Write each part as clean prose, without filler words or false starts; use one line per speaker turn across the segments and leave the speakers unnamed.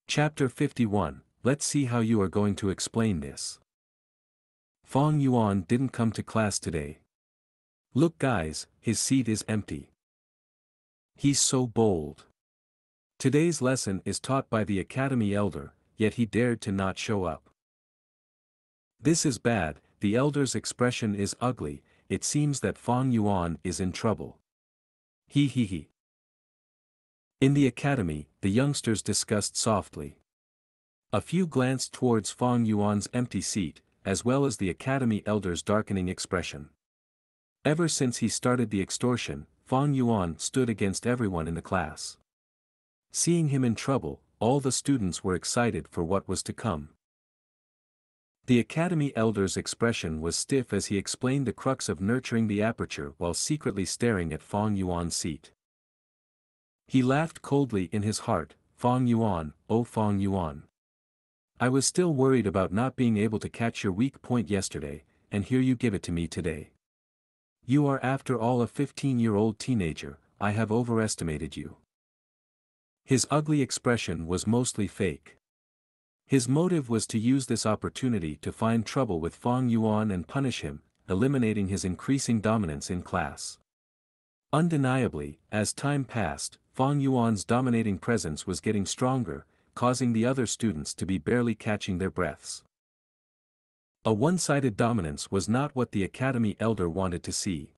Chapter 51, Let's see how you are going to explain this. Fong Yuan didn't come to class today. Look guys, his seat is empty. He's so bold. Today's lesson is taught by the Academy Elder, yet he dared to not show up. This is bad, the Elder's expression is ugly, it seems that Fong Yuan is in trouble. He. In the academy, the youngsters discussed softly. A few glanced towards Fong Yuan's empty seat, as well as the academy elder's darkening expression. Ever since he started the extortion, Fong Yuan stood against everyone in the class. Seeing him in trouble, all the students were excited for what was to come. The academy elder's expression was stiff as he explained the crux of nurturing the aperture while secretly staring at Fong Yuan's seat. He laughed coldly in his heart, Fong Yuan, oh Fong Yuan. I was still worried about not being able to catch your weak point yesterday, and here you give it to me today. You are after all a 15-year-old teenager, I have overestimated you. His ugly expression was mostly fake. His motive was to use this opportunity to find trouble with Fong Yuan and punish him, eliminating his increasing dominance in class. Undeniably, as time passed, Fong Yuan's dominating presence was getting stronger, causing the other students to be barely catching their breaths. A one-sided dominance was not what the academy elder wanted to see.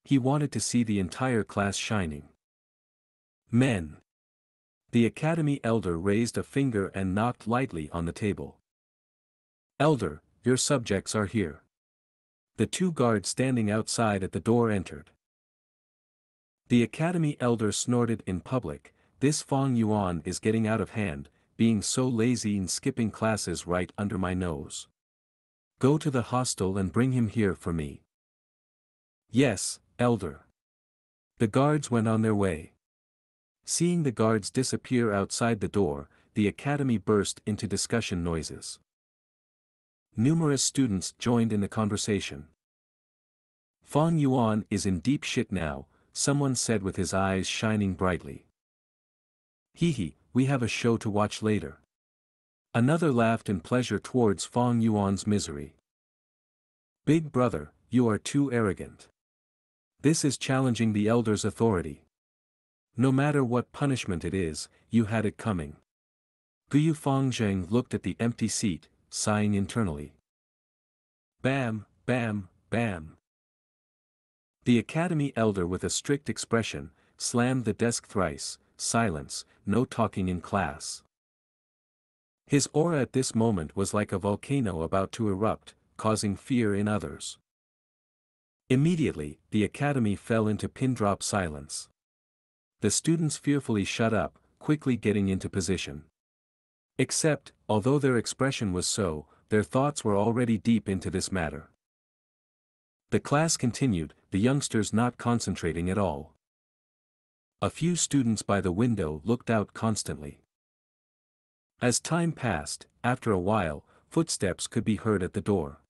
He wanted to see the entire class shining. Men. The academy elder raised a finger and knocked lightly on the table. Elder, your subjects are here. The two guards standing outside at the door entered. The academy elder snorted in public, this Fong Yuan is getting out of hand, being so lazy and skipping classes right under my nose. Go to the hostel and bring him here for me. Yes, elder. The guards went on their way. Seeing the guards disappear outside the door, the academy burst into discussion noises. Numerous students joined in the conversation. Fong Yuan is in deep shit now, someone said with his eyes shining brightly. We have a show to watch later. Another laughed in pleasure towards Fong Yuan's misery. Big brother, you are too arrogant. This is challenging the elder's authority. No matter what punishment it is, you had it coming. Gu Fangzheng looked at the empty seat, sighing internally. Bam, bam, bam. The academy elder with a strict expression, slammed the desk thrice, silence, no talking in class. His aura at this moment was like a volcano about to erupt, causing fear in others. Immediately, the academy fell into pin-drop silence. The students fearfully shut up, quickly getting into position. Except, although their expression was so, their thoughts were already deep into this matter. The class continued, the youngsters not concentrating at all. A few students by the window looked out constantly. As time passed, after a while, footsteps could be heard at the door.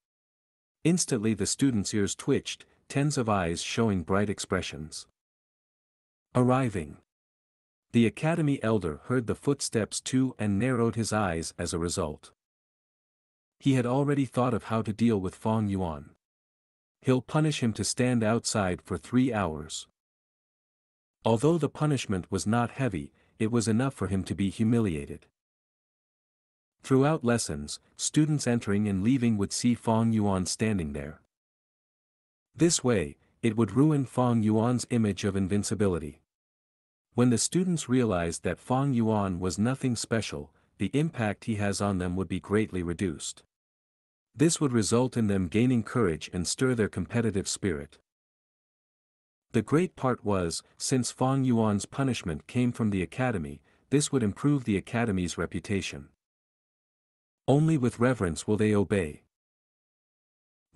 Instantly the students' ears twitched, tens of eyes showing bright expressions. Arriving. The academy elder heard the footsteps too and narrowed his eyes as a result. He had already thought of how to deal with Fong Yuan. He'll punish him to stand outside for 3 hours. Although the punishment was not heavy, it was enough for him to be humiliated. Throughout lessons, students entering and leaving would see Fong Yuan standing there. This way, it would ruin Fong Yuan's image of invincibility. When the students realized that Fong Yuan was nothing special, the impact he has on them would be greatly reduced. This would result in them gaining courage and stir their competitive spirit. The great part was, since Fong Yuan's punishment came from the academy, this would improve the academy's reputation. Only with reverence will they obey.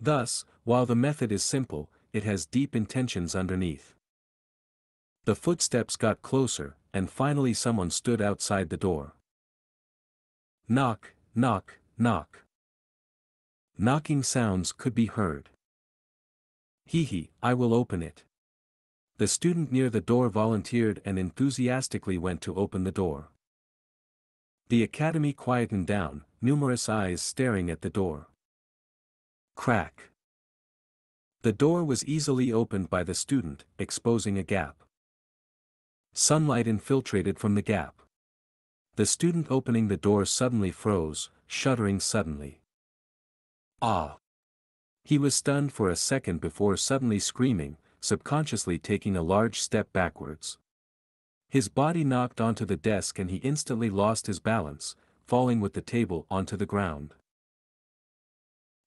Thus, while the method is simple, it has deep intentions underneath. The footsteps got closer, and finally someone stood outside the door. Knock, knock, knock. Knocking sounds could be heard. I will open it. The student near the door volunteered and enthusiastically went to open the door. The academy quietened down, numerous eyes staring at the door. Crack. The door was easily opened by the student, exposing a gap. Sunlight infiltrated from the gap. The student opening the door suddenly froze, shuddering suddenly. Ah! He was stunned for a second before suddenly screaming, subconsciously taking a large step backwards. His body knocked onto the desk and he instantly lost his balance, falling with the table onto the ground.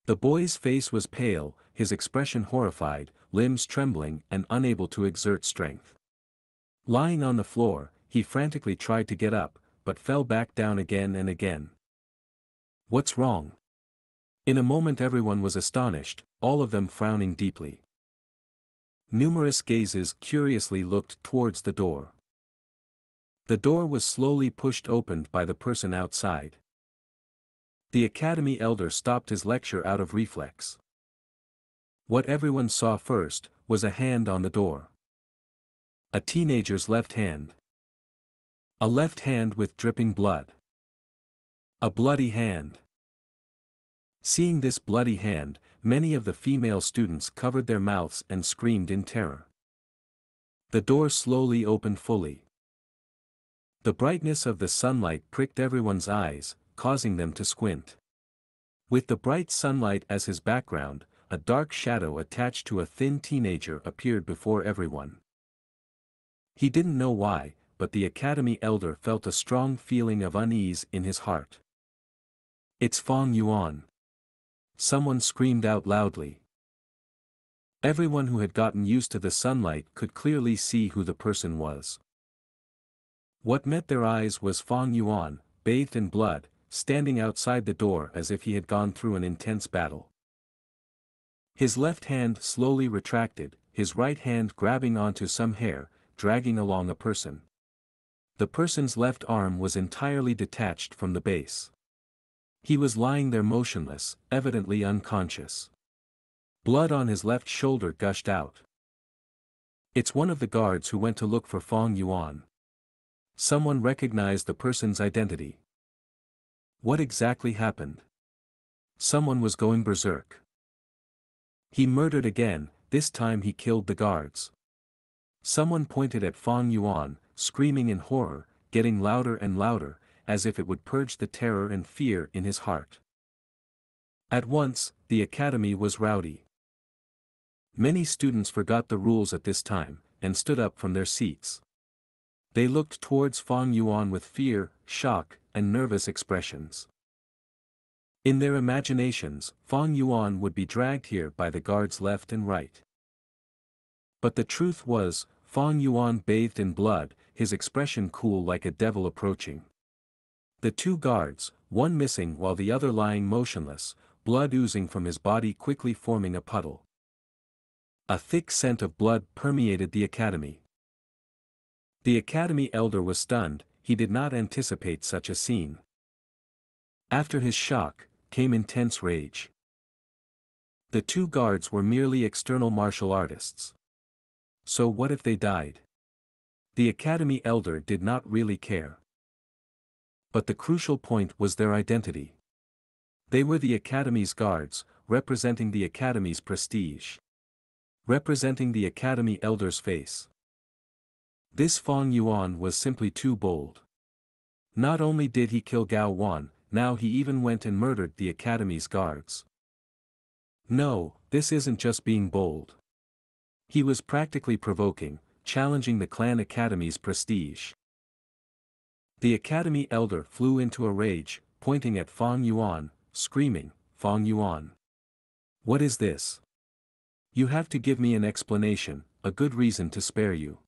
The boy's face was pale, his expression horrified, limbs trembling and unable to exert strength. Lying on the floor, he frantically tried to get up, but fell back down again and again. What's wrong? In a moment everyone was astonished, all of them frowning deeply. Numerous gazes curiously looked towards the door. The door was slowly pushed open by the person outside. The academy elder stopped his lecture out of reflex. What everyone saw first was a hand on the door. A teenager's left hand. A left hand with dripping blood. A bloody hand. Seeing this bloody hand, many of the female students covered their mouths and screamed in terror. The door slowly opened fully. The brightness of the sunlight pricked everyone's eyes, causing them to squint. With the bright sunlight as his background, a dark shadow attached to a thin teenager appeared before everyone. He didn't know why, but the academy elder felt a strong feeling of unease in his heart. It's Fong Yuan. Someone screamed out loudly. Everyone who had gotten used to the sunlight could clearly see who the person was. What met their eyes was Fong Yuan, bathed in blood, standing outside the door as if he had gone through an intense battle. His left hand slowly retracted, his right hand grabbing onto some hair, dragging along a person. The person's left arm was entirely detached from the base. He was lying there motionless, evidently unconscious. Blood on his left shoulder gushed out. It's one of the guards who went to look for Fong Yuan. Someone recognized the person's identity. What exactly happened? Someone was going berserk. He murdered again, this time he killed the guards. Someone pointed at Fong Yuan, screaming in horror, getting louder and louder, as if it would purge the terror and fear in his heart. At once, the academy was rowdy. Many students forgot the rules at this time, and stood up from their seats. They looked towards Fong Yuan with fear, shock, and nervous expressions. In their imaginations, Fong Yuan would be dragged here by the guards left and right. But the truth was, Fong Yuan bathed in blood, his expression cool like a devil approaching. The two guards, one missing while the other lying motionless, blood oozing from his body quickly forming a puddle. A thick scent of blood permeated the academy. The academy elder was stunned, he did not anticipate such a scene. After his shock, came intense rage. The two guards were merely external martial artists. So what if they died? The academy elder did not really care. But the crucial point was their identity. They were the academy's guards, representing the academy's prestige. Representing the academy elder's face. This Fong Yuan was simply too bold. Not only did he kill Gao Wan, now he even went and murdered the academy's guards. No, this isn't just being bold. He was practically provoking, challenging the clan academy's prestige. The academy elder flew into a rage, pointing at Fong Yuan, screaming, "Fong Yuan! What is this? You have to give me an explanation, a good reason to spare you.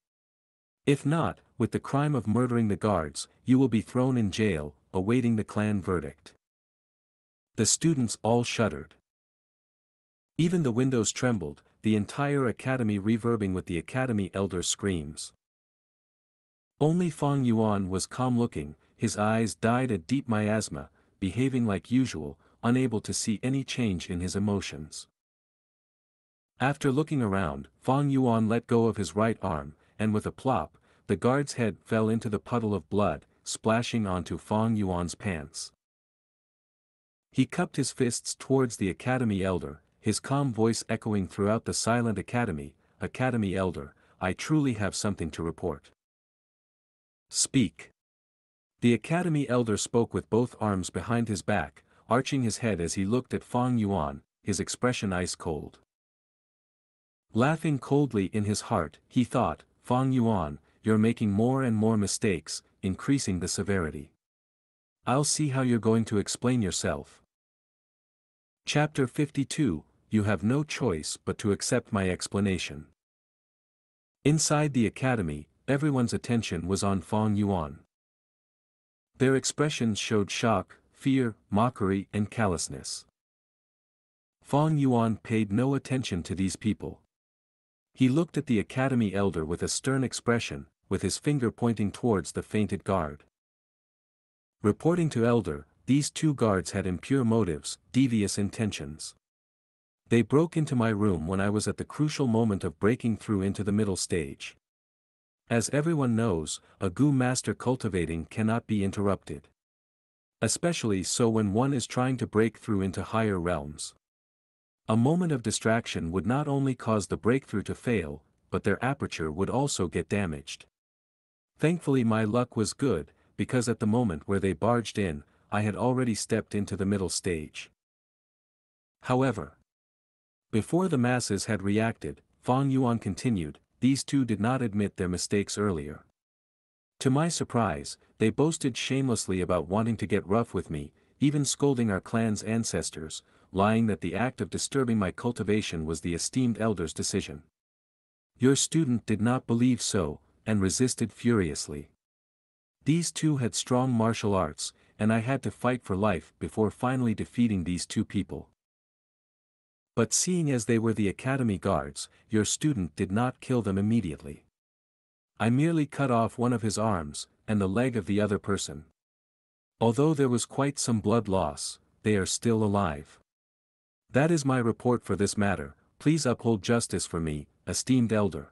If not, with the crime of murdering the guards, you will be thrown in jail, awaiting the clan verdict." The students all shuddered. Even the windows trembled, the entire academy reverbing with the academy elder's screams. Only Fong Yuan was calm-looking, his eyes dyed a deep miasma, behaving like usual, unable to see any change in his emotions. After looking around, Fong Yuan let go of his right arm, and with a plop, the guard's head fell into the puddle of blood, splashing onto Fang Yuan's pants. He cupped his fists towards the Academy Elder, his calm voice echoing throughout the silent academy. Academy Elder, I truly have something to report. Speak. The Academy Elder spoke with both arms behind his back, arching his head as he looked at Fang Yuan, his expression ice cold. Laughing coldly in his heart, he thought, Fang Yuan, you're making more and more mistakes, increasing the severity. I'll see how you're going to explain yourself. Chapter 52, You have no choice but to accept my explanation. Inside the academy, everyone's attention was on Fang Yuan. Their expressions showed shock, fear, mockery and callousness. Fang Yuan paid no attention to these people. He looked at the Academy Elder with a stern expression, with his finger pointing towards the fainted guard. Reporting to Elder, these two guards had impure motives, devious intentions. They broke into my room when I was at the crucial moment of breaking through into the middle stage. As everyone knows, a Gu master cultivating cannot be interrupted. Especially so when one is trying to break through into higher realms. A moment of distraction would not only cause the breakthrough to fail, but their aperture would also get damaged. Thankfully my luck was good, because at the moment where they barged in, I had already stepped into the middle stage. However, before the masses had reacted, Fang Yuan continued, these two did not admit their mistakes earlier. To my surprise, they boasted shamelessly about wanting to get rough with me, even scolding our clan's ancestors, lying that the act of disturbing my cultivation was the esteemed elder's decision. Your student did not believe so, and resisted furiously. These two had strong martial arts, and I had to fight for life before finally defeating these two people. But seeing as they were the academy guards, your student did not kill them immediately. I merely cut off one of his arms, and the leg of the other person. Although there was quite some blood loss, they are still alive. That is my report for this matter, please uphold justice for me, esteemed elder.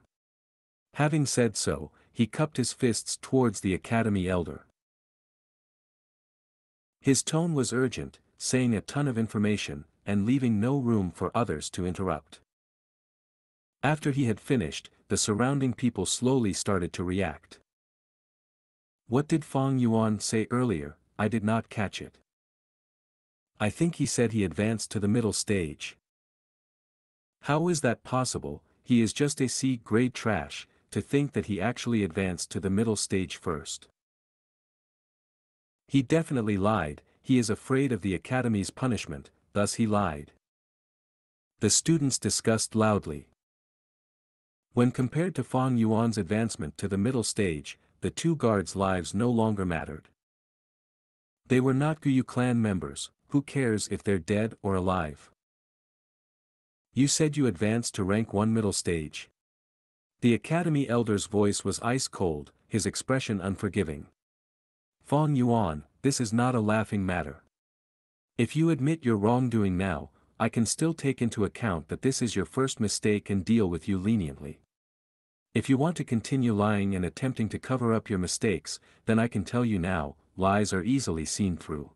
Having said so, he cupped his fists towards the Academy Elder. His tone was urgent, saying a ton of information, and leaving no room for others to interrupt. After he had finished, the surrounding people slowly started to react. What did Fang Yuan say earlier? I did not catch it. I think he said he advanced to the middle stage. How is that possible? He is just a C-grade trash, to think that he actually advanced to the middle stage first. He definitely lied, he is afraid of the Academy's punishment, thus he lied. The students discussed loudly. When compared to Fang Yuan's advancement to the middle stage, the two guards' lives no longer mattered. They were not Gu clan members, who cares if they're dead or alive? You said you advanced to rank 1 middle stage. The Academy Elder's voice was ice cold, his expression unforgiving. Fang Yuan, this is not a laughing matter. If you admit your wrongdoing now, I can still take into account that this is your first mistake and deal with you leniently. If you want to continue lying and attempting to cover up your mistakes, then I can tell you now, lies are easily seen through.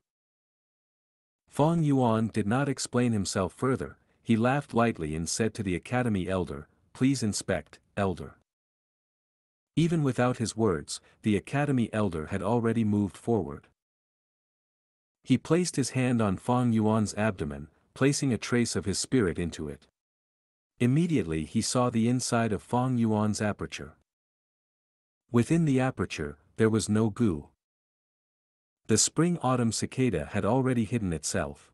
Fang Yuan did not explain himself further, he laughed lightly and said to the Academy Elder, please inspect, Elder. Even without his words, the Academy Elder had already moved forward. He placed his hand on Fang Yuan's abdomen, placing a trace of his spirit into it. Immediately he saw the inside of Fang Yuan's aperture. Within the aperture, there was no Gu. The spring-autumn cicada had already hidden itself.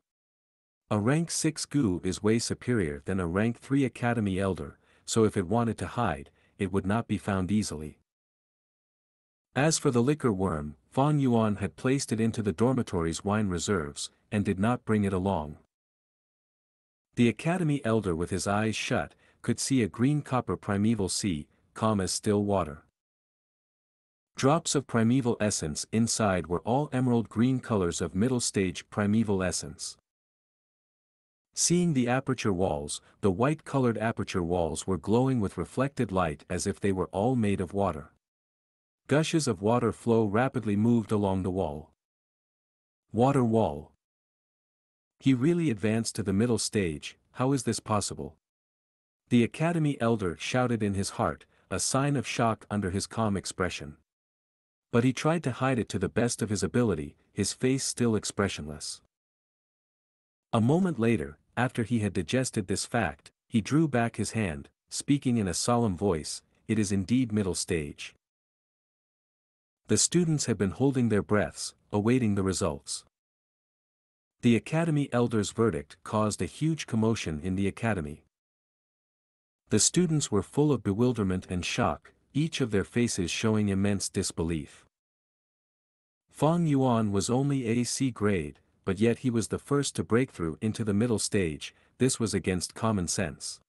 A rank 6 Gu is way superior than a rank 3 Academy Elder, so if it wanted to hide, it would not be found easily. As for the liquor worm, Fang Yuan had placed it into the dormitory's wine reserves, and did not bring it along. The Academy Elder with his eyes shut, could see a green copper primeval sea, calm as still water. Drops of primeval essence inside were all emerald green colors of middle stage primeval essence. Seeing the aperture walls, the white-colored aperture walls were glowing with reflected light as if they were all made of water. Gushes of water flow rapidly moved along the wall. Water wall. He really advanced to the middle stage, how is this possible? The Academy elder shouted in his heart, a sign of shock under his calm expression. But he tried to hide it to the best of his ability, his face still expressionless. A moment later, after he had digested this fact, he drew back his hand, speaking in a solemn voice, "It is indeed middle stage." The students had been holding their breaths, awaiting the results. The Academy elder's verdict caused a huge commotion in the Academy. The students were full of bewilderment and shock, each of their faces showing immense disbelief. Fang Yuan was only a C grade, but yet he was the first to break through into the middle stage. This was against common sense.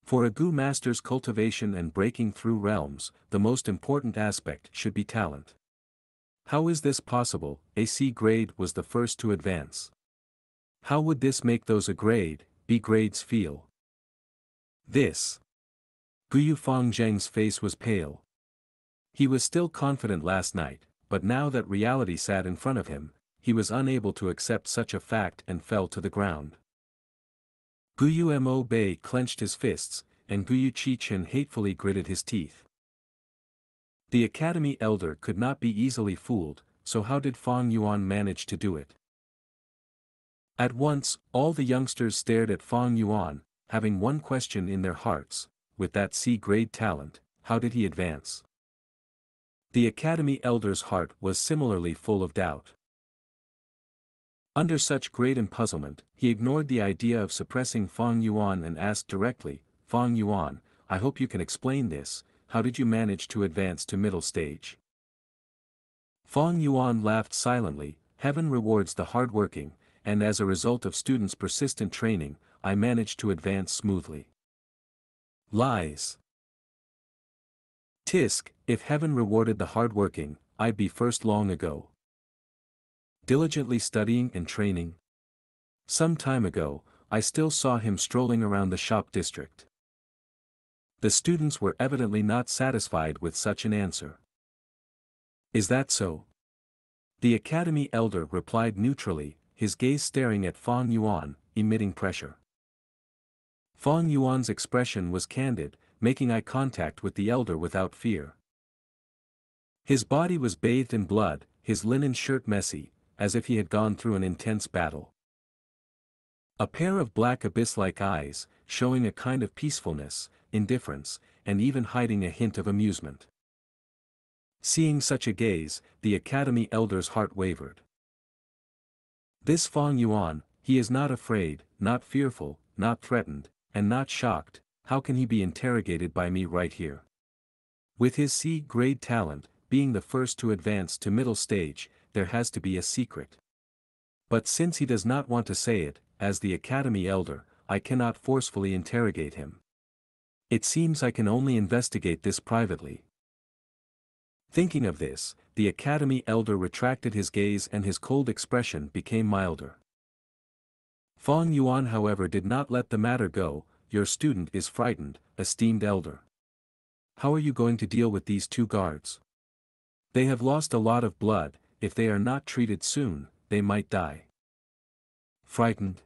For a Gu master's cultivation and breaking through realms, the most important aspect should be talent. How is this possible? A C grade was the first to advance. How would this make those A grade, B grades feel? This. Guyu Fangzheng's face was pale. He was still confident last night, but now that reality sat in front of him, he was unable to accept such a fact and fell to the ground. Guyu Mo Bei clenched his fists, and Guyu Qichen hatefully gritted his teeth. The Academy elder could not be easily fooled, so how did Fang Yuan manage to do it? At once, all the youngsters stared at Fang Yuan, having one question in their hearts: with that C-grade talent, how did he advance? The Academy elder's heart was similarly full of doubt. Under such great puzzlement, he ignored the idea of suppressing Fang Yuan and asked directly, "Fang Yuan, I hope you can explain this, how did you manage to advance to middle stage?" Fang Yuan laughed silently, "Heaven rewards the hardworking, and as a result of students' persistent training, I managed to advance smoothly." Lies. Tisk, if heaven rewarded the hardworking, I'd be first long ago. Diligently studying and training. Some time ago, I still saw him strolling around the shop district. The students were evidently not satisfied with such an answer. Is that so? The Academy elder replied neutrally, his gaze staring at Fang Yuan, emitting pressure. Fang Yuan's expression was candid, making eye contact with the elder without fear. His body was bathed in blood, his linen shirt messy, as if he had gone through an intense battle. A pair of black abyss-like eyes, showing a kind of peacefulness, indifference, and even hiding a hint of amusement. Seeing such a gaze, the Academy elder's heart wavered. This Fang Yuan, he is not afraid, not fearful, not threatened, and not shocked. How can he be interrogated by me right here? With his C-grade talent, being the first to advance to middle stage, there has to be a secret. But since he does not want to say it, as the Academy elder, I cannot forcefully interrogate him. It seems I can only investigate this privately. Thinking of this, the Academy elder retracted his gaze and his cold expression became milder. Fang Yuan however did not let the matter go. Your student is frightened, esteemed elder. How are you going to deal with these two guards? They have lost a lot of blood, if they are not treated soon, they might die. Frightened?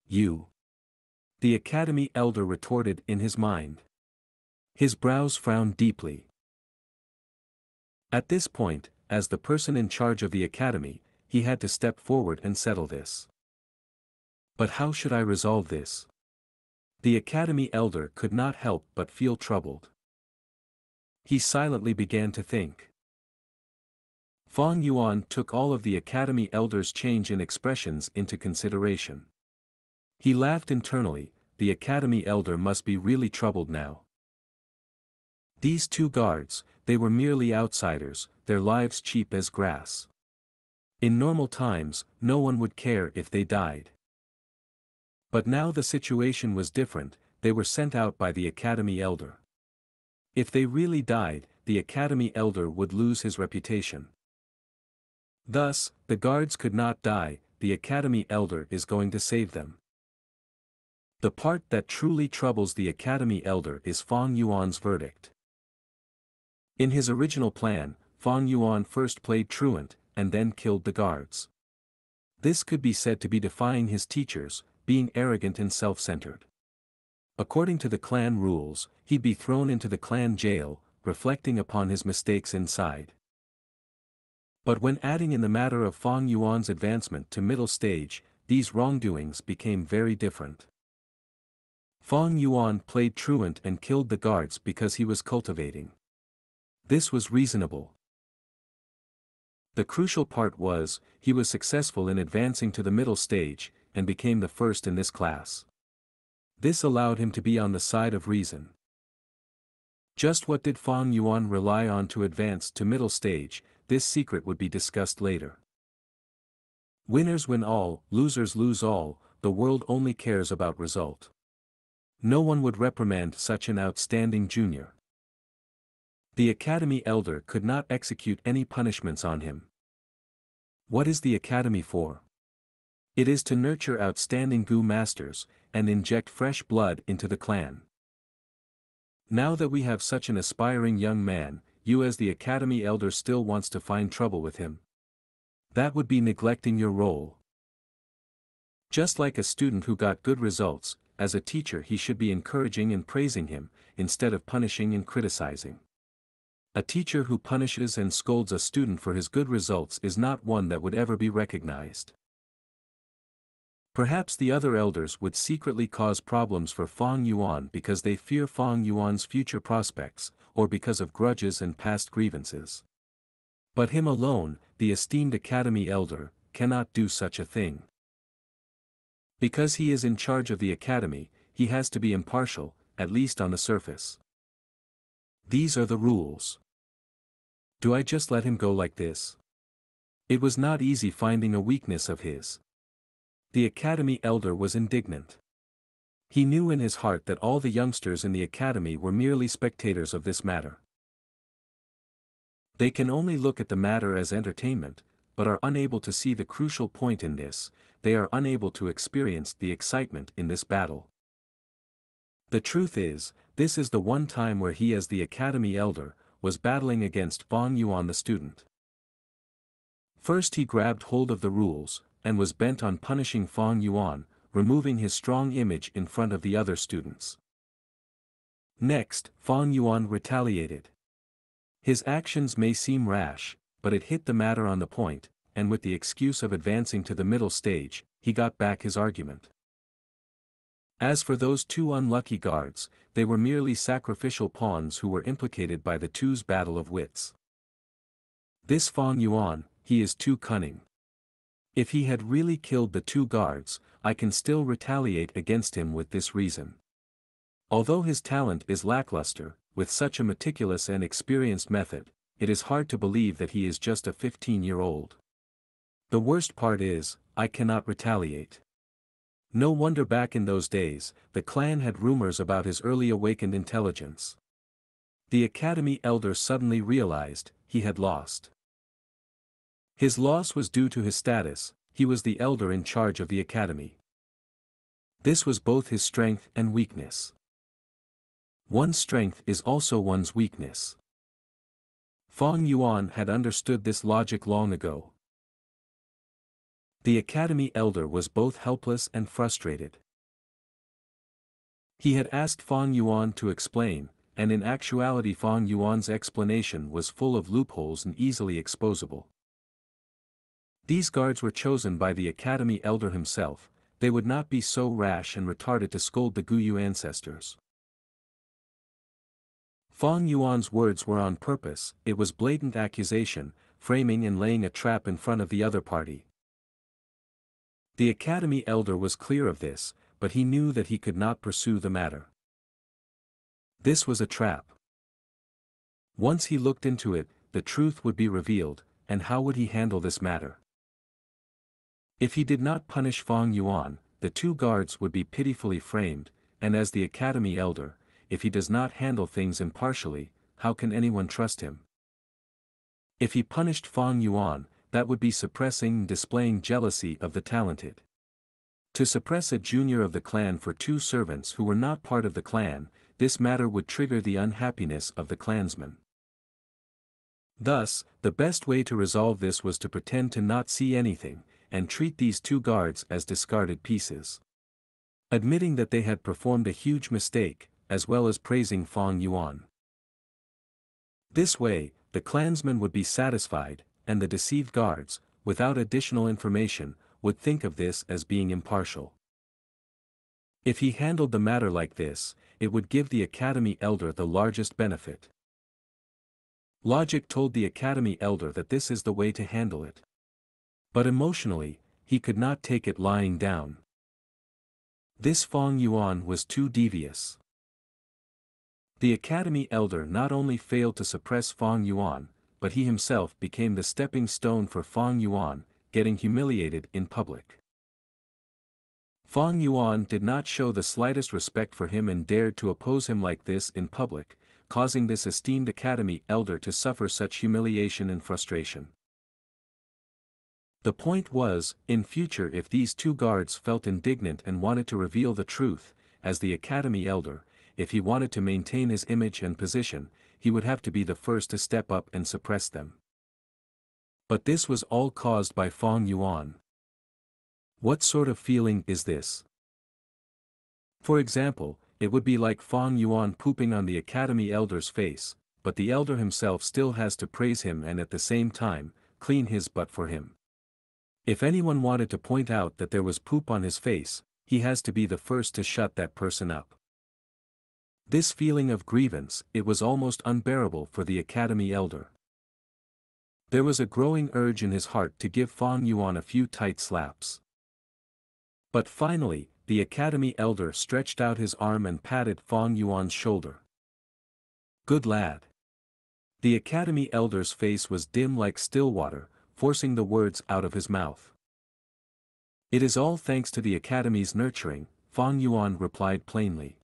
You? The Academy elder retorted in his mind. His brows frowned deeply. At this point, as the person in charge of the Academy, he had to step forward and settle this. But how should I resolve this? The Academy elder could not help but feel troubled. He silently began to think. Fang Yuan took all of the Academy elder's change in expressions into consideration. He laughed internally, the Academy elder must be really troubled now. These two guards, they were merely outsiders, their lives cheap as grass. In normal times, no one would care if they died. But now the situation was different, they were sent out by the Academy elder. If they really died, the Academy elder would lose his reputation. Thus, the guards could not die, the Academy elder is going to save them. The part that truly troubles the Academy elder is Fang Yuan's verdict. In his original plan, Fang Yuan first played truant, and then killed the guards. This could be said to be defying his teachers, being arrogant and self-centered. According to the clan rules, he'd be thrown into the clan jail, reflecting upon his mistakes inside. But when adding in the matter of Fang Yuan's advancement to middle stage, these wrongdoings became very different. Fang Yuan played truant and killed the guards because he was cultivating. This was reasonable. The crucial part was, he was successful in advancing to the middle stage, and became the first in this class. This allowed him to be on the side of reason. Just what did Fang Yuan rely on to advance to middle stage? This secret would be discussed later. Winners win all, losers lose all, the world only cares about result. No one would reprimand such an outstanding junior. The Academy Elder could not execute any punishments on him. What is the Academy for? It is to nurture outstanding Gu masters, and inject fresh blood into the clan. Now that we have such an aspiring young man, you as the Academy Elder still wants to find trouble with him. That would be neglecting your role. Just like a student who got good results, as a teacher he should be encouraging and praising him, instead of punishing and criticizing. A teacher who punishes and scolds a student for his good results is not one that would ever be recognized. Perhaps the other elders would secretly cause problems for Fang Yuan because they fear Fang Yuan's future prospects, or because of grudges and past grievances. But him alone, the esteemed Academy Elder, cannot do such a thing. Because he is in charge of the Academy, he has to be impartial, at least on the surface. These are the rules. Do I just let him go like this? It was not easy finding a weakness of his. The Academy Elder was indignant. He knew in his heart that all the youngsters in the Academy were merely spectators of this matter. They can only look at the matter as entertainment, but are unable to see the crucial point in this. They are unable to experience the excitement in this battle. The truth is, this is the one time where he as the Academy Elder, was battling against Fang Yuan the student. First he grabbed hold of the rules, and was bent on punishing Fang Yuan, removing his strong image in front of the other students. Next, Fang Yuan retaliated. His actions may seem rash, but it hit the matter on the point, and with the excuse of advancing to the middle stage, he got back his argument. As for those two unlucky guards, they were merely sacrificial pawns who were implicated by the two's battle of wits. This Fang Yuan, he is too cunning. If he had really killed the two guards, I can still retaliate against him with this reason. Although his talent is lackluster, with such a meticulous and experienced method, it is hard to believe that he is just a 15-year-old. The worst part is, I cannot retaliate. No wonder back in those days, the clan had rumors about his early awakened intelligence. The Academy Elder suddenly realized, he had lost. His loss was due to his status, he was the elder in charge of the Academy. This was both his strength and weakness. One's strength is also one's weakness. Fang Yuan had understood this logic long ago. The Academy Elder was both helpless and frustrated. He had asked Fang Yuan to explain, and in actuality Fang Yuan's explanation was full of loopholes and easily exposable. These guards were chosen by the Academy Elder himself, they would not be so rash and retarded to scold the Guyu ancestors. Fang Yuan's words were on purpose, it was blatant accusation, framing and laying a trap in front of the other party. The Academy Elder was clear of this, but he knew that he could not pursue the matter. This was a trap. Once he looked into it, the truth would be revealed, and how would he handle this matter? If he did not punish Fang Yuan, the two guards would be pitifully framed, and as the Academy Elder, if he does not handle things impartially, how can anyone trust him? If he punished Fang Yuan, that would be suppressing and displaying jealousy of the talented. To suppress a junior of the clan for two servants who were not part of the clan, this matter would trigger the unhappiness of the clansmen. Thus, the best way to resolve this was to pretend to not see anything, and treat these two guards as discarded pieces. Admitting that they had performed a huge mistake, as well as praising Fang Yuan. This way, the clansmen would be satisfied, and the deceived guards, without additional information, would think of this as being impartial. If he handled the matter like this, it would give the Academy Elder the largest benefit. Logic told the Academy Elder that this is the way to handle it. But emotionally, he could not take it lying down. This Fang Yuan was too devious. The Academy Elder not only failed to suppress Fang Yuan, but he himself became the stepping stone for Fang Yuan, getting humiliated in public. Fang Yuan did not show the slightest respect for him and dared to oppose him like this in public, causing this esteemed Academy Elder to suffer such humiliation and frustration. The point was, in future if these two guards felt indignant and wanted to reveal the truth, as the Academy Elder, if he wanted to maintain his image and position, he would have to be the first to step up and suppress them. But this was all caused by Fang Yuan. What sort of feeling is this? For example, it would be like Fang Yuan pooping on the Academy Elder's face, but the Elder himself still has to praise him and at the same time, clean his butt for him. If anyone wanted to point out that there was poop on his face, he has to be the first to shut that person up. This feeling of grievance, it was almost unbearable for the Academy Elder. There was a growing urge in his heart to give Fang Yuan a few tight slaps. But finally, the Academy Elder stretched out his arm and patted Fang Yuan's shoulder. "Good lad." The Academy Elder's face was dim like still water, forcing the words out of his mouth. "It is all thanks to the Academy's nurturing," Fang Yuan replied plainly.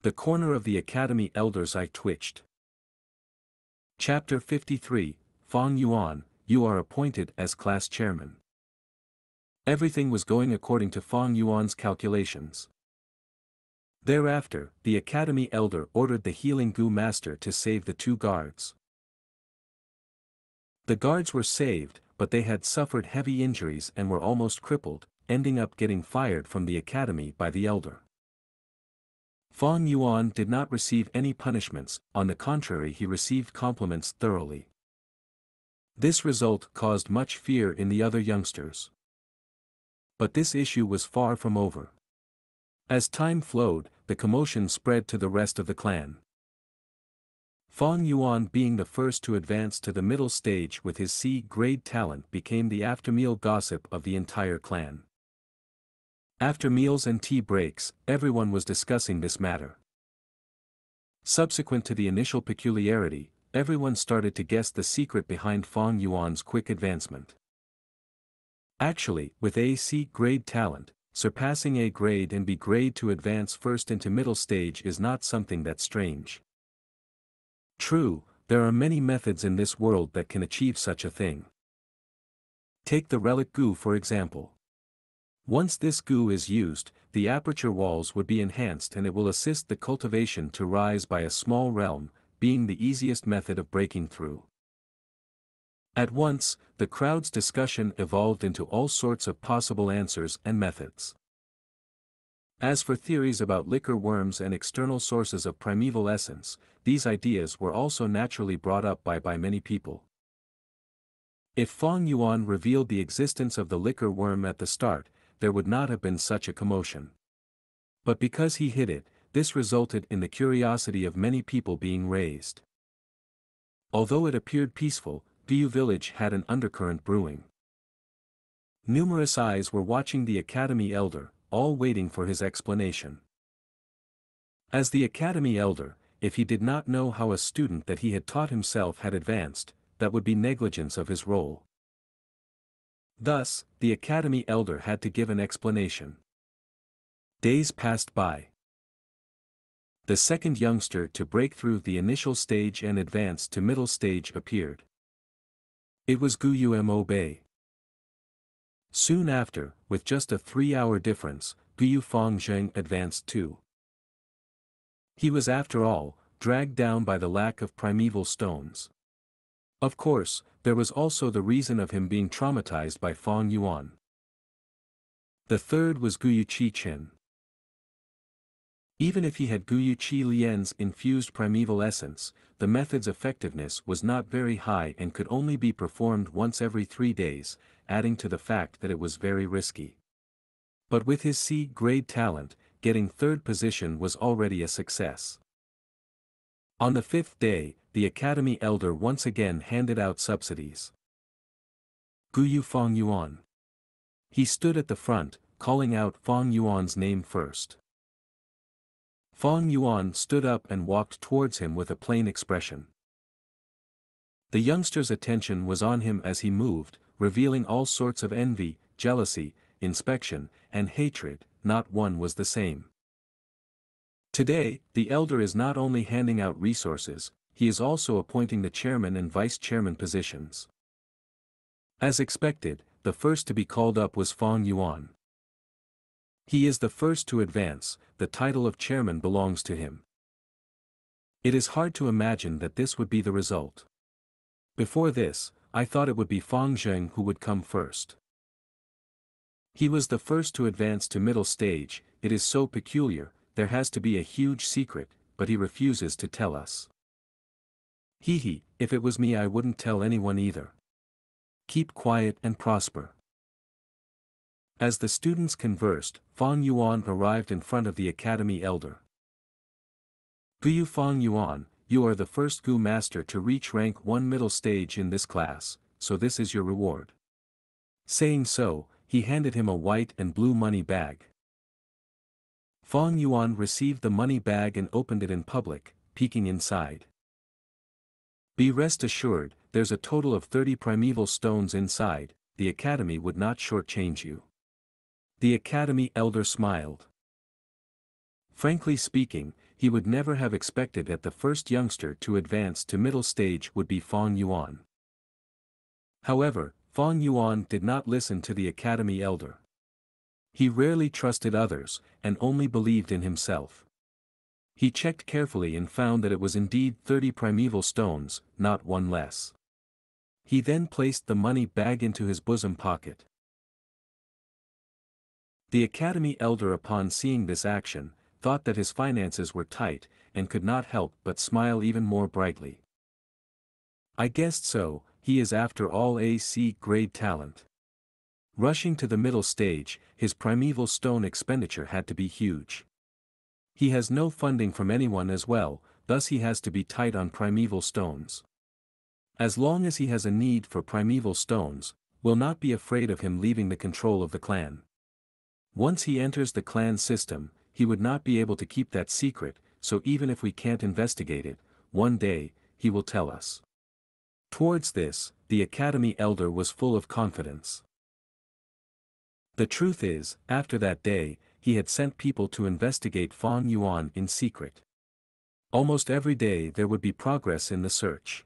The corner of the Academy Elder's eye twitched. Chapter 53, Fang Yuan, you are appointed as class chairman. Everything was going according to Fang Yuan's calculations. Thereafter, the Academy Elder ordered the healing Gu master to save the two guards. The guards were saved, but they had suffered heavy injuries and were almost crippled, ending up getting fired from the academy by the Elder. Fang Yuan did not receive any punishments, on the contrary he received compliments thoroughly. This result caused much fear in the other youngsters. But this issue was far from over. As time flowed, the commotion spread to the rest of the clan. Fang Yuan being the first to advance to the middle stage with his C-grade talent became the after-meal gossip of the entire clan. After meals and tea breaks, everyone was discussing this matter. Subsequent to the initial peculiarity, everyone started to guess the secret behind Fang Yuan's quick advancement. Actually, with a C-grade talent, surpassing A grade and B grade to advance first into middle stage is not something that's strange. True, there are many methods in this world that can achieve such a thing. Take the relic Gu for example. Once this Gu is used, the aperture walls would be enhanced and it will assist the cultivation to rise by a small realm, being the easiest method of breaking through. At once, the crowd's discussion evolved into all sorts of possible answers and methods. As for theories about liquor worms and external sources of primeval essence, these ideas were also naturally brought up by many people. If Fang Yuan revealed the existence of the liquor worm at the start, there would not have been such a commotion. But because he hid it, this resulted in the curiosity of many people being raised. Although it appeared peaceful, Gu village had an undercurrent brewing. Numerous eyes were watching the Academy Elder, all waiting for his explanation. As the Academy Elder, if he did not know how a student that he had taught himself had advanced, that would be negligence of his role. Thus, the Academy Elder had to give an explanation. Days passed by. The second youngster to break through the initial stage and advance to middle stage appeared. It was Gu Yumo Bei. Soon after, with just a 3-hour difference, Gu Fang Zheng advanced too. He was after all, dragged down by the lack of primeval stones. Of course, there was also the reason of him being traumatized by Fong Yuan. The third was Guyu Chi Chen. Even if he had Guyu Chi Lian's infused primeval essence, the method's effectiveness was not very high and could only be performed once every 3 days, adding to the fact that it was very risky. But with his C-grade talent, getting third position was already a success. On the 5th day, the Academy elder once again handed out subsidies. Guyu Fong Yuan. He stood at the front, calling out Fong Yuan's name first. Fong Yuan stood up and walked towards him with a plain expression. The youngster's attention was on him as he moved, revealing all sorts of envy, jealousy, inspection, and hatred. Not one was the same. Today, the elder is not only handing out resources, he is also appointing the chairman and vice chairman positions. As expected, the first to be called up was Fong Yuan. He is the first to advance, the title of chairman belongs to him. It is hard to imagine that this would be the result. Before this, I thought it would be Fong Zheng who would come first. He was the first to advance to middle stage. It is so peculiar, there has to be a huge secret, but he refuses to tell us. Hee, if it was me I wouldn't tell anyone either. Keep quiet and prosper. As the students conversed, Fong Yuan arrived in front of the academy elder. Guyu Fong Yuan, you are the first Gu master to reach rank 1 middle stage in this class, so this is your reward. Saying so, he handed him a white and blue money bag. Fong Yuan received the money bag and opened it in public, peeking inside. Be rest assured, there's a total of 30 primeval stones inside, the academy would not shortchange you. The academy elder smiled. Frankly speaking, he would never have expected that the first youngster to advance to middle stage would be Fong Yuan. However, Fong Yuan did not listen to the academy elder. He rarely trusted others, and only believed in himself. He checked carefully and found that it was indeed 30 primeval stones, not one less. He then placed the money bag into his bosom pocket. The academy elder, upon seeing this action, thought that his finances were tight, and could not help but smile even more brightly. I guessed so, he is after all a C-grade talent. Rushing to the middle stage, his primeval stone expenditure had to be huge. He has no funding from anyone as well, thus he has to be tight on primeval stones. As long as he has a need for primeval stones, will not be afraid of him leaving the control of the clan. Once he enters the clan system, he would not be able to keep that secret, so even if we can't investigate it, one day, he will tell us. Towards this, the academy elder was full of confidence. The truth is, after that day, he had sent people to investigate Fong Yuan in secret. Almost every day there would be progress in the search.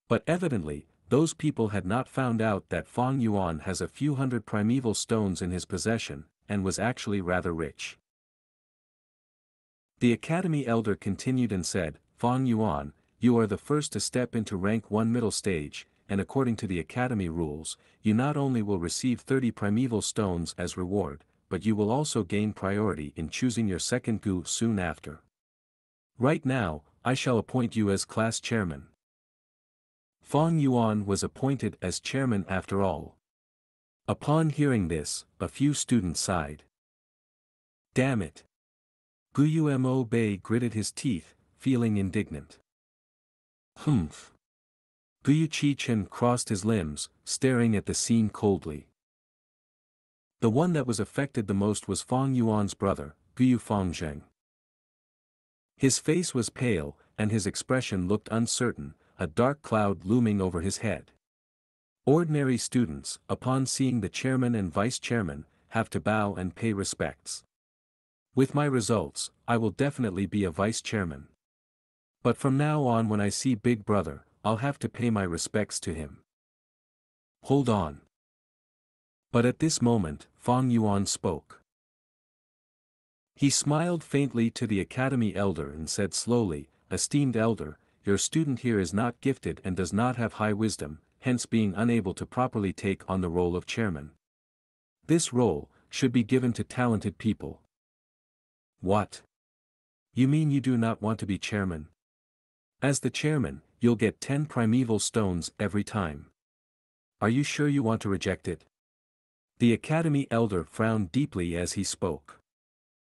But evidently, those people had not found out that Fong Yuan has a few hundred primeval stones in his possession, and was actually rather rich. The academy elder continued and said, Fong Yuan, you are the first to step into rank 1 middle stage, and according to the academy rules, you not only will receive 30 primeval stones as reward, but you will also gain priority in choosing your second Gu soon after. Right now, I shall appoint you as class chairman. Fong Yuan was appointed as chairman after all. Upon hearing this, a few students sighed. Damn it! Guyu Mo Bei gritted his teeth, feeling indignant. Humph! Guyu Chi Chen crossed his limbs, staring at the scene coldly. The one that was affected the most was Fong Yuan's brother, Guyu Fong Zheng. His face was pale, and his expression looked uncertain, a dark cloud looming over his head. Ordinary students, upon seeing the chairman and vice chairman, have to bow and pay respects. With my results, I will definitely be a vice chairman. But from now on when I see Big Brother, I'll have to pay my respects to him. Hold on. But at this moment, Fong Yuan spoke. He smiled faintly to the academy elder and said slowly, Esteemed elder, your student here is not gifted and does not have high wisdom, hence being unable to properly take on the role of chairman. This role should be given to talented people. What? You mean you do not want to be chairman? As the chairman, you'll get 10 primeval stones every time. Are you sure you want to reject it? The academy elder frowned deeply as he spoke.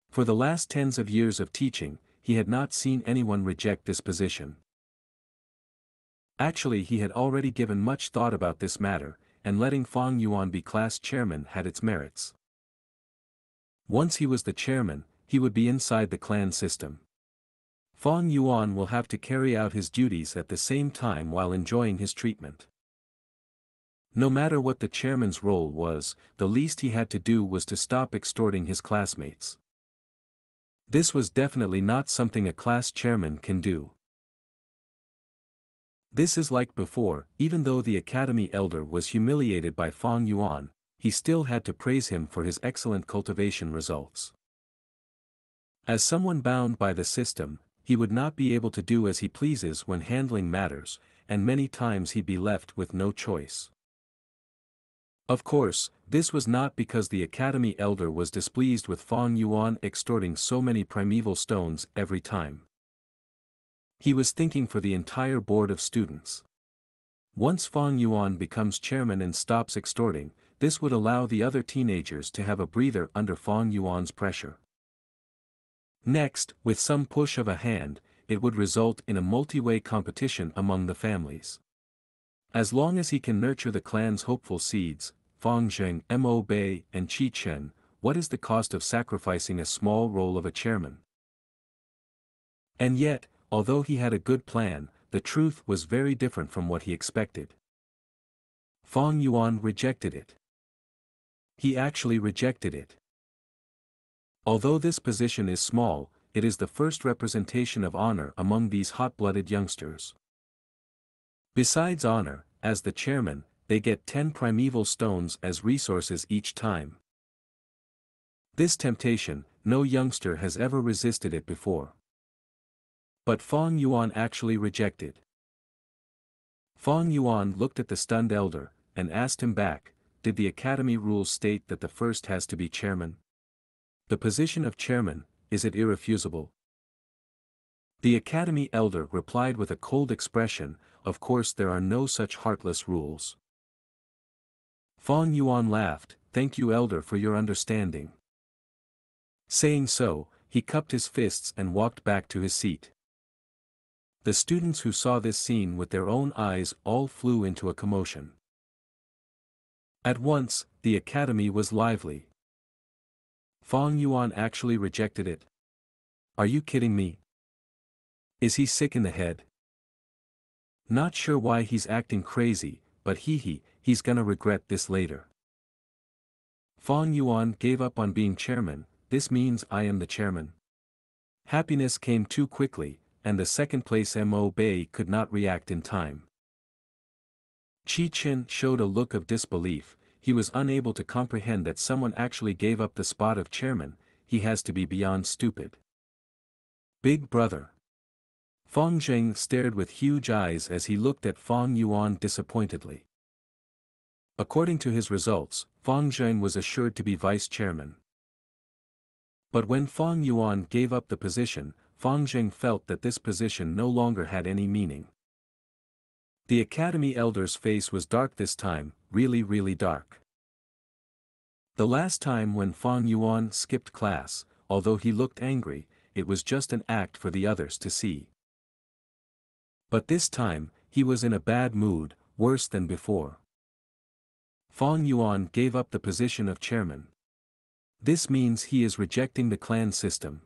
For the last tens of years of teaching, he had not seen anyone reject this position. Actually, he had already given much thought about this matter, and letting Fang Yuan be class chairman had its merits. Once he was the chairman, he would be inside the clan system. Fang Yuan will have to carry out his duties at the same time while enjoying his treatment. No matter what the chairman's role was, the least he had to do was to stop extorting his classmates. This was definitely not something a class chairman can do. This is like before, even though the academy elder was humiliated by Fang Yuan, he still had to praise him for his excellent cultivation results. As someone bound by the system, he would not be able to do as he pleases when handling matters, and many times he'd be left with no choice. Of course, this was not because the academy elder was displeased with Fang Yuan extorting so many primeval stones every time. He was thinking for the entire board of students. Once Fang Yuan becomes chairman and stops extorting, this would allow the other teenagers to have a breather under Fang Yuan's pressure. Next, with some push of a hand, it would result in a multi-way competition among the families. As long as he can nurture the clan's hopeful seeds, Fang Zheng, Mo Bei, and Qi Chen, what is the cost of sacrificing a small role of a chairman? And yet, although he had a good plan, the truth was very different from what he expected. Fang Yuan rejected it. He actually rejected it. Although this position is small, it is the first representation of honor among these hot-blooded youngsters. Besides honor, as the chairman, they get 10 primeval stones as resources each time. This temptation, no youngster has ever resisted it before. But Fang Yuan actually rejected. Fang Yuan looked at the stunned elder, and asked him back, did the academy rules state that the first has to be chairman? The position of chairman, is it irrefusable? The academy elder replied with a cold expression, of course there are no such heartless rules. Fang Yuan laughed, thank you elder for your understanding. Saying so, he cupped his fists and walked back to his seat. The students who saw this scene with their own eyes all flew into a commotion. At once, the academy was lively. Fang Yuan actually rejected it. Are you kidding me? Is he sick in the head? Not sure why he's acting crazy, but he's gonna regret this later. Fang Yuan gave up on being chairman, this means I am the chairman. Happiness came too quickly, and the second place Mo Bei could not react in time. Qi Chen showed a look of disbelief, he was unable to comprehend that someone actually gave up the spot of chairman, he has to be beyond stupid. Big brother. Fang Zheng stared with huge eyes as he looked at Fang Yuan disappointedly. According to his results, Fang Zheng was assured to be vice chairman. But when Fang Yuan gave up the position, Fang Zheng felt that this position no longer had any meaning. The academy elder's face was dark this time, really dark. The last time when Fang Yuan skipped class, although he looked angry, it was just an act for the others to see. But this time, he was in a bad mood, worse than before. Fang Yuan gave up the position of chairman. This means he is rejecting the clan system.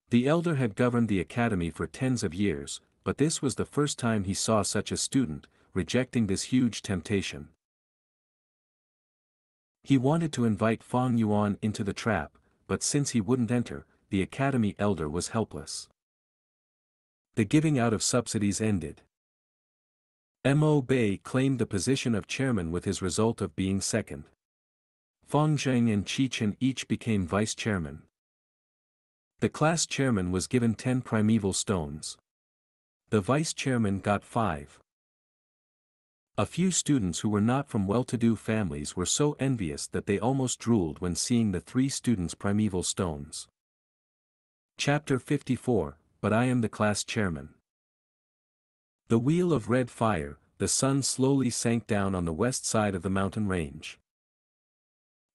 The elder had governed the academy for tens of years, but this was the first time he saw such a student, rejecting this huge temptation. He wanted to invite Fang Yuan into the trap, but since he wouldn't enter, the academy elder was helpless. The giving out of subsidies ended. Mo Bei claimed the position of chairman with his result of being second. Fang Zheng and Qi Chen each became vice chairman. The class chairman was given 10 primeval stones. The vice chairman got 5. A few students who were not from well-to-do families were so envious that they almost drooled when seeing the 3 students' primeval stones. Chapter 54, But I Am the Class Chairman. The wheel of red fire, the sun slowly sank down on the west side of the mountain range.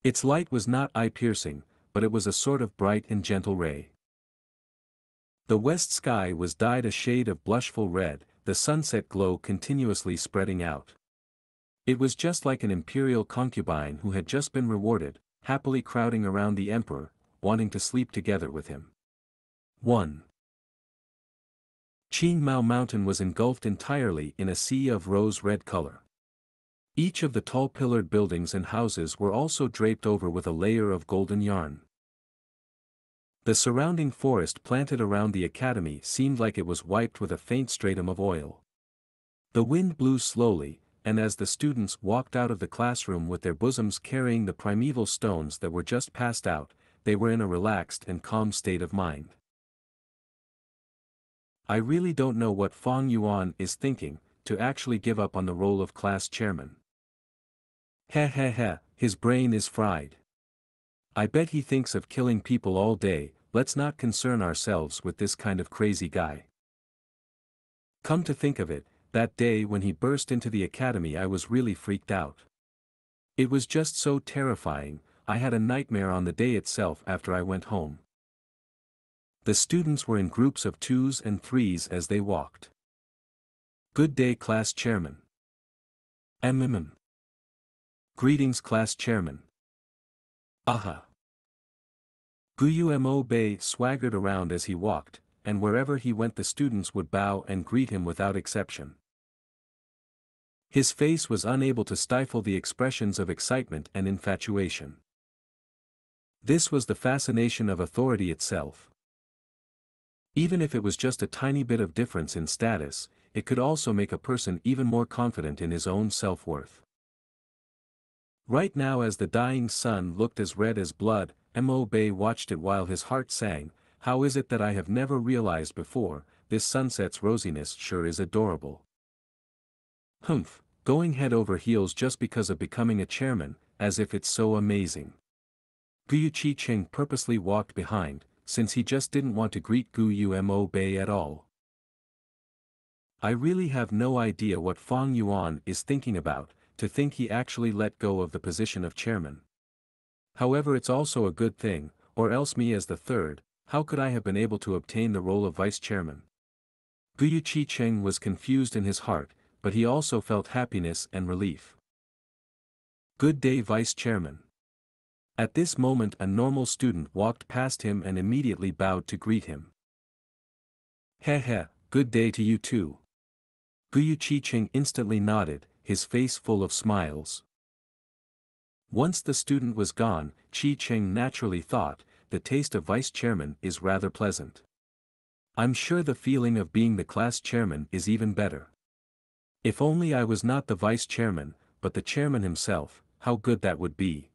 Its light was not eye-piercing, but it was a sort of bright and gentle ray. The west sky was dyed a shade of blushful red, the sunset glow continuously spreading out. It was just like an imperial concubine who had just been rewarded, happily crowding around the emperor, wanting to sleep together with him. 1. Qingmao Mountain was engulfed entirely in a sea of rose-red color. Each of the tall pillared buildings and houses were also draped over with a layer of golden yarn. The surrounding forest planted around the academy seemed like it was wiped with a faint stratum of oil. The wind blew slowly, and as the students walked out of the classroom with their bosoms carrying the primeval stones that were just passed out, they were in a relaxed and calm state of mind. I really don't know what Fang Yuan is thinking, to actually give up on the role of class chairman. His brain is fried. I bet he thinks of killing people all day. Let's not concern ourselves with this kind of crazy guy. Come to think of it, that day when he burst into the academy I was really freaked out. It was just so terrifying, I had a nightmare on the day itself after I went home. The students were in groups of 2s and 3s as they walked. Good day, class chairman. Greetings, class chairman. Aha. Guyu Mo Bei swaggered around as he walked, and wherever he went the students would bow and greet him without exception. His face was unable to stifle the expressions of excitement and infatuation. This was the fascination of authority itself. Even if it was just a tiny bit of difference in status, it could also make a person even more confident in his own self-worth. Right now, as the dying sun looked as red as blood, Mo Bei watched it while his heart sang, "How is it that I have never realized before, this sunset's rosiness sure is adorable." Humph, going head over heels just because of becoming a chairman, as if it's so amazing. Guyu Qiqing purposely walked behind, since he just didn't want to greet Guyu Mo Bei at all. I really have no idea what Fang Yuan is thinking about, to think he actually let go of the position of chairman. However, it's also a good thing, or else me as the 3rd, how could I have been able to obtain the role of vice chairman? Guyu Qiqing was confused in his heart, but he also felt happiness and relief. Good day, vice chairman. At this moment a normal student walked past him and immediately bowed to greet him. Good day to you too. Guyu Qiqing instantly nodded, his face full of smiles. Once the student was gone, Qiqing naturally thought, the taste of vice chairman is rather pleasant. I'm sure the feeling of being the class chairman is even better. If only I was not the vice chairman, but the chairman himself, how good that would be.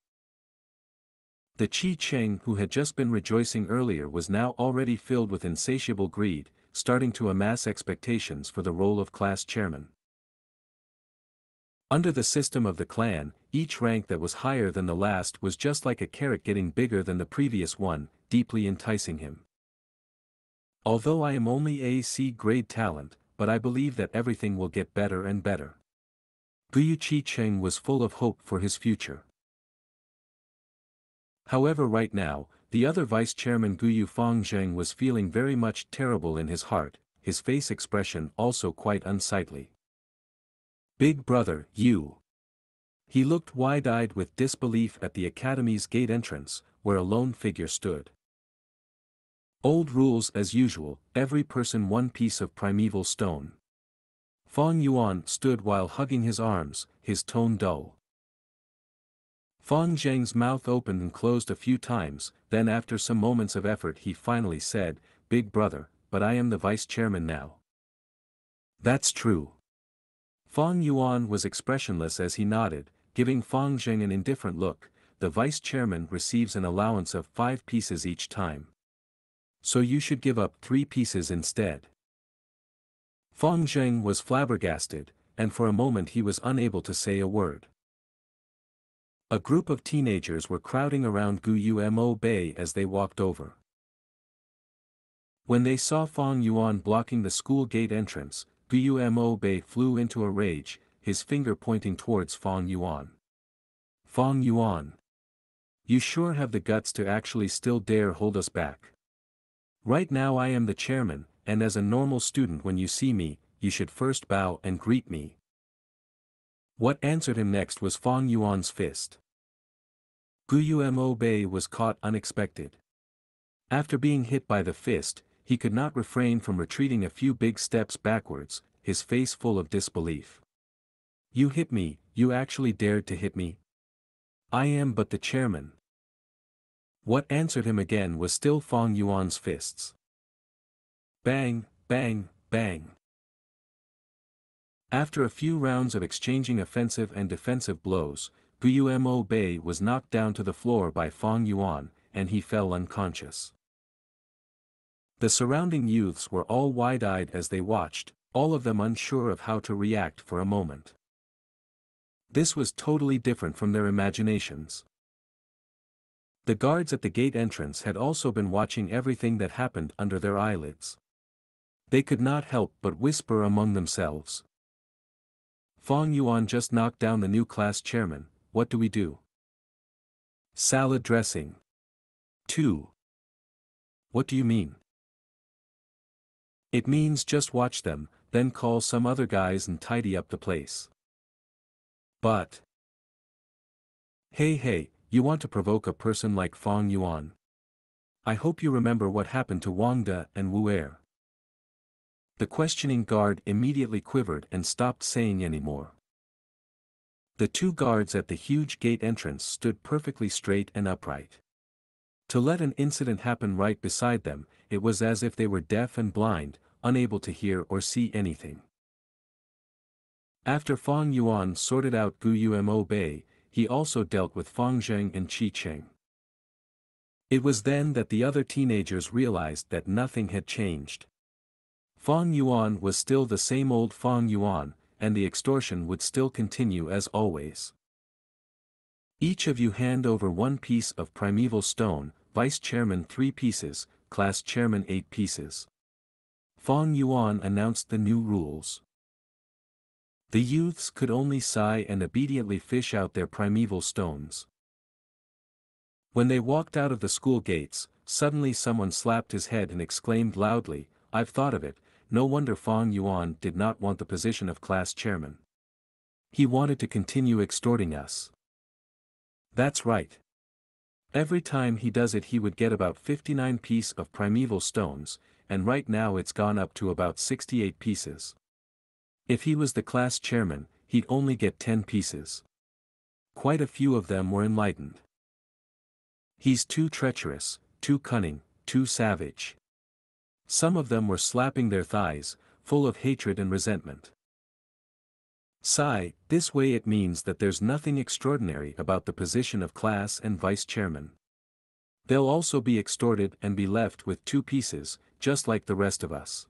The Qiqing who had just been rejoicing earlier was now already filled with insatiable greed, starting to amass expectations for the role of class chairman. Under the system of the clan, each rank that was higher than the last was just like a carrot getting bigger than the previous one, deeply enticing him. Although I am only a C-grade talent, but I believe that everything will get better and better. Guyu Qiqing was full of hope for his future. However, right now, the other vice chairman Guyu Fangzheng was feeling very much terrible in his heart, his face expression also quite unsightly. Big brother, you. He looked wide-eyed with disbelief at the academy's gate entrance, where a lone figure stood. Old rules as usual, every person one piece of primeval stone. Fang Yuan stood while hugging his arms, his tone dull. Fang Zheng's mouth opened and closed a few times, then after some moments of effort he finally said, "Big brother, but I am the vice chairman now." That's true. Fang Yuan was expressionless as he nodded, giving Fang Zheng an indifferent look. The vice chairman receives an allowance of 5 pieces each time. So you should give up 3 pieces instead. Fang Zheng was flabbergasted, and for a moment he was unable to say a word. A group of teenagers were crowding around Gu Mo Bei as they walked over. When they saw Fang Yuan blocking the school gate entrance, Gu Mo Bei flew into a rage, his finger pointing towards Fang Yuan. Fang Yuan. You sure have the guts to actually still dare hold us back. Right now I am the chairman, and as a normal student when you see me, you should first bow and greet me. What answered him next was Fang Yuan's fist. Gu Mo Bei was caught unexpected. After being hit by the fist, he could not refrain from retreating a few big steps backwards, his face full of disbelief. You hit me, you actually dared to hit me? I am but the chairman. What answered him again was still Fang Yuan's fists. Bang, bang, bang. After a few rounds of exchanging offensive and defensive blows, Gu Mo Bei was knocked down to the floor by Fang Yuan, and he fell unconscious. The surrounding youths were all wide-eyed as they watched, all of them unsure of how to react for a moment. This was totally different from their imaginations. The guards at the gate entrance had also been watching everything that happened under their eyelids. They could not help but whisper among themselves. Fang Yuan just knocked down the new class chairman, what do we do? Salad dressing. 2. What do you mean? It means just watch them, then call some other guys and tidy up the place. But. Hey, you want to provoke a person like Fang Yuan? I hope you remember what happened to Wang De and Wu Er. The questioning guard immediately quivered and stopped saying any more. The two guards at the huge gate entrance stood perfectly straight and upright. To let an incident happen right beside them, it was as if they were deaf and blind, unable to hear or see anything. After Fang Yuan sorted out Gu Mo Bei, he also dealt with Fang Zheng and Qi Cheng. It was then that the other teenagers realized that nothing had changed. Fang Yuan was still the same old Fang Yuan, and the extortion would still continue as always. Each of you hand over 1 piece of primeval stone, Vice Chairman 3 pieces, Class Chairman 8 pieces. Fang Yuan announced the new rules. The youths could only sigh and obediently fish out their primeval stones. When they walked out of the school gates, suddenly someone slapped his head and exclaimed loudly, I've thought of it, no wonder Fang Yuan did not want the position of class chairman. He wanted to continue extorting us. That's right. Every time he does it he would get about 59 pieces of primeval stones, and right now it's gone up to about 68 pieces. If he was the class chairman, he'd only get 10 pieces. Quite a few of them were enlightened. He's too treacherous, too cunning, too savage. Some of them were slapping their thighs, full of hatred and resentment. Sigh, this way it means that there's nothing extraordinary about the position of class and vice chairman. They'll also be extorted and be left with 2 pieces, just like the rest of us.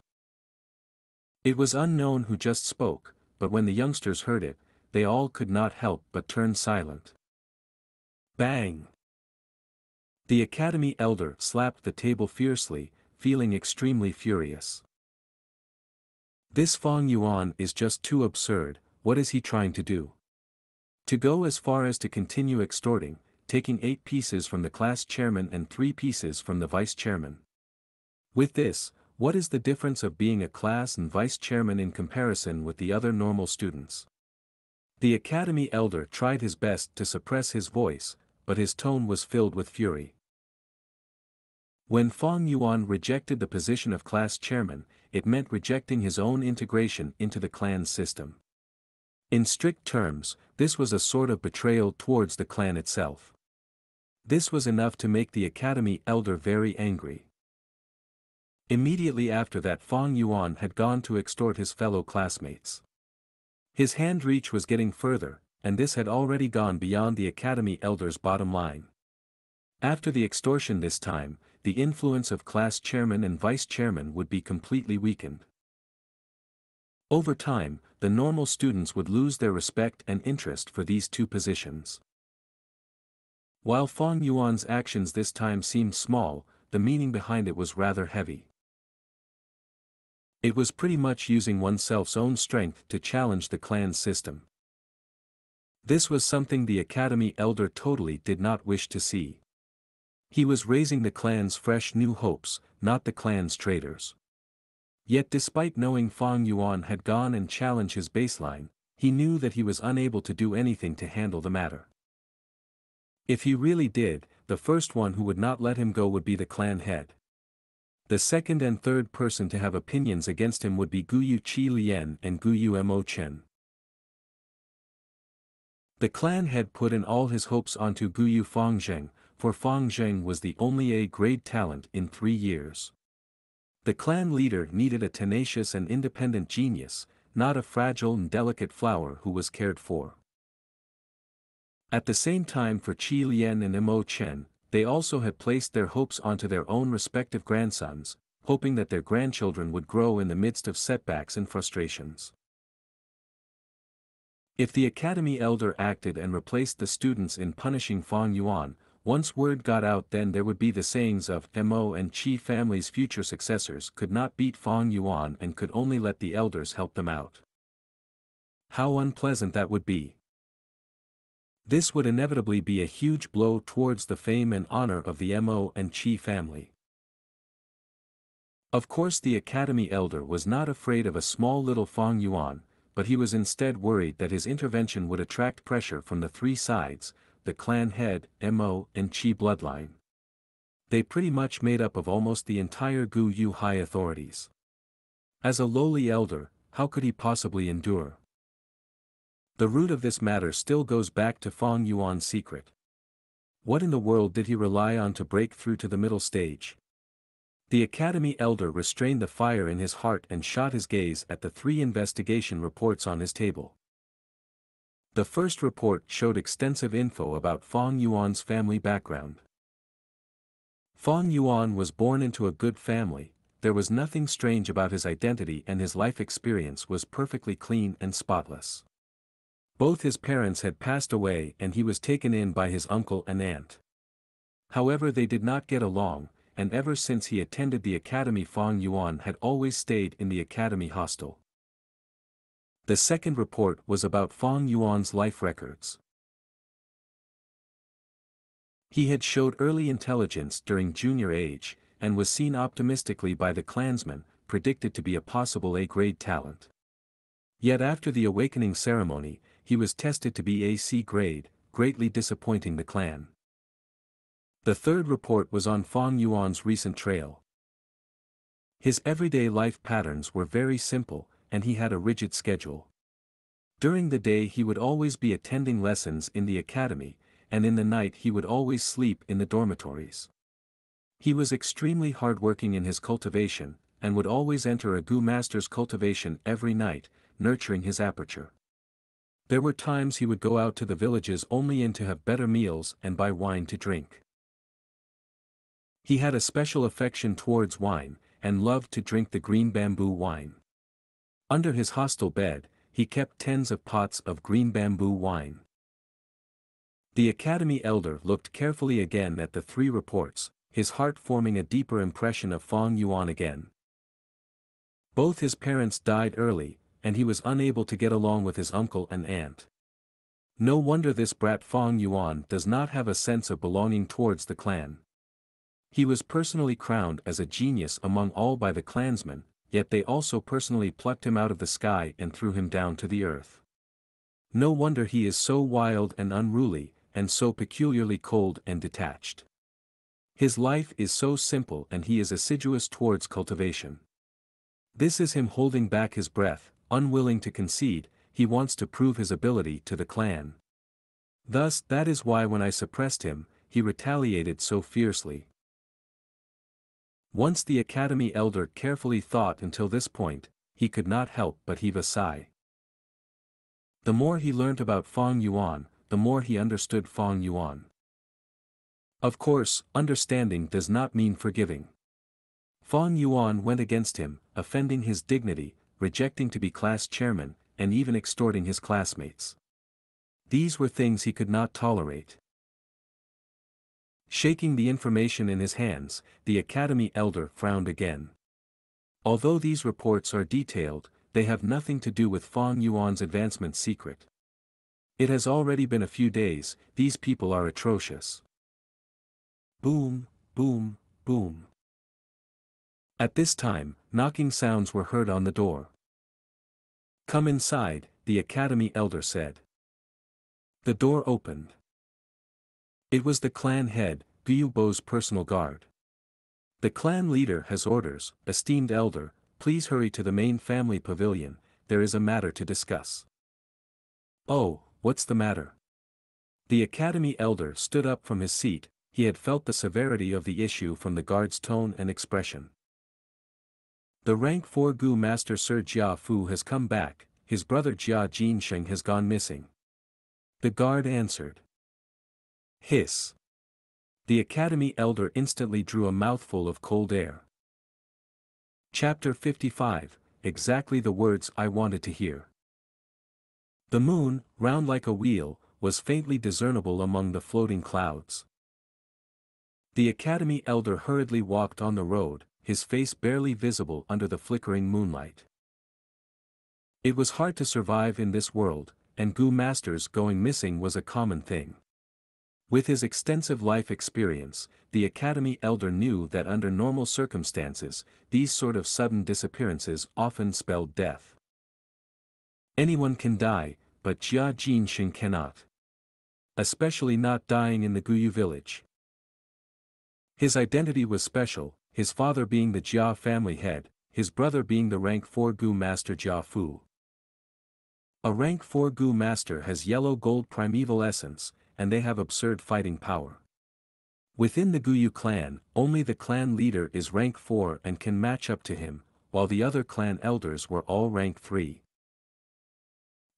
It was unknown who just spoke, but when the youngsters heard it, they all could not help but turn silent. Bang! The academy elder slapped the table fiercely, feeling extremely furious. This Fang Yuan is just too absurd, what is he trying to do? To go as far as to continue extorting, taking 8 pieces from the class chairman and 3 pieces from the vice chairman. With this, what is the difference of being a class and vice chairman in comparison with the other normal students? The academy elder tried his best to suppress his voice, but his tone was filled with fury. When Fang Yuan rejected the position of class chairman, it meant rejecting his own integration into the clan's system. In strict terms, this was a sort of betrayal towards the clan itself. This was enough to make the academy elder very angry. Immediately after that Fang Yuan had gone to extort his fellow classmates. His hand reach was getting further, and this had already gone beyond the academy elder's bottom line. After the extortion this time, the influence of class chairman and vice chairman would be completely weakened. Over time, the normal students would lose their respect and interest for these two positions. While Fang Yuan's actions this time seemed small, the meaning behind it was rather heavy. It was pretty much using oneself's own strength to challenge the clan's system. This was something the Academy elder totally did not wish to see. He was raising the clan's fresh new hopes, not the clan's traitors. Yet despite knowing Fang Yuan had gone and challenged his baseline, he knew that he was unable to do anything to handle the matter. If he really did, the first one who would not let him go would be the clan head. The second and third person to have opinions against him would be Guyu Qi Lian and Guyu Mo Chen. The clan head put in all his hopes onto Guyu Fangzheng, for Fangzheng was the only A-grade talent in 3 years. The clan leader needed a tenacious and independent genius, not a fragile and delicate flower who was cared for. At the same time for Qi Lian and Mo Chen, they also had placed their hopes onto their own respective grandsons, hoping that their grandchildren would grow in the midst of setbacks and frustrations. If the Academy elder acted and replaced the students in punishing Fang Yuan, once word got out, then there would be the sayings of Mo and Qi family's future successors could not beat Fang Yuan and could only let the elders help them out. How unpleasant that would be. This would inevitably be a huge blow towards the fame and honor of the Mo and Qi family. Of course the Academy elder was not afraid of a small little Fang Yuan, but he was instead worried that his intervention would attract pressure from the three sides, the clan head, Mo and Qi bloodline. They pretty much made up of almost the entire Gu Yu high authorities. As a lowly elder, how could he possibly endure? The root of this matter still goes back to Fang Yuan's secret. What in the world did he rely on to break through to the middle stage? The Academy elder restrained the fire in his heart and shot his gaze at the 3 investigation reports on his table. The first report showed extensive info about Fang Yuan's family background. Fang Yuan was born into a good family, there was nothing strange about his identity, and his life experience was perfectly clean and spotless. Both his parents had passed away and he was taken in by his uncle and aunt. However, they did not get along, and ever since he attended the academy Fang Yuan had always stayed in the academy hostel. The second report was about Fang Yuan's life records. He had showed early intelligence during junior age, and was seen optimistically by the clansmen, predicted to be a possible A-grade talent. Yet after the awakening ceremony, he was tested to be a C-grade, greatly disappointing the clan. The third report was on Fang Yuan's recent trail. His everyday life patterns were very simple, and he had a rigid schedule. During the day he would always be attending lessons in the academy, and in the night he would always sleep in the dormitories. He was extremely hardworking in his cultivation, and would always enter a Gu master's cultivation every night, nurturing his aperture. There were times he would go out to the villages only in to have better meals and buy wine to drink. He had a special affection towards wine, and loved to drink the green bamboo wine. Under his hostel bed, he kept tens of pots of green bamboo wine. The academy elder looked carefully again at the 3 reports, his heart forming a deeper impression of Fang Yuan again. Both his parents died early, and he was unable to get along with his uncle and aunt. No wonder this brat Fang Yuan does not have a sense of belonging towards the clan. He was personally crowned as a genius among all by the clansmen, yet they also personally plucked him out of the sky and threw him down to the earth. No wonder he is so wild and unruly, and so peculiarly cold and detached. His life is so simple and he is assiduous towards cultivation. This is him holding back his breath, unwilling to concede, he wants to prove his ability to the clan. Thus that is why when I suppressed him, he retaliated so fiercely. Once the academy elder carefully thought until this point, he could not help but heave a sigh. The more he learnt about Fang Yuan, the more he understood Fang Yuan. Of course, understanding does not mean forgiving. Fang Yuan went against him, offending his dignity, rejecting to be class chairman, and even extorting his classmates. These were things he could not tolerate. Shaking the information in his hands, the academy elder frowned again. Although these reports are detailed, they have nothing to do with Fang Yuan's advancement secret. It has already been a few days, these people are atrocious. Boom, boom, boom. At this time, knocking sounds were heard on the door. "Come inside," the academy elder said. The door opened. It was the clan head, Gu Bo's personal guard. "The clan leader has orders, esteemed elder, please hurry to the main family pavilion, there is a matter to discuss." "Oh, what's the matter?" The academy elder stood up from his seat, he had felt the severity of the issue from the guard's tone and expression. "The rank 4 Gu master Sir Jia Fu has come back, his brother Jia Jinsheng has gone missing." The guard answered. Hiss. The academy elder instantly drew a mouthful of cold air. Chapter 55, exactly the words I wanted to hear. The moon, round like a wheel, was faintly discernible among the floating clouds. The academy elder hurriedly walked on the road, his face barely visible under the flickering moonlight. It was hard to survive in this world, and Gu masters going missing was a common thing. With his extensive life experience, the academy elder knew that under normal circumstances, these sort of sudden disappearances often spelled death. Anyone can die, but Jia Jinsheng cannot. Especially not dying in the Guyu village. His identity was special, his father being the Jia family head, his brother being the rank 4 Gu master Jia Fu. A rank 4 Gu master has yellow-gold primeval essence, and they have absurd fighting power. Within the Guyu clan, only the clan leader is rank 4 and can match up to him, while the other clan elders were all rank 3.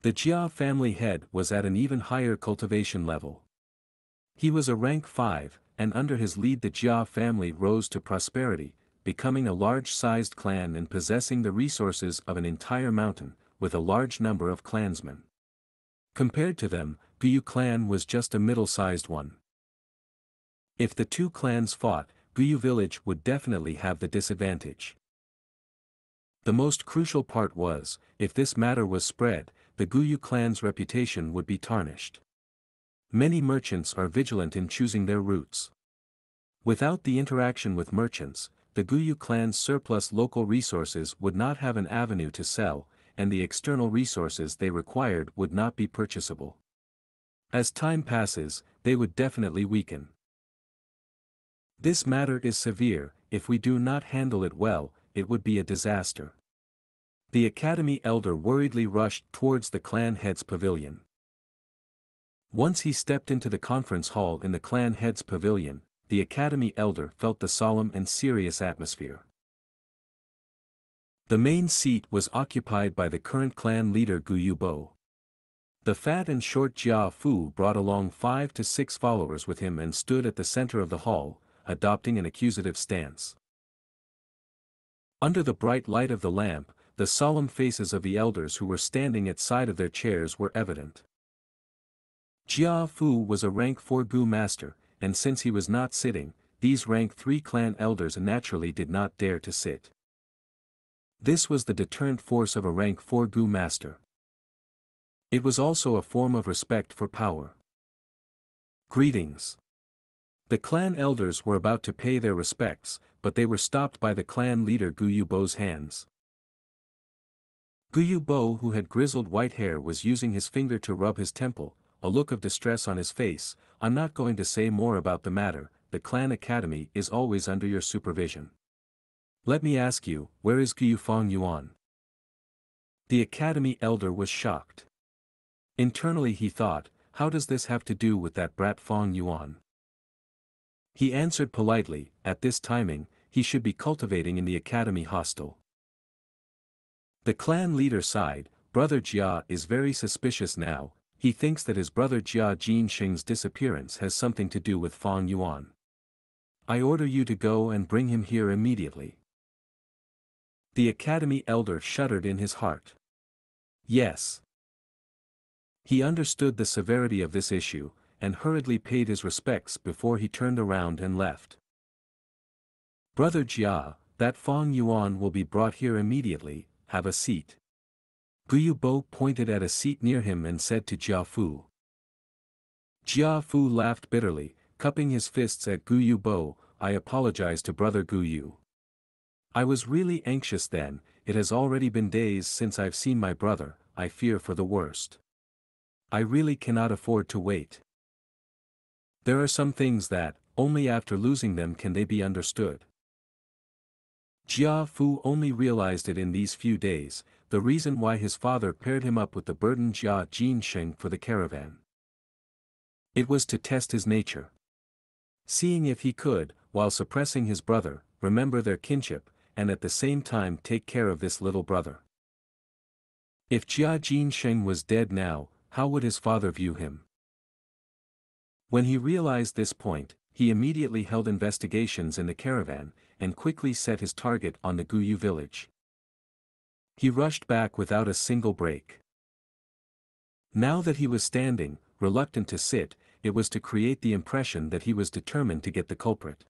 The Jia family head was at an even higher cultivation level. He was a rank 5, and under his lead the Jia family rose to prosperity, becoming a large-sized clan and possessing the resources of an entire mountain, with a large number of clansmen. Compared to them, Guyu clan was just a middle-sized one. If the two clans fought, Guyu village would definitely have the disadvantage. The most crucial part was, if this matter was spread, the Guyu clan's reputation would be tarnished. Many merchants are vigilant in choosing their routes. Without the interaction with merchants, the Guyu clan's surplus local resources would not have an avenue to sell, and the external resources they required would not be purchasable. As time passes, they would definitely weaken. This matter is severe, if we do not handle it well, it would be a disaster. The academy elder worriedly rushed towards the clan head's pavilion. Once he stepped into the conference hall in the clan head's pavilion, the academy elder felt the solemn and serious atmosphere. The main seat was occupied by the current clan leader Gu Bo. The fat and short Jia Fu brought along 5 to 6 followers with him and stood at the center of the hall, adopting an accusative stance. Under the bright light of the lamp, the solemn faces of the elders who were standing at side of their chairs were evident. Jia Fu was a rank 4 Gu master, and since he was not sitting, these rank 3 clan elders naturally did not dare to sit. This was the deterrent force of a rank 4 Gu master. It was also a form of respect for power. Greetings. The clan elders were about to pay their respects, but they were stopped by the clan leader Gu Bo's hands. Gu Bo, who had grizzled white hair, was using his finger to rub his temple, a look of distress on his face. I'm not going to say more about the matter, the clan academy is always under your supervision. Let me ask you, where is Gu Fang Yuan? The academy elder was shocked. Internally he thought, how does this have to do with that brat Fang Yuan? He answered politely, at this timing, he should be cultivating in the academy hostel. The clan leader sighed, brother Jia is very suspicious now, he thinks that his brother Jia Jinsheng's disappearance has something to do with Fang Yuan. I order you to go and bring him here immediately. The academy elder shuddered in his heart. Yes. He understood the severity of this issue, and hurriedly paid his respects before he turned around and left. Brother Jia, that Fang Yuan will be brought here immediately, have a seat. Gu Bo pointed at a seat near him and said to Jia Fu. Jia Fu laughed bitterly, cupping his fists at Gu Bo. I apologize to Brother Gu. I was really anxious then. It has already been days since I've seen my brother. I fear for the worst. I really cannot afford to wait. There are some things that, only after losing them can they be understood. Jia Fu only realized it in these few days, the reason why his father paired him up with the burdened Jia Jinsheng for the caravan. It was to test his nature. Seeing if he could, while suppressing his brother, remember their kinship, and at the same time take care of this little brother. If Jia Jinsheng was dead now, how would his father view him? When he realized this point, he immediately held investigations in the caravan, and quickly set his target on the Guyu village. He rushed back without a single break. Now that he was standing, reluctant to sit, it was to create the impression that he was determined to get the culprit.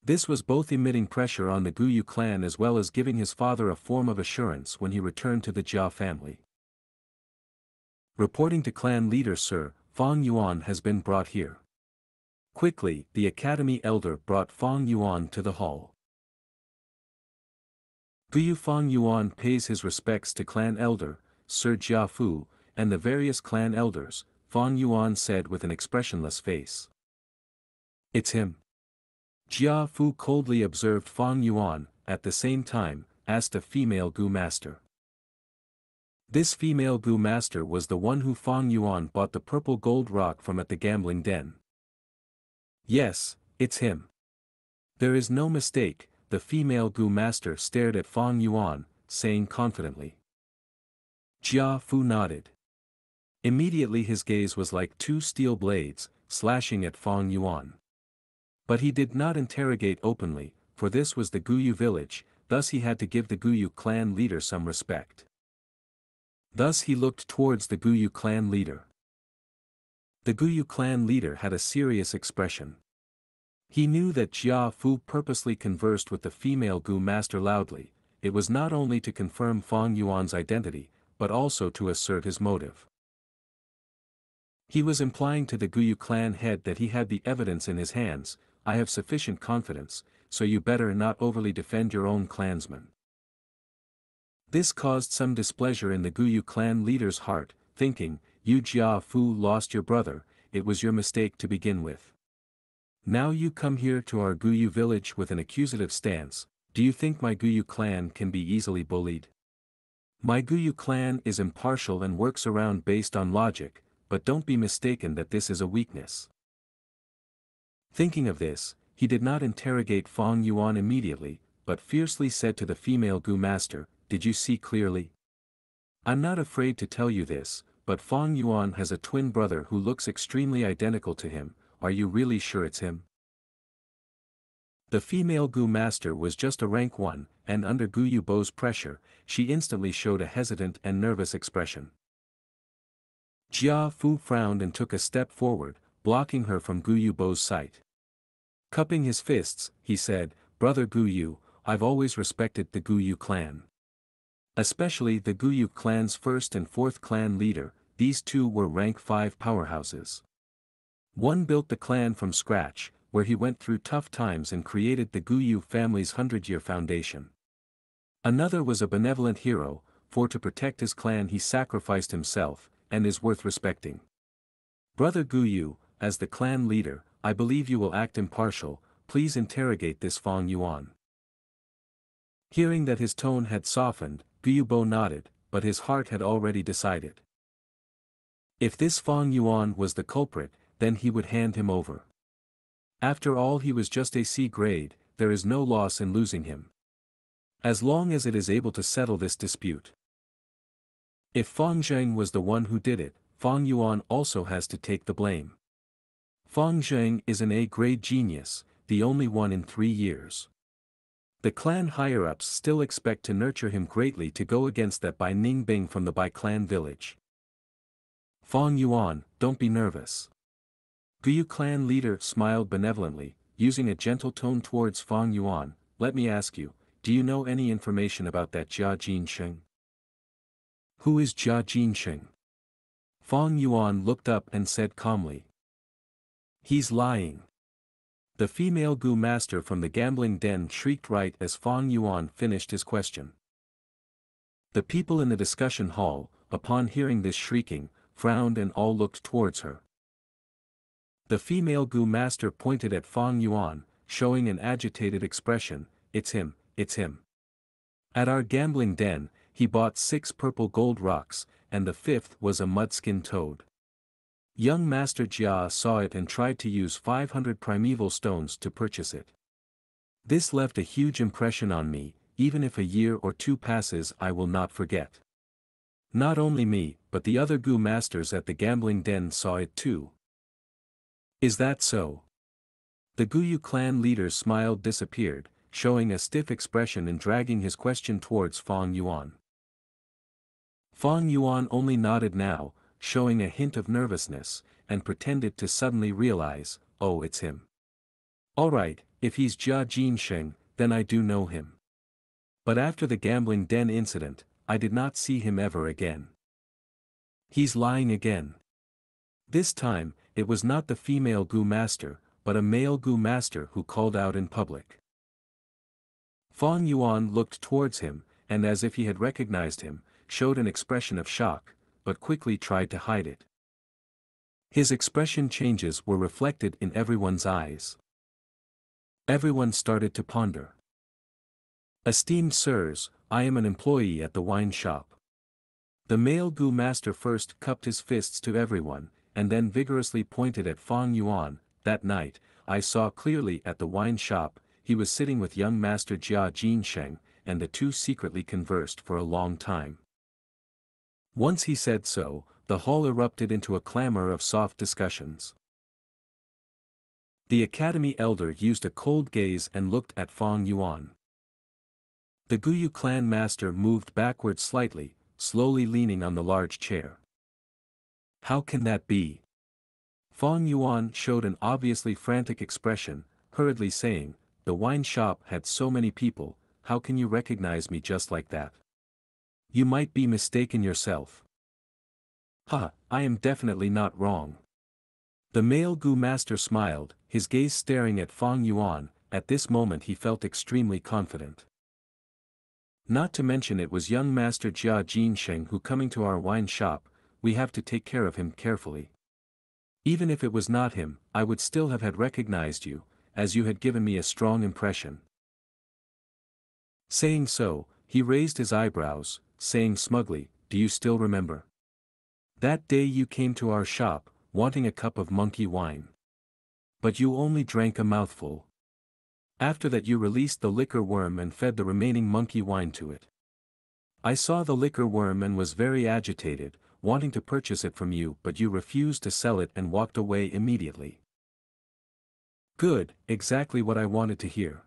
This was both emitting pressure on the Guyu clan as well as giving his father a form of assurance when he returned to the Jia family. Reporting to clan leader Sir, Fang Yuan has been brought here. Quickly, the academy elder brought Fang Yuan to the hall. Guyu Fang Yuan pays his respects to clan elder, Sir Jia Fu, and the various clan elders, Fang Yuan said with an expressionless face. It's him. Jia Fu coldly observed Fang Yuan, at the same time, asked a female Gu master. This female Gu master was the one who Fang Yuan bought the purple gold rock from at the gambling den. Yes, it's him. There is no mistake, the female Gu master stared at Fang Yuan, saying confidently. Jia Fu nodded. Immediately his gaze was like two steel blades, slashing at Fang Yuan. But he did not interrogate openly, for this was the Guyu village, thus he had to give the Guyu clan leader some respect. Thus he looked towards the Guyu clan leader. The Guyu clan leader had a serious expression. He knew that Jia Fu purposely conversed with the female Gu master loudly. It was not only to confirm Fang Yuan's identity, but also to assert his motive. He was implying to the Guyu clan head that he had the evidence in his hands. I have sufficient confidence, so you better not overly defend your own clansman. This caused some displeasure in the Guyu clan leader's heart, thinking, you Jia Fu lost your brother, it was your mistake to begin with. Now you come here to our Guyu village with an accusative stance. Do you think my Guyu clan can be easily bullied? My Guyu clan is impartial and works around based on logic, but don't be mistaken that this is a weakness. Thinking of this, he did not interrogate Fang Yuan immediately, but fiercely said to the female Gu master, did you see clearly? I'm not afraid to tell you this, but Fang Yuan has a twin brother who looks extremely identical to him. Are you really sure it's him? The female Gu master was just a rank 1, and under Gu Bo's pressure, she instantly showed a hesitant and nervous expression. Jia Fu frowned and took a step forward, blocking her from Gu Bo's sight. Cupping his fists, he said, Brother Gu, I've always respected the Gu clan. Especially the Gu clan's 1st and 4th clan leader, these two were rank 5 powerhouses. One built the clan from scratch, where he went through tough times and created the Gu family's 100-year foundation. Another was a benevolent hero, for to protect his clan he sacrificed himself, and is worth respecting. Brother Gu, as the clan leader, I believe you will act impartial. Please interrogate this Fang Yuan. Hearing that his tone had softened, Gu Bo nodded, but his heart had already decided. If this Fang Yuan was the culprit, then he would hand him over. After all, he was just a C grade, there is no loss in losing him. As long as it is able to settle this dispute. If Fang Zheng was the one who did it, Fang Yuan also has to take the blame. Fang Zheng is an A-grade genius, the only one in 3 years. The clan higher-ups still expect to nurture him greatly to go against that Bai Ningbing from the Bai clan village. Fong Yuan, don't be nervous. Gu clan leader smiled benevolently, using a gentle tone towards Fong Yuan. Let me ask you, do you know any information about that Jia Jinsheng? Who is Jia Jinsheng? Fong Yuan looked up and said calmly. He's lying. The female Gu master from the gambling den shrieked right as Fong Yuan finished his question. The people in the discussion hall, upon hearing this shrieking, frowned and all looked towards her. The female Gu master pointed at Fong Yuan, showing an agitated expression. It's him, it's him. At our gambling den, he bought 6 purple gold rocks, and the 5th was a mudskin toad. Young Master Jia saw it and tried to use 500 primeval stones to purchase it. This left a huge impression on me. Even if a year or 2 passes I will not forget. Not only me, but the other Gu masters at the gambling den saw it too. Is that so? The Guyu clan leader's smile disappeared, showing a stiff expression and dragging his question towards Fong Yuan. Fong Yuan only nodded now, showing a hint of nervousness, and pretended to suddenly realize, oh, it's him. Alright, if he's Jia Jinsheng, then I do know him. But after the gambling den incident, I did not see him ever again. He's lying again. This time, it was not the female Gu master, but a male Gu master who called out in public. Fong Yuan looked towards him, and as if he had recognized him, showed an expression of shock, but quickly tried to hide it. His expression changes were reflected in everyone's eyes. Everyone started to ponder. Esteemed sirs, I am an employee at the wine shop. The male Gu master first cupped his fists to everyone, and then vigorously pointed at Fong Yuan. That night, I saw clearly at the wine shop, he was sitting with young Master Jia Jinsheng, and the two secretly conversed for a long time. Once he said so, the hall erupted into a clamor of soft discussions. The academy elder used a cold gaze and looked at Fong Yuan. The Guyu clan master moved backward slightly, slowly leaning on the large chair. How can that be? Fong Yuan showed an obviously frantic expression, hurriedly saying, the wine shop had so many people, how can you recognize me just like that? You might be mistaken yourself. Ha, I am definitely not wrong. The male Gu master smiled, his gaze staring at Fong Yuan. At this moment he felt extremely confident. Not to mention it was young Master Jia Jinsheng who coming to our wine shop, we have to take care of him carefully. Even if it was not him, I would still have had recognized you, as you had given me a strong impression. Saying so, he raised his eyebrows, saying smugly, do you still remember? That day you came to our shop, wanting a cup of monkey wine. But you only drank a mouthful. After that you released the liquor worm and fed the remaining monkey wine to it. I saw the liquor worm and was very agitated, wanting to purchase it from you, but you refused to sell it and walked away immediately. Good, exactly what I wanted to hear.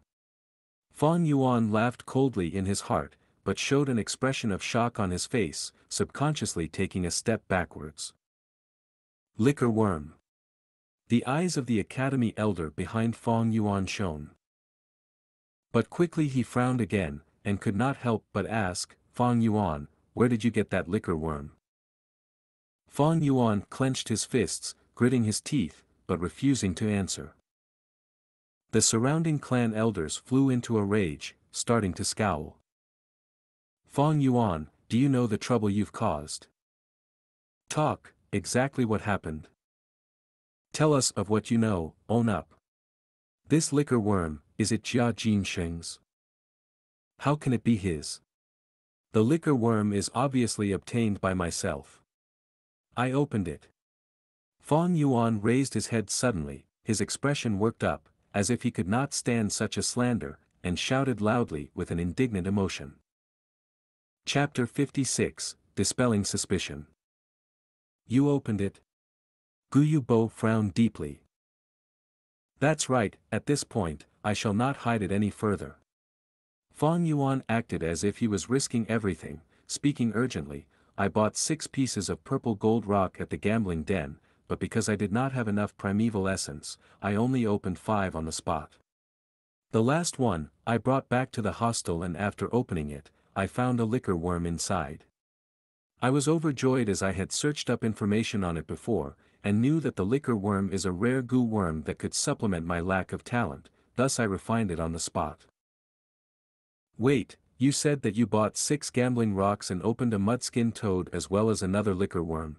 Fong Yuan laughed coldly in his heart, but showed an expression of shock on his face, subconsciously taking a step backwards. Liquor worm. The eyes of the academy elder behind Fong Yuan shone. But quickly he frowned again, and could not help but ask, Fong Yuan, where did you get that liquor worm? Fong Yuan clenched his fists, gritting his teeth, but refusing to answer. The surrounding clan elders flew into a rage, starting to scowl. Fong Yuan, do you know the trouble you've caused? Talk, exactly what happened. Tell us of what you know, own up. This liquor worm, is it Jia Jinsheng's? How can it be his? The liquor worm is obviously obtained by myself. I opened it. Fong Yuan raised his head suddenly, his expression worked up, as if he could not stand such a slander, and shouted loudly with an indignant emotion. Chapter 56, Dispelling Suspicion. You opened it? Guyu Bo frowned deeply. That's right, at this point, I shall not hide it any further. Fang Yuan acted as if he was risking everything, speaking urgently. I bought 6 pieces of purple gold rock at the gambling den, but because I did not have enough primeval essence, I only opened 5 on the spot. The last one, I brought back to the hostel, and after opening it, I found a liquor worm inside. I was overjoyed as I had searched up information on it before, and knew that the liquor worm is a rare Gu worm that could supplement my lack of talent, thus I refined it on the spot. Wait, you said that you bought 6 gambling rocks and opened a mudskin toad as well as another liquor worm.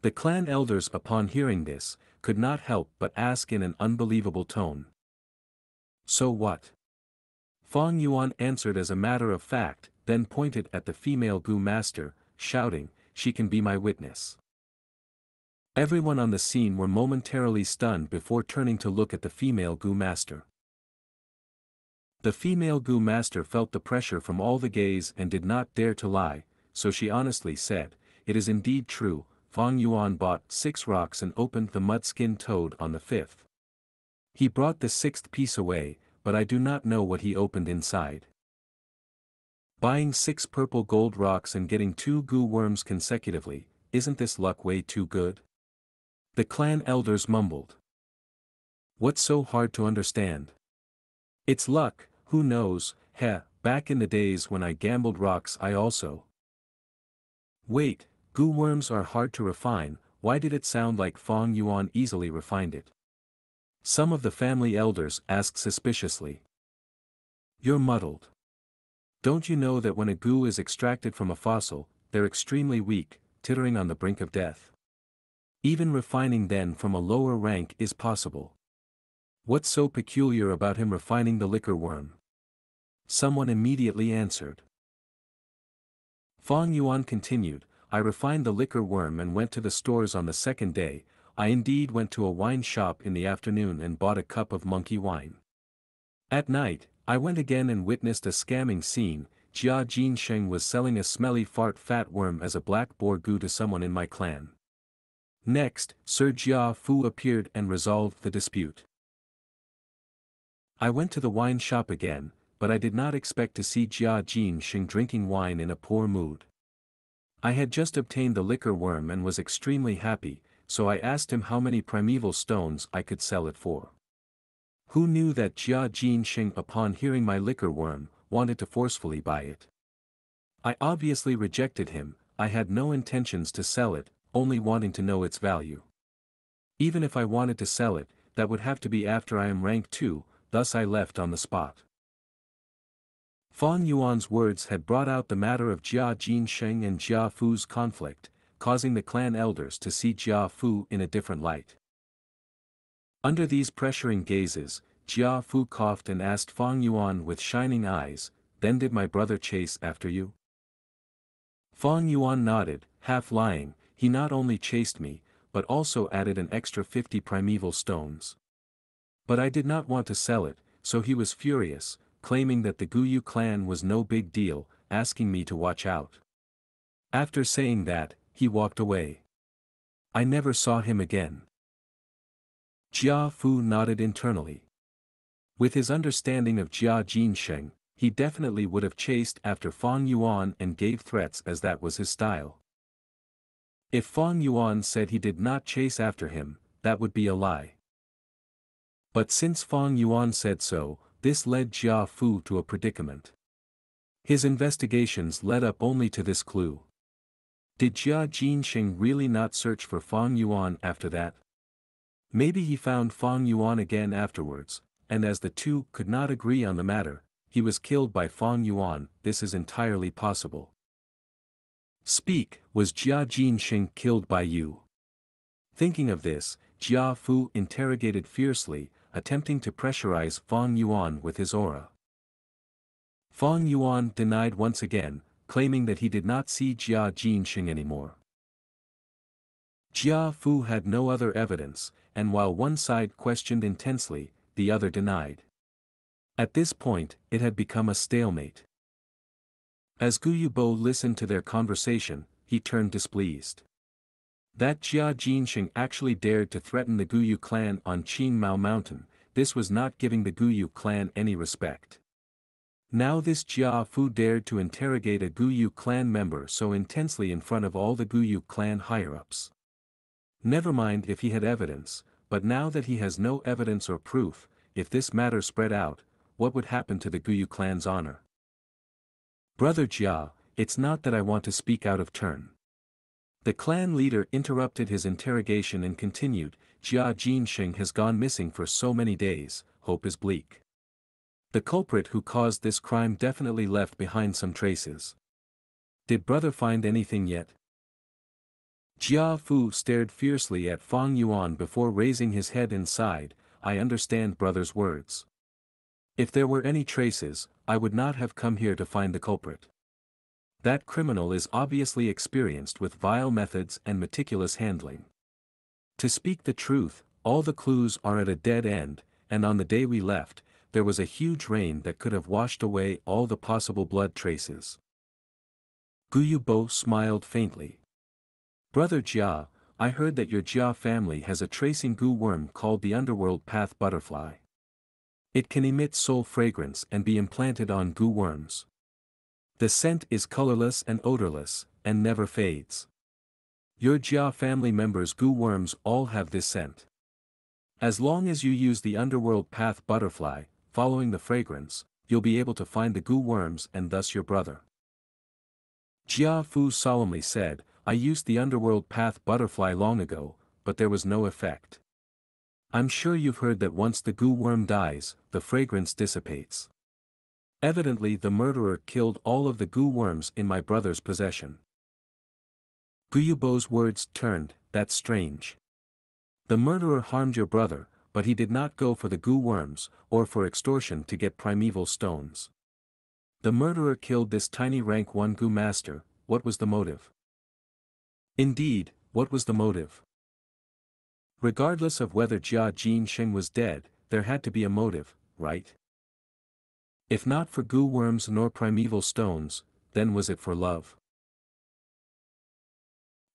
The clan elders, upon hearing this, could not help but ask in an unbelievable tone. So what? Fang Yuan answered as a matter of fact, then pointed at the female Gu master, shouting, "She can be my witness." Everyone on the scene were momentarily stunned before turning to look at the female Gu master. The female Gu master felt the pressure from all the gaze and did not dare to lie, so she honestly said, "It is indeed true, Fang Yuan bought 6 rocks and opened the mudskin toad on the 5th. He brought the 6th piece away, but I do not know what he opened inside." Buying 6 purple gold rocks and getting 2 Gu worms consecutively, isn't this luck way too good? The clan elders mumbled. What's so hard to understand? It's luck, who knows, back in the days when I gambled rocks I also. Wait, Gu worms are hard to refine, why did it sound like Fang Yuan easily refined it? Some of the family elders asked suspiciously. You're muddled. Don't you know that when a Gu is extracted from a fossil, they're extremely weak, teetering on the brink of death? Even refining then from a lower rank is possible. What's so peculiar about him refining the liquor worm? Someone immediately answered. Fang Yuan continued, I refined the liquor worm and went to the stores on the 2nd day. I indeed went to a wine shop in the afternoon and bought a cup of monkey wine. At night, I went again and witnessed a scamming scene. Xianxia was selling a smelly fat worm as a black boar Gu to someone in my clan. Next, Sir Jia Fu appeared and resolved the dispute. I went to the wine shop again, but I did not expect to see Xianxia drinking wine in a poor mood. I had just obtained the liquor worm and was extremely happy, so I asked him how many primeval stones I could sell it for. Who knew that Xianxia, upon hearing my liquor worm, wanted to forcefully buy it? I obviously rejected him. I had no intentions to sell it, only wanting to know its value. Even if I wanted to sell it, that would have to be after I am rank 2, thus I left on the spot. Fang Yuan's words had brought out the matter of Xianxia and Jia Fu's conflict, causing the clan elders to see Jia Fu in a different light. Under these pressuring gazes, Jia Fu coughed and asked Fang Yuan with shining eyes, "Then did my brother chase after you?" Fang Yuan nodded, half lying, "He not only chased me, but also added an extra 50 primeval stones. But I did not want to sell it, so he was furious, claiming that the Guyu clan was no big deal, asking me to watch out. After saying that, he walked away. I never saw him again." Jia Fu nodded internally. With his understanding of Xianxia, he definitely would have chased after Fang Yuan and gave threats as that was his style. If Fang Yuan said he did not chase after him, that would be a lie. But since Fang Yuan said so, this led Jia Fu to a predicament. His investigations led up only to this clue. Did Xianxia really not search for Fang Yuan after that? Maybe he found Fang Yuan again afterwards, and as the two could not agree on the matter, he was killed by Fang Yuan. This is entirely possible. Speak, was Xianxia killed by you? Thinking of this, Jia Fu interrogated fiercely, attempting to pressurize Fang Yuan with his aura. Fang Yuan denied once again, claiming that he did not see Xianxia anymore. Jia Fu had no other evidence, and while one side questioned intensely, the other denied. At this point, it had become a stalemate. As Gu Yubo listened to their conversation, he turned displeased. That Xianxia actually dared to threaten the Guyu clan on Qing Mao Mountain, this was not giving the Guyu clan any respect. Now this Jia Fu dared to interrogate a Guyu clan member so intensely in front of all the Guyu clan higher-ups. Never mind if he had evidence, but now that he has no evidence or proof, if this matter spread out, what would happen to the Guyu clan's honor? Brother Jia, it's not that I want to speak out of turn. The clan leader interrupted his interrogation and continued, Jia Jinsheng has gone missing for so many days, hope is bleak. The culprit who caused this crime definitely left behind some traces. Did brother find anything yet? Jia Fu stared fiercely at Fang Yuan before raising his head and sighed, I understand brother's words. If there were any traces, I would not have come here to find the culprit. That criminal is obviously experienced with vile methods and meticulous handling. To speak the truth, all the clues are at a dead end, and on the day we left, there was a huge rain that could have washed away all the possible blood traces. Guyu Bo smiled faintly. Brother Jia, I heard that your Jia family has a tracing Gu worm called the underworld path butterfly. It can emit soul fragrance and be implanted on Gu worms. The scent is colorless and odorless, and never fades. Your Jia family members' Gu worms all have this scent. As long as you use the underworld path butterfly, following the fragrance, you'll be able to find the Gu worms and thus your brother. Jia Fu solemnly said, I used the underworld path butterfly long ago, but there was no effect. I'm sure you've heard that once the Gu worm dies, the fragrance dissipates. Evidently the murderer killed all of the Gu worms in my brother's possession. Guyubo's words turned, that's strange. The murderer harmed your brother, but he did not go for the Gu worms, or for extortion to get primeval stones. The murderer killed this tiny rank 1 Gu master, what was the motive? Indeed, what was the motive? Regardless of whether Jia Jinsheng was dead, there had to be a motive, right? If not for Gu worms nor primeval stones, then was it for love?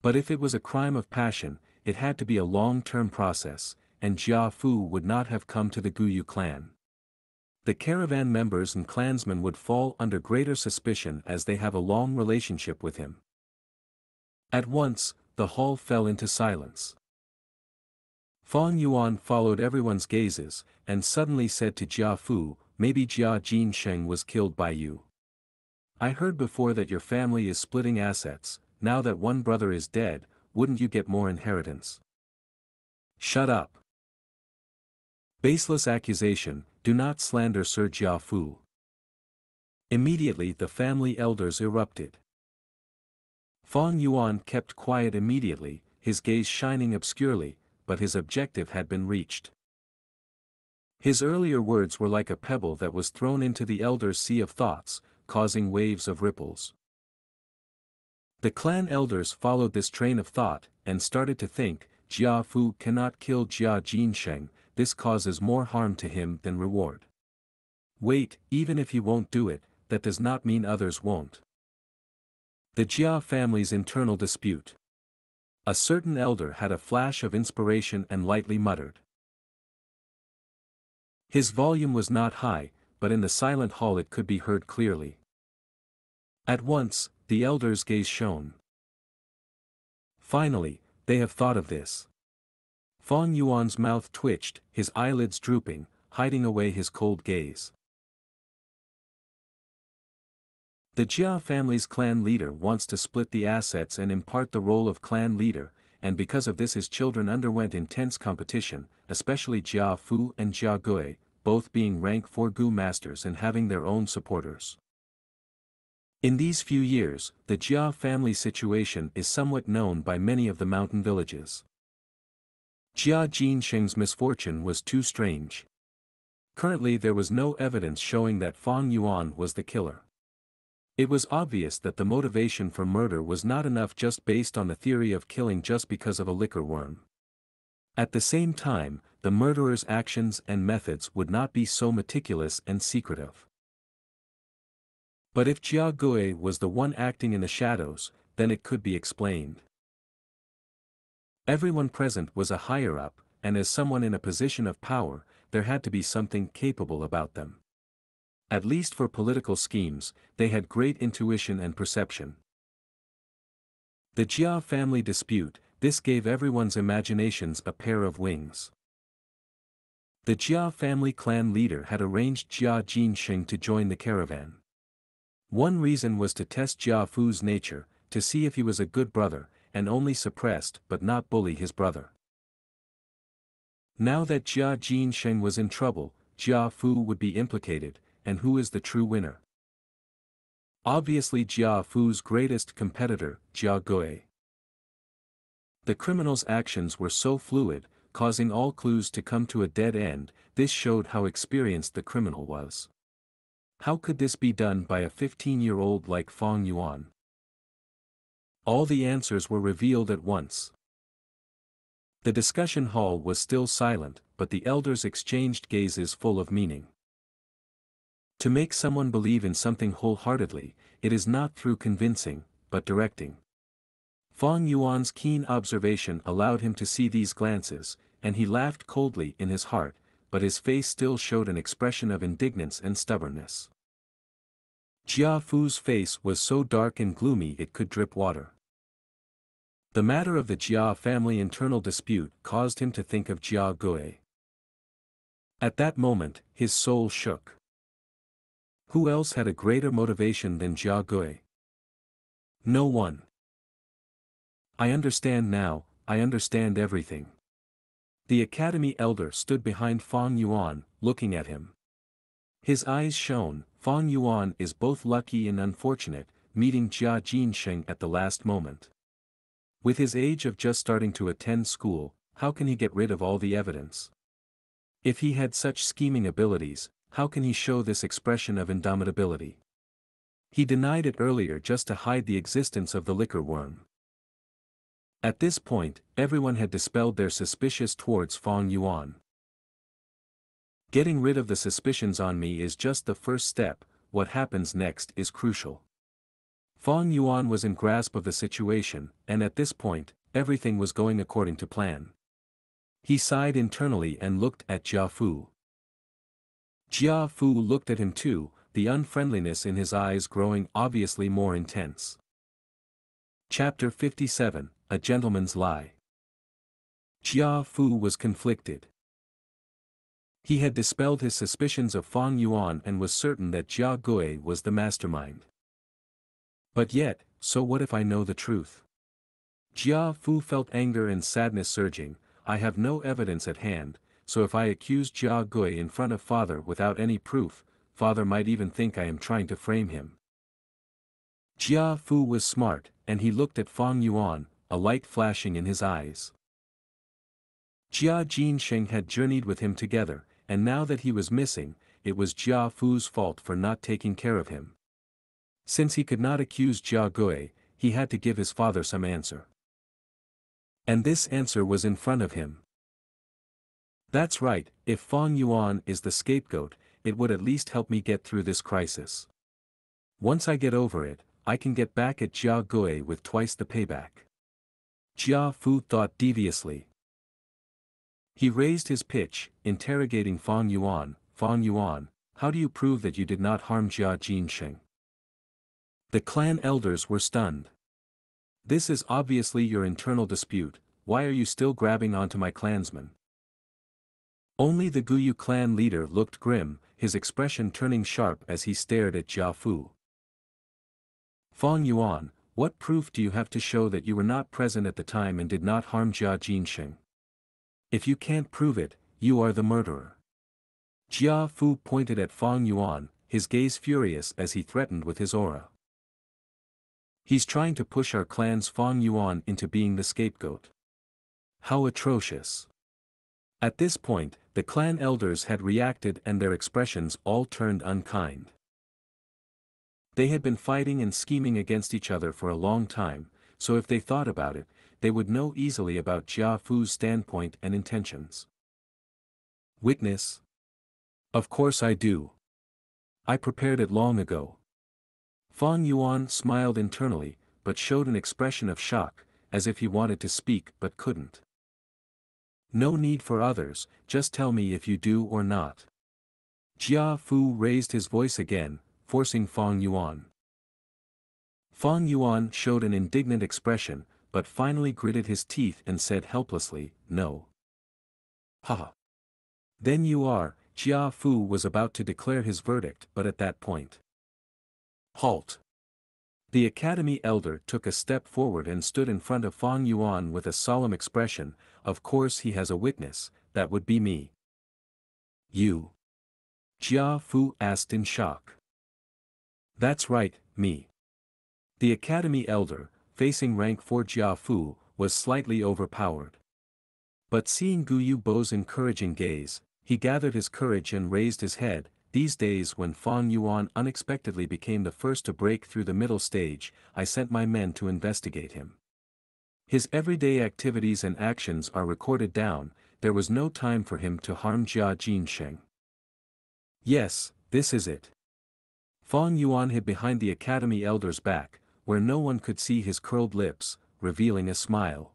But if it was a crime of passion, it had to be a long-term process, and Jia Fu would not have come to the Guyu clan. The caravan members and clansmen would fall under greater suspicion as they have a long relationship with him. At once, the hall fell into silence. Fang Yuan followed everyone's gazes, and suddenly said to Jia Fu, maybe Jia Jinsheng was killed by you. I heard before that your family is splitting assets, now that one brother is dead, wouldn't you get more inheritance? Shut up. Baseless accusation, do not slander Sir Jia Fu. Immediately the family elders erupted. Fang Yuan kept quiet immediately, his gaze shining obscurely, but his objective had been reached. His earlier words were like a pebble that was thrown into the elders' sea of thoughts, causing waves of ripples. The clan elders followed this train of thought, and started to think, Jia Fu cannot kill Jia Jinsheng, this causes more harm to him than reward. Wait, even if he won't do it, that does not mean others won't. The Jia family's internal dispute. A certain elder had a flash of inspiration and lightly muttered. His volume was not high, but in the silent hall it could be heard clearly. At once, the elder's gaze shone. Finally, they have thought of this. Fang Yuan's mouth twitched, his eyelids drooping, hiding away his cold gaze. The Jia family's clan leader wants to split the assets and impart the role of clan leader, and because of this his children underwent intense competition, especially Jia Fu and Jia Gui, both being rank 4 Gu masters and having their own supporters. In these few years, the Jia family situation is somewhat known by many of the mountain villages. Jia Jinsheng's misfortune was too strange. Currently there was no evidence showing that Fang Yuan was the killer. It was obvious that the motivation for murder was not enough just based on the theory of killing just because of a liquor worm. At the same time, the murderer's actions and methods would not be so meticulous and secretive. But if Jia Gui was the one acting in the shadows, then it could be explained. Everyone present was a higher-up, and as someone in a position of power, there had to be something capable about them. At least for political schemes, they had great intuition and perception. The Jia family dispute, this gave everyone's imaginations a pair of wings. The Jia family clan leader had arranged Jia Jinxing to join the caravan. One reason was to test Jia Fu's nature, to see if he was a good brother, and only suppressed but not bully his brother. Now that Jia Jinxing was in trouble, Jia Fu would be implicated, and who is the true winner? Obviously Jia Fu's greatest competitor, Jia Gui. The criminal's actions were so fluid, causing all clues to come to a dead end. This showed how experienced the criminal was. How could this be done by a 15-year-old like Fang Yuan? All the answers were revealed at once. The discussion hall was still silent, but the elders exchanged gazes full of meaning. To make someone believe in something wholeheartedly, it is not through convincing, but directing. Fang Yuan's keen observation allowed him to see these glances, and he laughed coldly in his heart, but his face still showed an expression of indignance and stubbornness. Jia Fu's face was so dark and gloomy it could drip water. The matter of the Jia family internal dispute caused him to think of Jia Gui. At that moment, his soul shook. Who else had a greater motivation than Jia Gui? No one. I understand now, I understand everything. The academy elder stood behind Fang Yuan, looking at him. His eyes shone. Fang Yuan is both lucky and unfortunate, meeting Jia Jinxing at the last moment. With his age of just starting to attend school, how can he get rid of all the evidence? If he had such scheming abilities, how can he show this expression of indomitability? He denied it earlier just to hide the existence of the liquor worm. At this point, everyone had dispelled their suspicions towards Fang Yuan. Getting rid of the suspicions on me is just the first step, what happens next is crucial. Fang Yuan was in grasp of the situation, and at this point, everything was going according to plan. He sighed internally and looked at Jia Fu. Jia Fu looked at him too, the unfriendliness in his eyes growing obviously more intense. Chapter 57, A Gentleman's Lie. Jia Fu was conflicted. He had dispelled his suspicions of Fang Yuan and was certain that Jia Gui was the mastermind. But yet, so what if I know the truth? Jia Fu felt anger and sadness surging. I have no evidence at hand, so if I accuse Jia Gui in front of father without any proof, father might even think I am trying to frame him. Jia Fu was smart, and he looked at Fang Yuan, a light flashing in his eyes. Jia Jinxing had journeyed with him together, and now that he was missing, it was Jia Fu's fault for not taking care of him. Since he could not accuse Jia Gui, he had to give his father some answer. And this answer was in front of him. That's right, if Fang Yuan is the scapegoat, it would at least help me get through this crisis. Once I get over it, I can get back at Jia Gui with twice the payback. Jia Fu thought deviously. He raised his pitch, interrogating Fang Yuan. Fang Yuan, how do you prove that you did not harm Jia Jinxing? The clan elders were stunned. This is obviously your internal dispute, why are you still grabbing onto my clansmen? Only the Guyu clan leader looked grim, his expression turning sharp as he stared at Jia Fu. Fang Yuan, what proof do you have to show that you were not present at the time and did not harm Jia Jinxing? If you can't prove it, you are the murderer. Jia Fu pointed at Fang Yuan, his gaze furious as he threatened with his aura. He's trying to push our clan's Fang Yuan into being the scapegoat. How atrocious. At this point, the clan elders had reacted and their expressions all turned unkind. They had been fighting and scheming against each other for a long time, so if they thought about it, they would know easily about Jia Fu's standpoint and intentions. Witness? Of course I do. I prepared it long ago. Fang Yuan smiled internally, but showed an expression of shock, as if he wanted to speak but couldn't. No need for others, just tell me if you do or not. Jia Fu raised his voice again, forcing Fang Yuan. Fang Yuan showed an indignant expression, but finally gritted his teeth and said helplessly, "No." "Haha. Then you are," Jia Fu was about to declare his verdict, but at that point. "Halt." The academy elder took a step forward and stood in front of Fang Yuan with a solemn expression. "Of course he has a witness, that would be me." "You?" Jia Fu asked in shock. "That's right, me." The academy elder, facing rank 4 Jia Fu, was slightly overpowered. But seeing Gu Yubo's encouraging gaze, he gathered his courage and raised his head. "These days when Fang Yuan unexpectedly became the first to break through the middle stage, I sent my men to investigate him. His everyday activities and actions are recorded down. There was no time for him to harm Jia Jinsheng." "Yes, this is it." Fang Yuan hid behind the academy elder's back, where no one could see his curled lips, revealing a smile.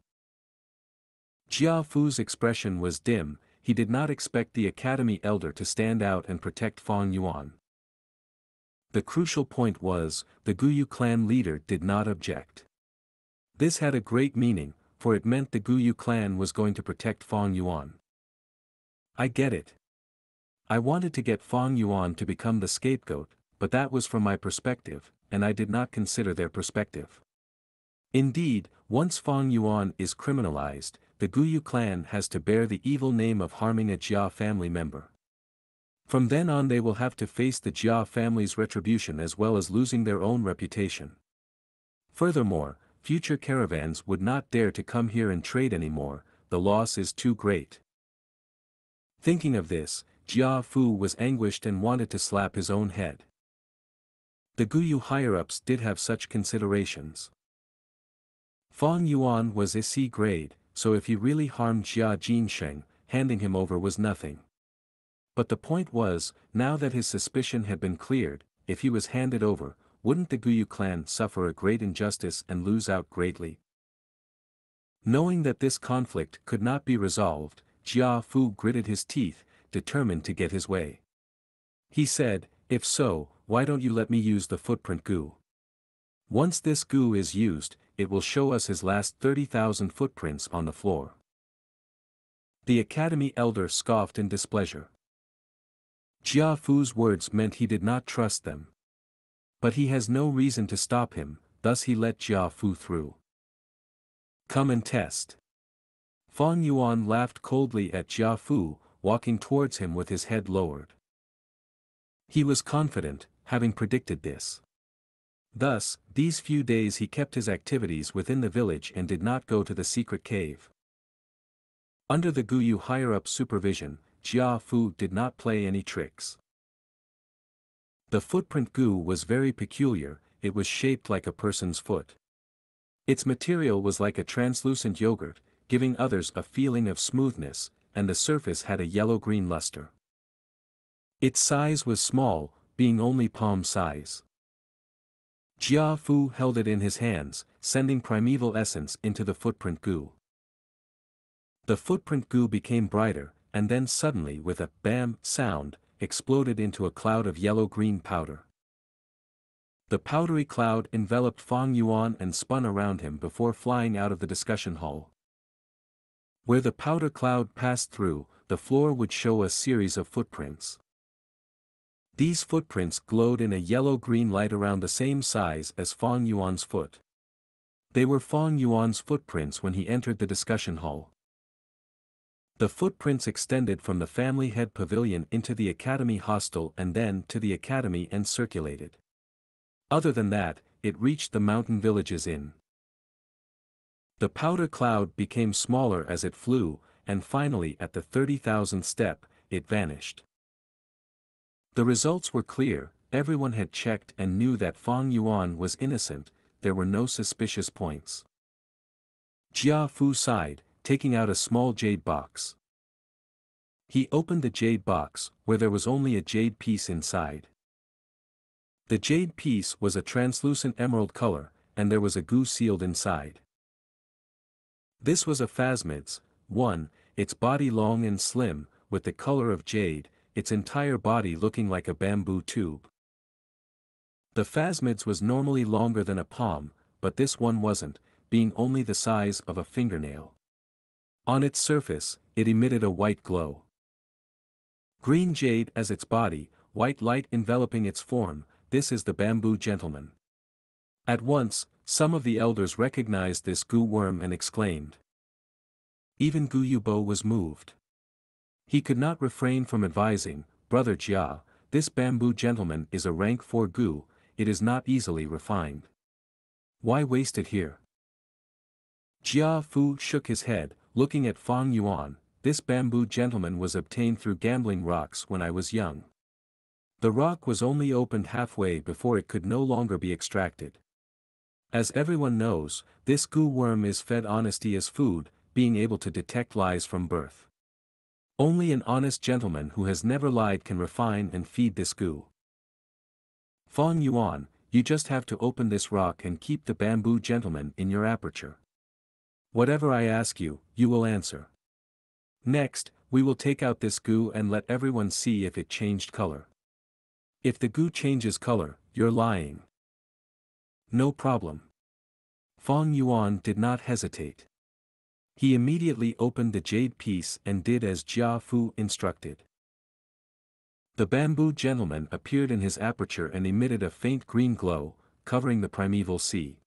Jia Fu's expression was dim. He did not expect the academy elder to stand out and protect Fang Yuan. The crucial point was, the Guyu clan leader did not object. This had a great meaning, for it meant the Guyu clan was going to protect Fang Yuan. "I get it. I wanted to get Fang Yuan to become the scapegoat, but that was from my perspective, and I did not consider their perspective. Indeed, once Fang Yuan is criminalized, the Guyu clan has to bear the evil name of harming a Jia family member. From then on they will have to face the Jia family's retribution as well as losing their own reputation. Furthermore, future caravans would not dare to come here and trade anymore, the loss is too great." Thinking of this, Jia Fu was anguished and wanted to slap his own head. The Guyu higher-ups did have such considerations. Fang Yuan was a C grade, so if he really harmed Jia Jinsheng, handing him over was nothing. But the point was, now that his suspicion had been cleared, if he was handed over, wouldn't the Guyu clan suffer a great injustice and lose out greatly? Knowing that this conflict could not be resolved, Jia Fu gritted his teeth, determined to get his way. He said, "If so, why don't you let me use the footprint Gu? Once this Gu is used, it will show us his last 30,000 footprints on the floor." The academy elder scoffed in displeasure. Jia Fu's words meant he did not trust them. But he has no reason to stop him, thus he let Jia Fu through. "Come and test." Fang Yuan laughed coldly at Jia Fu, walking towards him with his head lowered. He was confident, having predicted this. Thus, these few days he kept his activities within the village and did not go to the secret cave. Under the Guyu higher-up supervision, Jia Fu did not play any tricks. The footprint Gu was very peculiar, it was shaped like a person's foot. Its material was like a translucent yogurt, giving others a feeling of smoothness, and the surface had a yellow-green luster. Its size was small, being only palm size. Jia Fu held it in his hands, sending primeval essence into the footprint Gu. The footprint Gu became brighter, and then suddenly with a "bam" sound, exploded into a cloud of yellow-green powder. The powdery cloud enveloped Fang Yuan and spun around him before flying out of the discussion hall. Where the powder cloud passed through, the floor would show a series of footprints. These footprints glowed in a yellow-green light around the same size as Fang Yuan's foot. They were Fang Yuan's footprints when he entered the discussion hall. The footprints extended from the family head pavilion into the academy hostel and then to the academy and circulated. Other than that, it reached the mountain village's inn. The powder cloud became smaller as it flew, and finally at the 30,000th step, it vanished. The results were clear, everyone had checked and knew that Fang Yuan was innocent, there were no suspicious points. Jia Fu sighed, taking out a small jade box. He opened the jade box, where there was only a jade piece inside. The jade piece was a translucent emerald color, and there was a Gu sealed inside. This was a phasmid's, one, its body long and slim, with the color of jade, its entire body looking like a bamboo tube. The phasmids was normally longer than a palm, but this one wasn't, being only the size of a fingernail. On its surface, it emitted a white glow. Green jade as its body, white light enveloping its form, this is the bamboo gentleman. At once, some of the elders recognized this Gu worm and exclaimed. Even Gu Yubo was moved. He could not refrain from advising, Brother Jia, this bamboo gentleman is a rank 4 Gu, it is not easily refined. Why waste it here? Jia Fu shook his head, looking at Fang Yuan, this bamboo gentleman was obtained through gambling rocks when I was young. The rock was only opened halfway before it could no longer be extracted. As everyone knows, this Gu worm is fed honesty as food, being able to detect lies from birth. Only an honest gentleman who has never lied can refine and feed this Gu. Fang Yuan, you just have to open this rock and keep the bamboo gentleman in your aperture. Whatever I ask you, you will answer. Next, we will take out this Gu and let everyone see if it changed color. If the Gu changes color, you're lying. No problem. Fang Yuan did not hesitate. He immediately opened the jade piece and did as Jia Fu instructed. The bamboo gentleman appeared in his aperture and emitted a faint green glow, covering the primeval sea.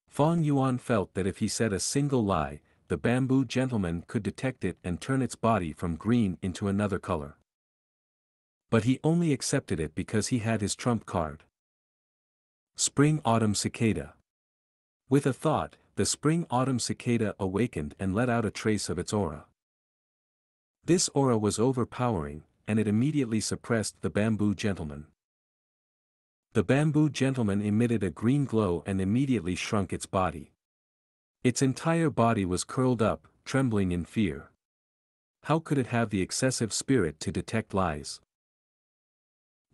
Fang Yuan felt that if he said a single lie, the bamboo gentleman could detect it and turn its body from green into another color. But he only accepted it because he had his trump card. Spring-Autumn Cicada. With a thought, the spring-autumn cicada awakened and let out a trace of its aura. This aura was overpowering, and it immediately suppressed the bamboo gentleman. The bamboo gentleman emitted a green glow and immediately shrunk its body. Its entire body was curled up, trembling in fear. How could it have the excessive spirit to detect lies?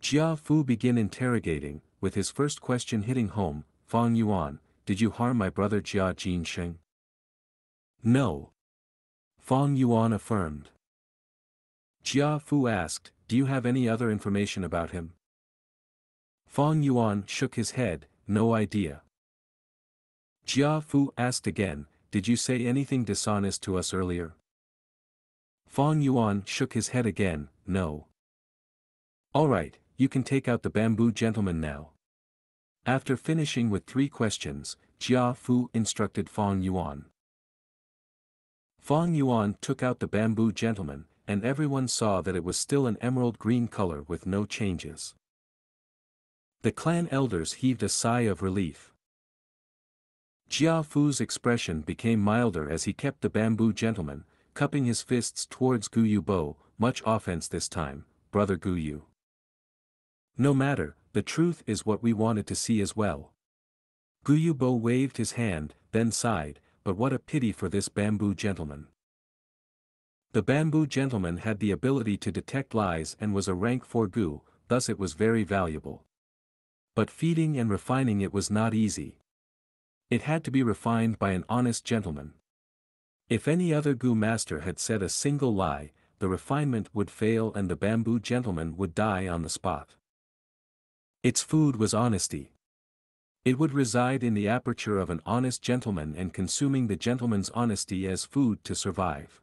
Jia Fu began interrogating, with his first question hitting home, Fang Yuan, did you harm my brother Jia Jinsheng? No. Fang Yuan affirmed. Jia Fu asked, do you have any other information about him? Fang Yuan shook his head, no idea. Jia Fu asked again, did you say anything dishonest to us earlier? Fang Yuan shook his head again, no. Alright, you can take out the bamboo gentleman now. After finishing with 3 questions, Jia Fu instructed Fang Yuan. Fang Yuan took out the bamboo gentleman, and everyone saw that it was still an emerald green color with no changes. The clan elders heaved a sigh of relief. Jia Fu's expression became milder as he kept the bamboo gentleman, cupping his fists towards Gu Yubo, much offense this time, brother Gu Yu. No matter, the truth is what we wanted to see as well. Gu Yubo waved his hand, then sighed, but what a pity for this bamboo gentleman. The bamboo gentleman had the ability to detect lies and was a rank 4 Gu, thus it was very valuable. But feeding and refining it was not easy. It had to be refined by an honest gentleman. If any other Gu master had said a single lie, the refinement would fail and the bamboo gentleman would die on the spot. Its food was honesty. It would reside in the aperture of an honest gentleman and consuming the gentleman's honesty as food to survive.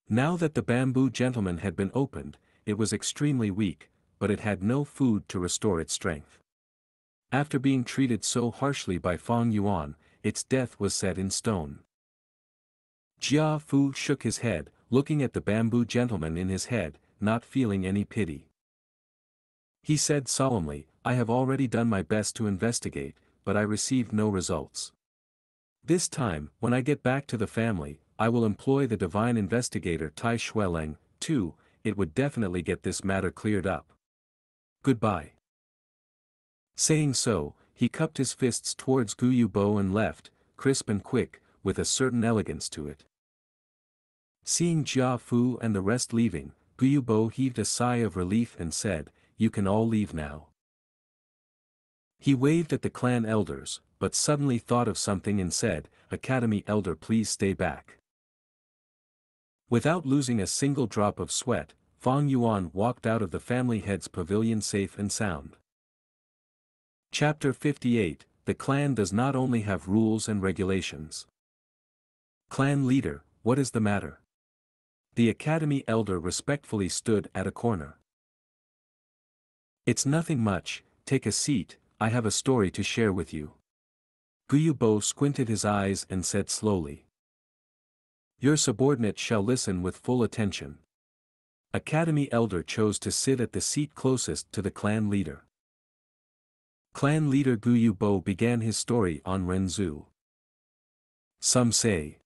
Now that the bamboo gentleman had been opened, it was extremely weak, but it had no food to restore its strength. After being treated so harshly by Fang Yuan, its death was set in stone. Jia Fu shook his head, looking at the bamboo gentleman in his head, not feeling any pity. He said solemnly, I have already done my best to investigate, but I received no results. This time, when I get back to the family, I will employ the divine investigator Tai Xueleng, too, it would definitely get this matter cleared up. Goodbye. Saying so, he cupped his fists towards Gu Yubo and left, crisp and quick, with a certain elegance to it. Seeing Jia Fu and the rest leaving, Gu Yubo heaved a sigh of relief and said, you can all leave now. He waved at the clan elders, but suddenly thought of something and said, Academy elder please stay back. Without losing a single drop of sweat, Fang Yuan walked out of the family head's pavilion safe and sound. Chapter 58, The clan does not only have rules and regulations. Clan leader, what is the matter? The academy elder respectfully stood at a corner. It's nothing much, take a seat, I have a story to share with you. Gu Bo squinted his eyes and said slowly. Your subordinate shall listen with full attention. Academy elder chose to sit at the seat closest to the clan leader. Clan leader Gu Bo began his story on Renzu. Some say.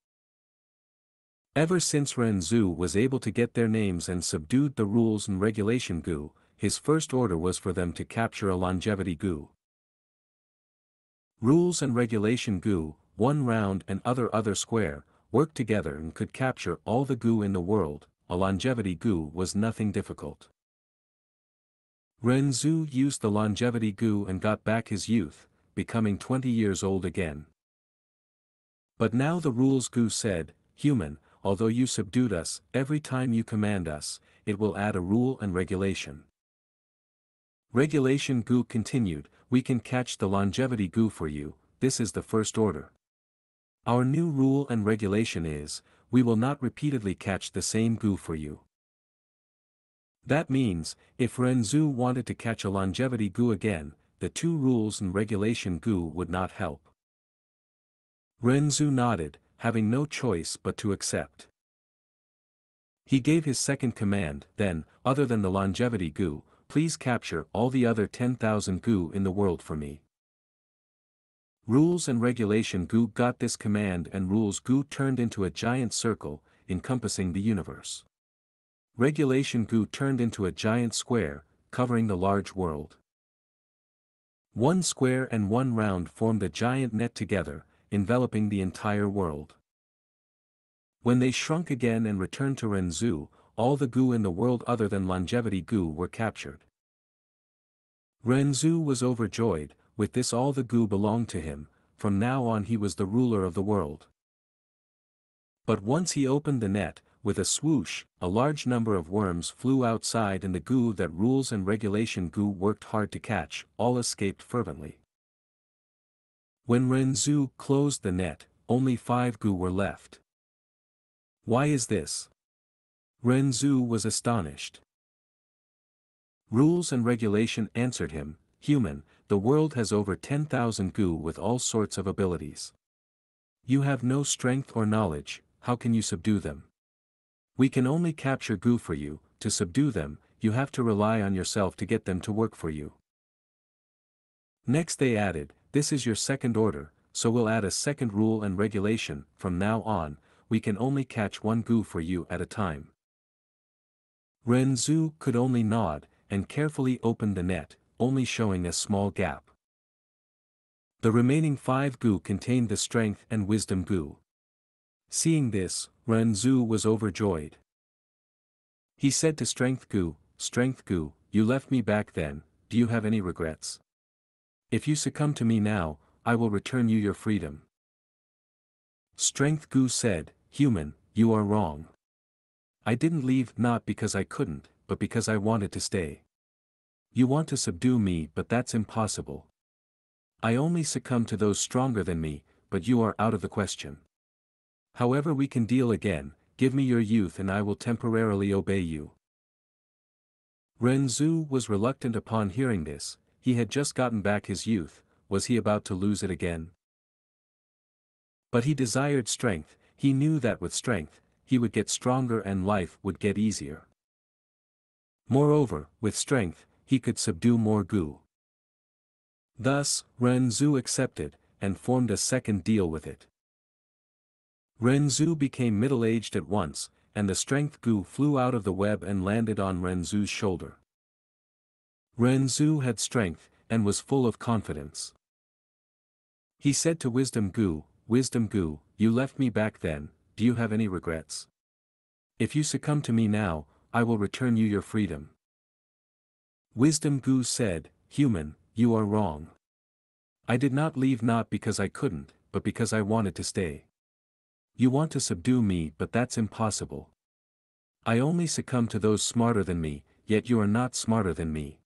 Ever since Renzu was able to get their names and subdued the rules and regulation Gu, his first order was for them to capture a longevity Gu. Rules and regulation Gu, one round and other square, worked together and could capture all the Gu in the world. A longevity Gu was nothing difficult. Renzu used the longevity Gu and got back his youth, becoming 20 years old again. But now the rules Gu said, human, although you subdued us, every time you command us, it will add a rule and regulation. Regulation Gu continued, we can catch the longevity Gu for you, this is the first order. Our new rule and regulation is, we will not repeatedly catch the same Gu for you. That means, if Renzu wanted to catch a longevity Gu again, the two rules and regulation Gu would not help. Renzu nodded, having no choice but to accept. He gave his second command, then, other than the longevity Gu, please capture all the other 10,000 Gu in the world for me. Rules and regulation Gu got this command and rules Gu turned into a giant circle, encompassing the universe. Regulation Gu turned into a giant square, covering the large world. One square and one round formed a giant net together, enveloping the entire world. When they shrunk again and returned to Renzu, all the Gu in the world other than longevity Gu were captured. Renzu was overjoyed, with this all the Gu belonged to him, from now on he was the ruler of the world. But once he opened the net, with a swoosh, a large number of worms flew outside and the Gu that rules and regulation Gu worked hard to catch, all escaped fervently. When Renzu closed the net, only 5 Gu were left. Why is this? Renzu was astonished. Rules and regulation answered him, human, the world has over 10,000 Gu with all sorts of abilities. You have no strength or knowledge, how can you subdue them? We can only capture Gu for you, to subdue them, you have to rely on yourself to get them to work for you. Next they added, this is your second order, so we'll add a second rule and regulation, from now on, we can only catch 1 Gu for you at a time. Renzu could only nod, and carefully opened the net, only showing a small gap. The remaining 5 Gu contained the strength and wisdom Gu. Seeing this, Renzu was overjoyed. He said to Strength Gu, you left me back then, do you have any regrets? If you succumb to me now, I will return you your freedom. Strength Gu said, human, you are wrong. I didn't leave not because I couldn't, but because I wanted to stay. You want to subdue me but that's impossible. I only succumb to those stronger than me, but you are out of the question. However we can deal again, give me your youth and I will temporarily obey you. Renzu was reluctant upon hearing this, he had just gotten back his youth, was he about to lose it again? But he desired strength, he knew that with strength, he would get stronger and life would get easier. Moreover, with strength, he could subdue more Gu. Thus, Renzu accepted, and formed a second deal with it. Renzu became middle-aged at once, and the strength Gu flew out of the web and landed on Renzu's shoulder. Renzu had strength, and was full of confidence. He said to Wisdom Gu, you left me back then, do you have any regrets? If you succumb to me now, I will return you your freedom. Wisdom Gu said, human, you are wrong. I did not leave not because I couldn't, but because I wanted to stay. You want to subdue me but that's impossible. I only succumb to those smarter than me, yet you are not smarter than me.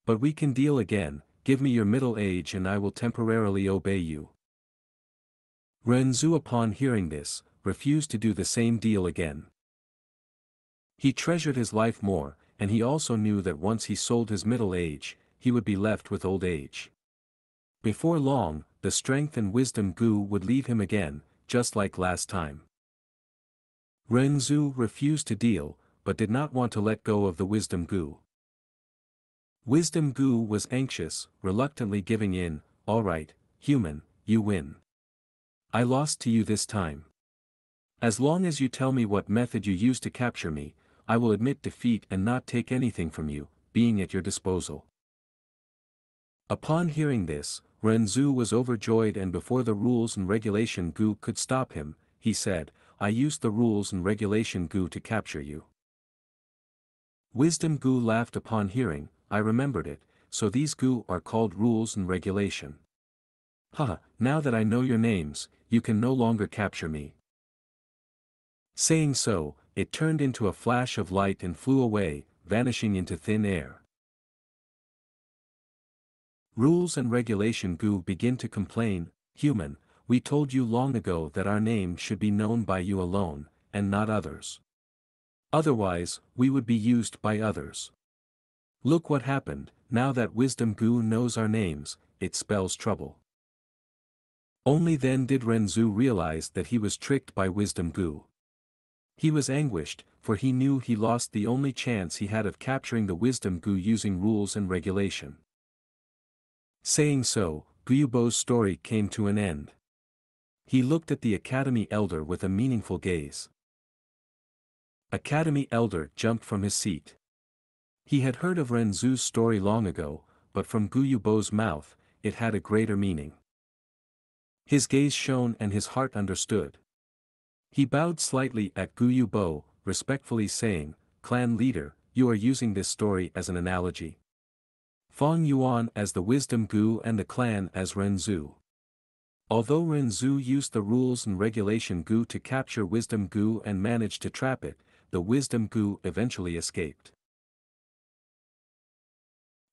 But we can deal again, give me your middle age and I will temporarily obey you. Renzu upon hearing this, refused to do the same deal again. He treasured his life more, and he also knew that once he sold his middle age, he would be left with old age. Before long, the strength and wisdom Gu would leave him again, just like last time. Renzu refused to deal, but did not want to let go of the wisdom Gu. Wisdom Gu was anxious, reluctantly giving in. All right, human, you win. I lost to you this time. As long as you tell me what method you used to capture me, I will admit defeat and not take anything from you, being at your disposal. Upon hearing this, Renzu was overjoyed, and before the rules and regulation Gu could stop him, he said, I used the rules and regulation Gu to capture you. Wisdom Gu laughed upon hearing, I remembered it, so these Gu are called rules and regulation. Haha, now that I know your names, you can no longer capture me. Saying so, it turned into a flash of light and flew away, vanishing into thin air. Rules and regulation Gu begin to complain, human, we told you long ago that our name should be known by you alone, and not others. Otherwise, we would be used by others. Look what happened, now that Wisdom Gu knows our names, it spells trouble. Only then did Renzu realize that he was tricked by Wisdom Gu. He was anguished, for he knew he lost the only chance he had of capturing the Wisdom Gu using rules and regulation. Saying so, Gyubo's story came to an end. He looked at the Academy Elder with a meaningful gaze. Academy Elder jumped from his seat. He had heard of Renzu's story long ago, but from Gyubo's mouth, it had a greater meaning. His gaze shone and his heart understood. He bowed slightly at Gyubo, respectfully saying, Clan leader, you are using this story as an analogy. Feng Yuan as the Wisdom Gu and the clan as Renzu. Although Renzu used the rules and regulation Gu to capture Wisdom Gu and managed to trap it, the Wisdom Gu eventually escaped.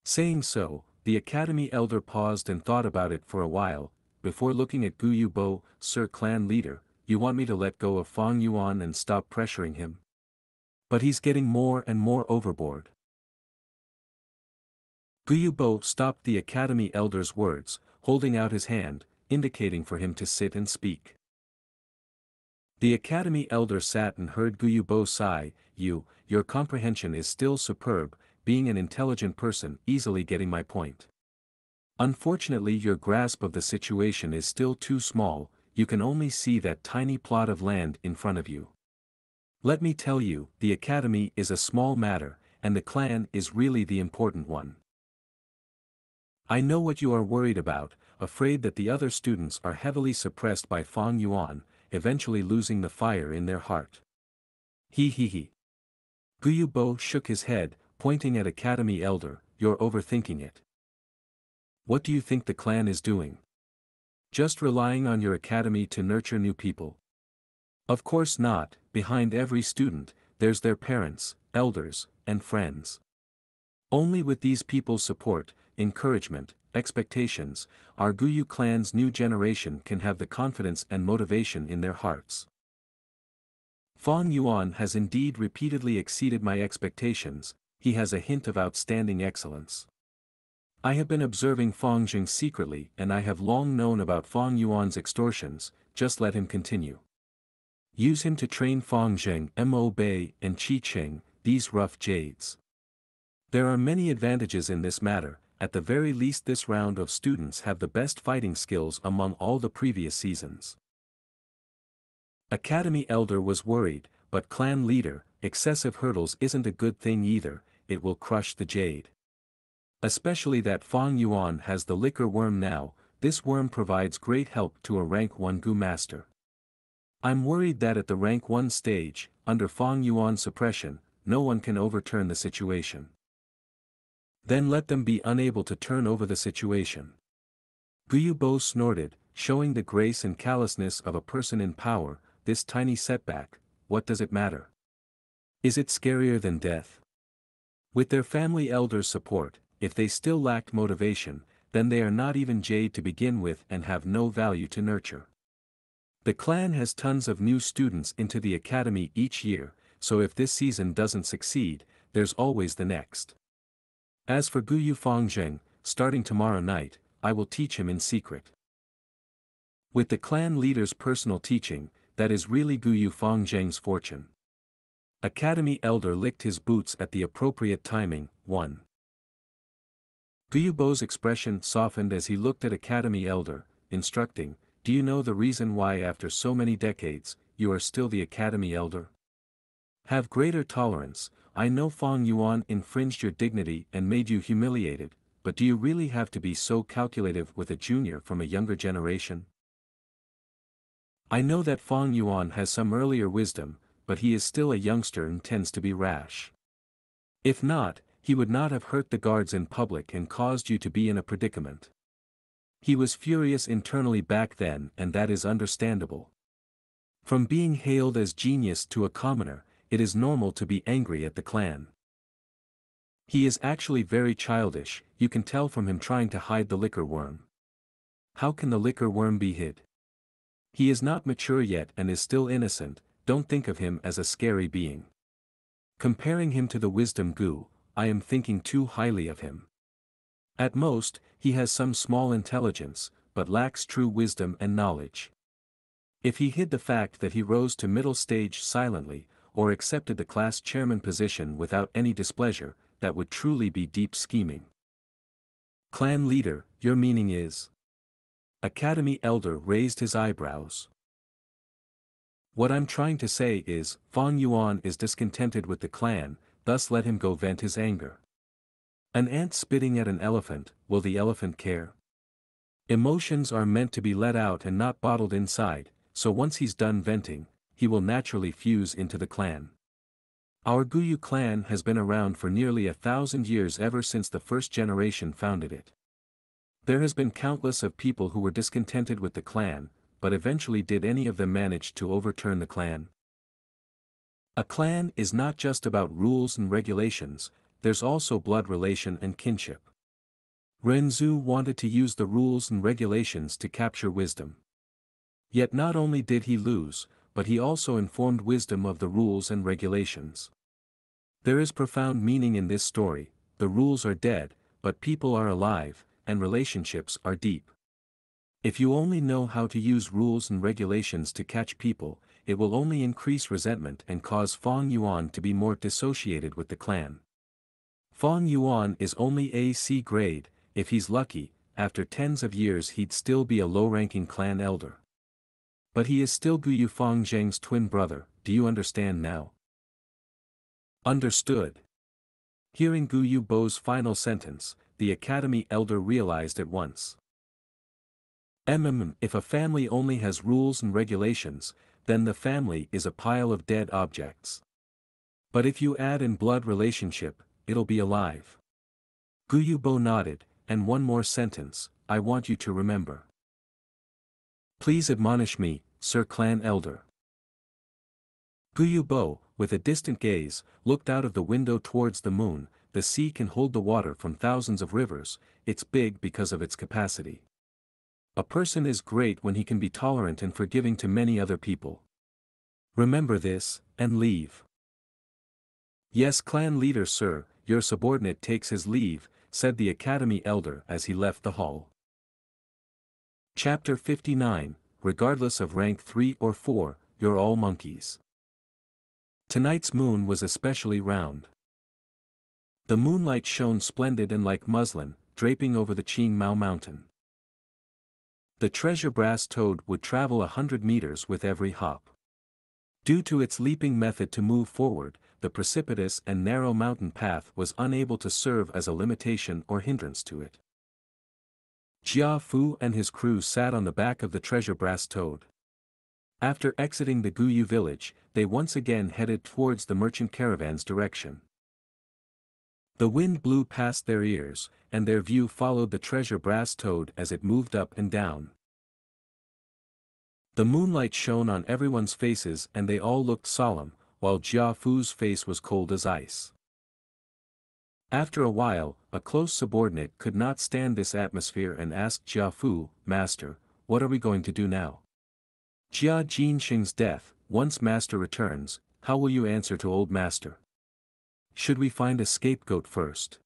Saying so, the Academy Elder paused and thought about it for a while, before looking at Gyubo, Sir Clan Leader, you want me to let go of Feng Yuan and stop pressuring him? But he's getting more and more overboard. Gyubo stopped the Academy Elder's words, holding out his hand, indicating for him to sit and speak. The Academy Elder sat and heard Gyubo sigh, your comprehension is still superb, being an intelligent person easily getting my point. Unfortunately your grasp of the situation is still too small, you can only see that tiny plot of land in front of you. Let me tell you, the Academy is a small matter, and the clan is really the important one. I know what you are worried about, afraid that the other students are heavily suppressed by Feng Yuan, eventually losing the fire in their heart. He. Gyubo shook his head, pointing at Academy Elder, you're overthinking it. What do you think the clan is doing? Just relying on your academy to nurture new people? Of course not, behind every student, there's their parents, elders, and friends. Only with these people's support, encouragement, expectations, our Guyu clan's new generation can have the confidence and motivation in their hearts. Feng Yuan has indeed repeatedly exceeded my expectations, he has a hint of outstanding excellence. I have been observing Feng Jing secretly and I have long known about Feng Yuan's extortions, just let him continue. Use him to train Feng Jing, Mo Bei and Qi Qing, these rough jades. There are many advantages in this matter, at the very least this round of students have the best fighting skills among all the previous seasons. Academy Elder was worried, but clan leader, excessive hurdles isn't a good thing either, it will crush the jade. Especially that Feng Yuan has the liquor worm now, this worm provides great help to a rank 1 Gu master. I'm worried that at the rank 1 stage, under Feng Yuan's suppression, no one can overturn the situation. Then let them be unable to turn over the situation. Gyubo snorted, showing the grace and callousness of a person in power, this tiny setback, what does it matter? Is it scarier than death? With their family elders' support, if they still lacked motivation, then they are not even jade to begin with and have no value to nurture. The clan has tons of new students into the academy each year, so if this season doesn't succeed, there's always the next. As for Gu Yufangzheng, starting tomorrow night, I will teach him in secret. With the clan leader's personal teaching, that is really Gu Yufangzheng's fortune. Academy elder licked his boots at the appropriate timing. 1. Gu Yubo's expression softened as he looked at Academy elder, instructing, "Do you know the reason why after so many decades, you are still the Academy elder? Have greater tolerance. I know Fang Yuan infringed your dignity and made you humiliated, but do you really have to be so calculative with a junior from a younger generation? I know that Fang Yuan has some earlier wisdom, but he is still a youngster and tends to be rash. If not, he would not have hurt the guards in public and caused you to be in a predicament." He was furious internally back then, and that is understandable. From being hailed as genius to a commoner, it is normal to be angry at the clan. He is actually very childish, you can tell from him trying to hide the liquor worm. How can the liquor worm be hid? He is not mature yet and is still innocent. Don't think of him as a scary being. Comparing him to the wisdom Gu, I am thinking too highly of him. At most, he has some small intelligence, but lacks true wisdom and knowledge. If he hid the fact that he rose to middle stage silently, or accepted the class chairman position without any displeasure, that would truly be deep scheming. Clan leader, your meaning is? Academy elder raised his eyebrows. What I'm trying to say is, Fang Yuan is discontented with the clan, thus let him go vent his anger. An ant spitting at an elephant, will the elephant care? Emotions are meant to be let out and not bottled inside, so once he's done venting, he will naturally fuse into the clan. Our Guyu clan has been around for nearly 1,000 years ever since the first generation founded it. There has been countless of people who were discontented with the clan, but eventually did any of them manage to overturn the clan? A clan is not just about rules and regulations, there's also blood relation and kinship. Renzu wanted to use the rules and regulations to capture wisdom. Yet not only did he lose, but he also informed wisdom of the rules and regulations. There is profound meaning in this story. The rules are dead, but people are alive, and relationships are deep. If you only know how to use rules and regulations to catch people, it will only increase resentment and cause Fang Yuan to be more dissociated with the clan. Fang Yuan is only AC grade, if he's lucky, after tens of years he'd still be a low-ranking clan elder. But he is still Gu Yufangzheng's twin brother, do you understand now? Understood. Hearing Gu Yubo's final sentence, the academy elder realized at once. If a family only has rules and regulations, then the family is a pile of dead objects. But if you add in blood relationship, it'll be alive. Gu Yubo nodded, and one more sentence, I want you to remember. Please admonish me, Sir Clan Elder. Gu Yubo, with a distant gaze, looked out of the window towards the moon. The sea can hold the water from thousands of rivers, it's big because of its capacity. A person is great when he can be tolerant and forgiving to many other people. Remember this, and leave. Yes, clan leader sir, your subordinate takes his leave, said the academy elder as he left the hall. Chapter 59, regardless of rank 3 or 4, you're all monkeys. Tonight's moon was especially round. The moonlight shone splendid and like muslin, draping over the Qingmao mountain. The treasure brass toad would travel 100 meters with every hop. Due to its leaping method to move forward, the precipitous and narrow mountain path was unable to serve as a limitation or hindrance to it. Jia Fu and his crew sat on the back of the treasure brass toad. After exiting the Guyu village, they once again headed towards the merchant caravan's direction. The wind blew past their ears, and their view followed the treasure brass toad as it moved up and down. The moonlight shone on everyone's faces and they all looked solemn, while Jia Fu's face was cold as ice. After a while, a close subordinate could not stand this atmosphere and asked Jia Fu, "Master, what are we going to do now? Jia Jinxing's death, once Master returns, how will you answer to old Master? Should we find a scapegoat first?"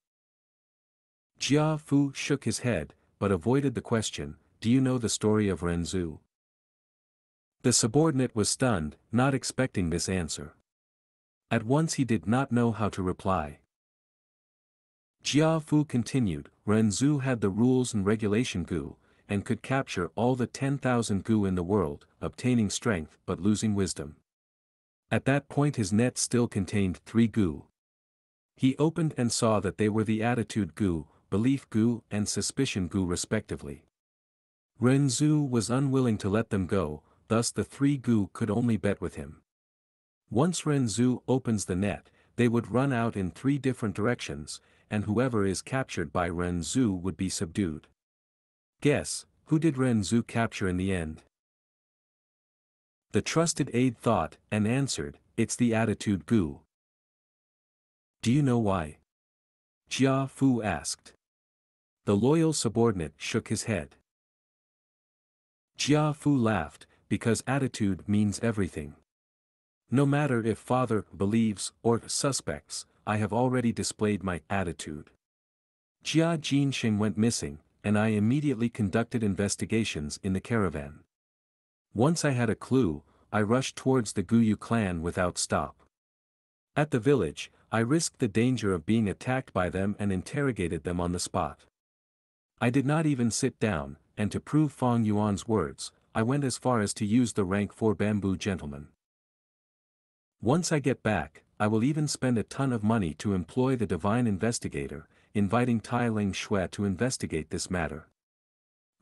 Jia Fu shook his head, but avoided the question, "Do you know the story of Renzu?" The subordinate was stunned, not expecting this answer. At once he did not know how to reply. Jia Fu continued, "Renzu had the rules and regulation Gu, and could capture all the 10,000 Gu in the world, obtaining strength but losing wisdom. At that point his net still contained 3 Gu. He opened and saw that they were the attitude Gu, belief Gu and suspicion Gu respectively. Renzu was unwilling to let them go, thus the 3 Gu could only bet with him. Once Renzu opens the net, they would run out in 3 different directions, and whoever is captured by Renzu would be subdued. Guess, who did Renzu capture in the end?" The trusted aide thought, and answered, "It's the attitude Gu." "Do you know why?" Jia Fu asked. The loyal subordinate shook his head. Jia Fu laughed, "Because attitude means everything. No matter if father believes or suspects, I have already displayed my attitude. Jia Jinxing went missing, and I immediately conducted investigations in the caravan. Once I had a clue, I rushed towards the Guyu clan without stop. At the village, I risked the danger of being attacked by them and interrogated them on the spot. I did not even sit down, and to prove Fang Yuan's words, I went as far as to use the rank 4 bamboo gentleman. Once I get back, I will even spend a ton of money to employ the divine investigator, inviting Tai Ling Shui to investigate this matter.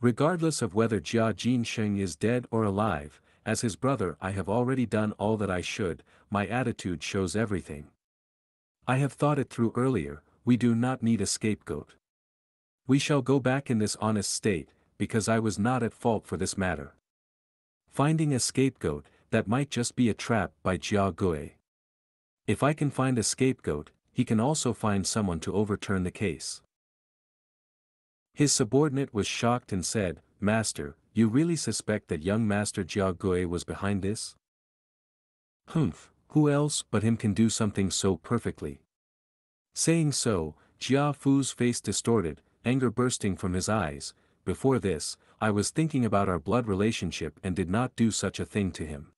Regardless of whether Jia Jinxing is dead or alive, as his brother I have already done all that I should, my attitude shows everything. I have thought it through earlier, we do not need a scapegoat. We shall go back in this honest state, because I was not at fault for this matter. Finding a scapegoat, that might just be a trap by Jia Gui. If I can find a scapegoat, he can also find someone to overturn the case." His subordinate was shocked and said, "Master, you really suspect that young Master Jia Gui was behind this?" "Humph, who else but him can do something so perfectly?" Saying so, Jia Fu's face distorted, anger bursting from his eyes. "Before this, I was thinking about our blood relationship and did not do such a thing to him.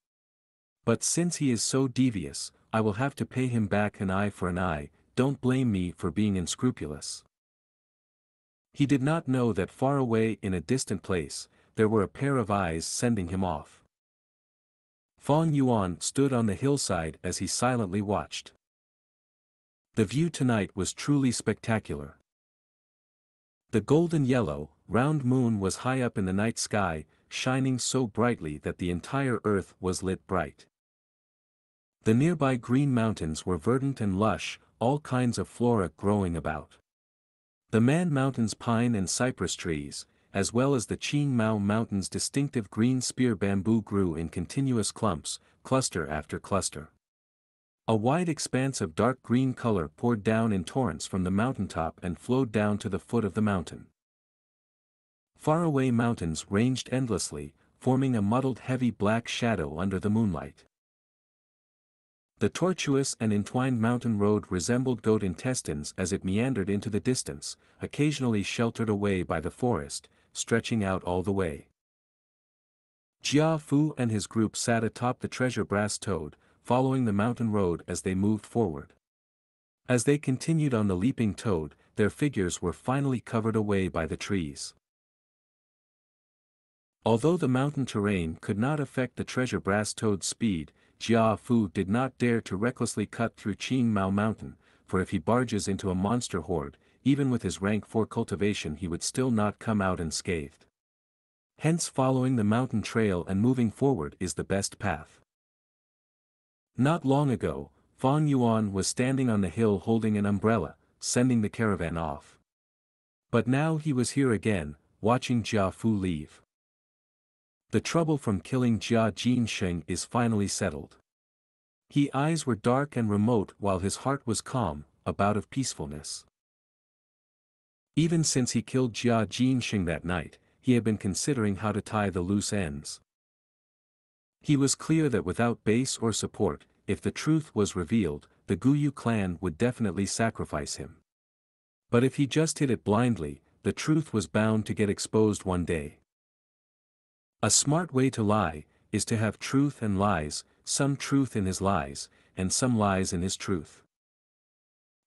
But since he is so devious, I will have to pay him back an eye for an eye, don't blame me for being unscrupulous." He did not know that far away in a distant place, there were a pair of eyes sending him off. Fang Yuan stood on the hillside as he silently watched. The view tonight was truly spectacular. The golden yellow, round moon was high up in the night sky, shining so brightly that the entire earth was lit bright. The nearby green mountains were verdant and lush, all kinds of flora growing about. The Man Mountain's pine and cypress trees, as well as the Qing Mao Mountain's distinctive green spear bamboo grew in continuous clumps, cluster after cluster. A wide expanse of dark green color poured down in torrents from the mountaintop and flowed down to the foot of the mountain. Faraway mountains ranged endlessly, forming a muddled heavy black shadow under the moonlight. The tortuous and entwined mountain road resembled goat intestines as it meandered into the distance, occasionally sheltered away by the forest, stretching out all the way. Jia Fu and his group sat atop the treasure brass toad, following the mountain road as they moved forward. As they continued on the leaping toad, their figures were finally covered away by the trees. Although the mountain terrain could not affect the treasure brass toad's speed, Jia Fu did not dare to recklessly cut through Qing Mao Mountain, for if he barges into a monster horde, even with his rank 4 cultivation he would still not come out unscathed. Hence following the mountain trail and moving forward is the best path. Not long ago, Fang Yuan was standing on the hill holding an umbrella, sending the caravan off. But now he was here again, watching Jia Fu leave. The trouble from killing Jia Jinxing is finally settled. His eyes were dark and remote while his heart was calm, a bout of peacefulness. Even since he killed Jia Jinxing that night, he had been considering how to tie the loose ends. He was clear that without base or support, if the truth was revealed, the Guyu clan would definitely sacrifice him. But if he just hid it blindly, the truth was bound to get exposed one day. A smart way to lie is to have truth and lies, some truth in his lies, and some lies in his truth.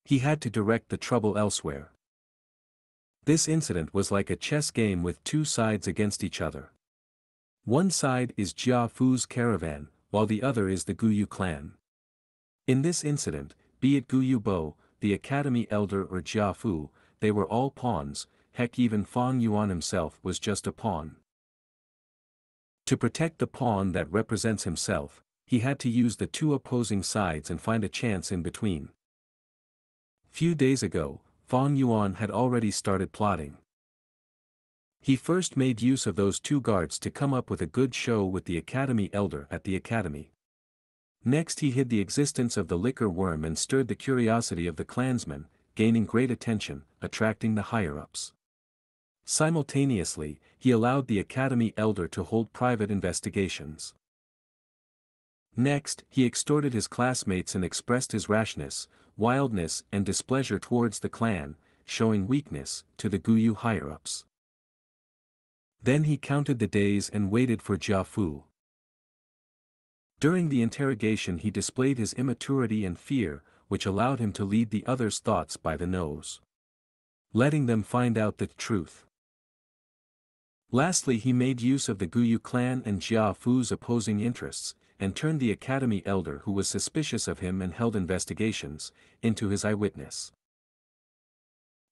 He had to direct the trouble elsewhere. This incident was like a chess game with two sides against each other. One side is Jia Fu's caravan, while the other is the Guyu clan. In this incident, be it Guyu Bo, the academy elder or Jia Fu, they were all pawns, heck even Fang Yuan himself was just a pawn. To protect the pawn that represents himself, he had to use the two opposing sides and find a chance in between. Few days ago, Fang Yuan had already started plotting. He first made use of those two guards to come up with a good show with the academy elder at the academy. Next he hid the existence of the liquor worm and stirred the curiosity of the clansmen, gaining great attention, attracting the higher-ups. Simultaneously, he allowed the academy elder to hold private investigations. Next, he extorted his classmates and expressed his rashness, wildness and displeasure towards the clan, showing weakness to the Guyu higher-ups. Then he counted the days and waited for Jia Fu. During the interrogation he displayed his immaturity and fear, which allowed him to lead the others' thoughts by the nose, letting them find out the truth. Lastly he made use of the Guyu clan and Jia Fu's opposing interests, and turned the academy elder who was suspicious of him and held investigations, into his eyewitness.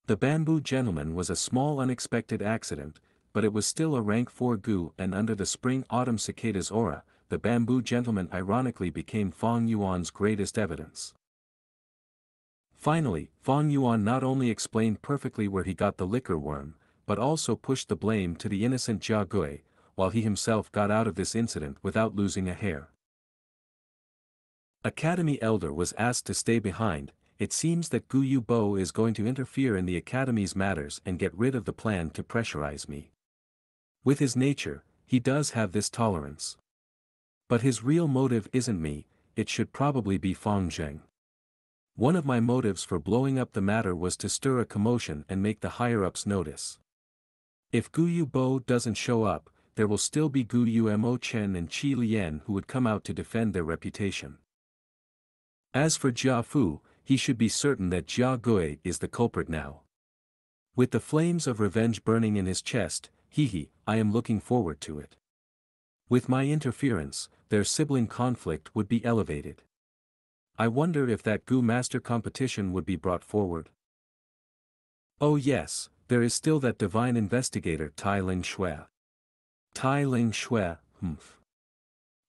The bamboo gentleman was a small unexpected accident, but it was still a rank 4 Gu, and under the spring-autumn cicada's aura, the bamboo gentleman ironically became Fang Yuan's greatest evidence. Finally, Fang Yuan not only explained perfectly where he got the liquor worm, but also pushed the blame to the innocent Jia Gui, while he himself got out of this incident without losing a hair. Academy elder was asked to stay behind. It seems that Guyu Bo is going to interfere in the academy's matters and get rid of the plan to pressurize me. With his nature, he does have this tolerance. But his real motive isn't me, it should probably be Fang Zheng. One of my motives for blowing up the matter was to stir a commotion and make the higher-ups notice. If Guyu Bo doesn't show up, there will still be Guyu Mo Chen and Qi Lian who would come out to defend their reputation. As for Jia Fu, he should be certain that Jia Gui is the culprit now. With the flames of revenge burning in his chest, I am looking forward to it. With my interference, their sibling conflict would be elevated. I wonder if that Gu Master competition would be brought forward. Oh yes, there is still that divine investigator Tai Ling Shui. Tai Ling Shui,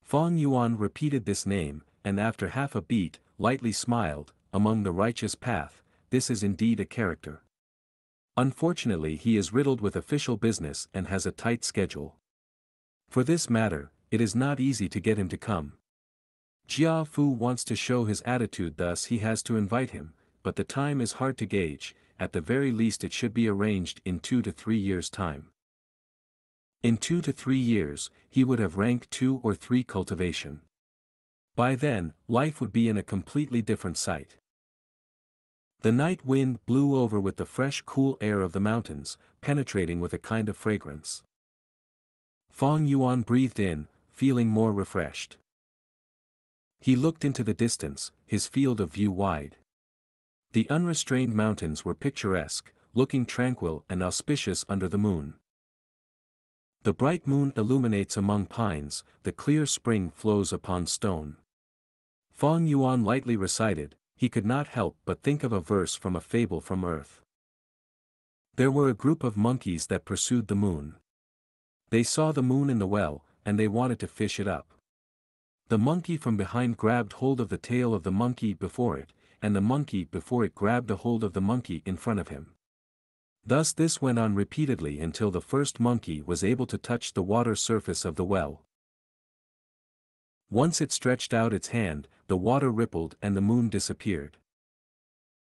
Fang Yuan repeated this name, and after half a beat, lightly smiled. Among the righteous path, this is indeed a character. Unfortunately he is riddled with official business and has a tight schedule. For this matter, it is not easy to get him to come. Jia Fu wants to show his attitude, thus he has to invite him, but the time is hard to gauge. At the very least it should be arranged in 2 to 3 years' time. In 2 to 3 years, he would have rank 2 or 3 cultivation. By then, life would be in a completely different sight. The night wind blew over with the fresh cool air of the mountains, penetrating with a kind of fragrance. Fang Yuan breathed in, feeling more refreshed. He looked into the distance, his field of view wide. The unrestrained mountains were picturesque, looking tranquil and auspicious under the moon. The bright moon illuminates among pines, the clear spring flows upon stone. Fang Yuan lightly recited, he could not help but think of a verse from a fable from earth. There were a group of monkeys that pursued the moon. They saw the moon in the well, and they wanted to fish it up. The monkey from behind grabbed hold of the tail of the monkey before it, and the monkey before it grabbed a hold of the monkey in front of him. Thus this went on repeatedly until the first monkey was able to touch the water surface of the well. Once it stretched out its hand, the water rippled and the moon disappeared.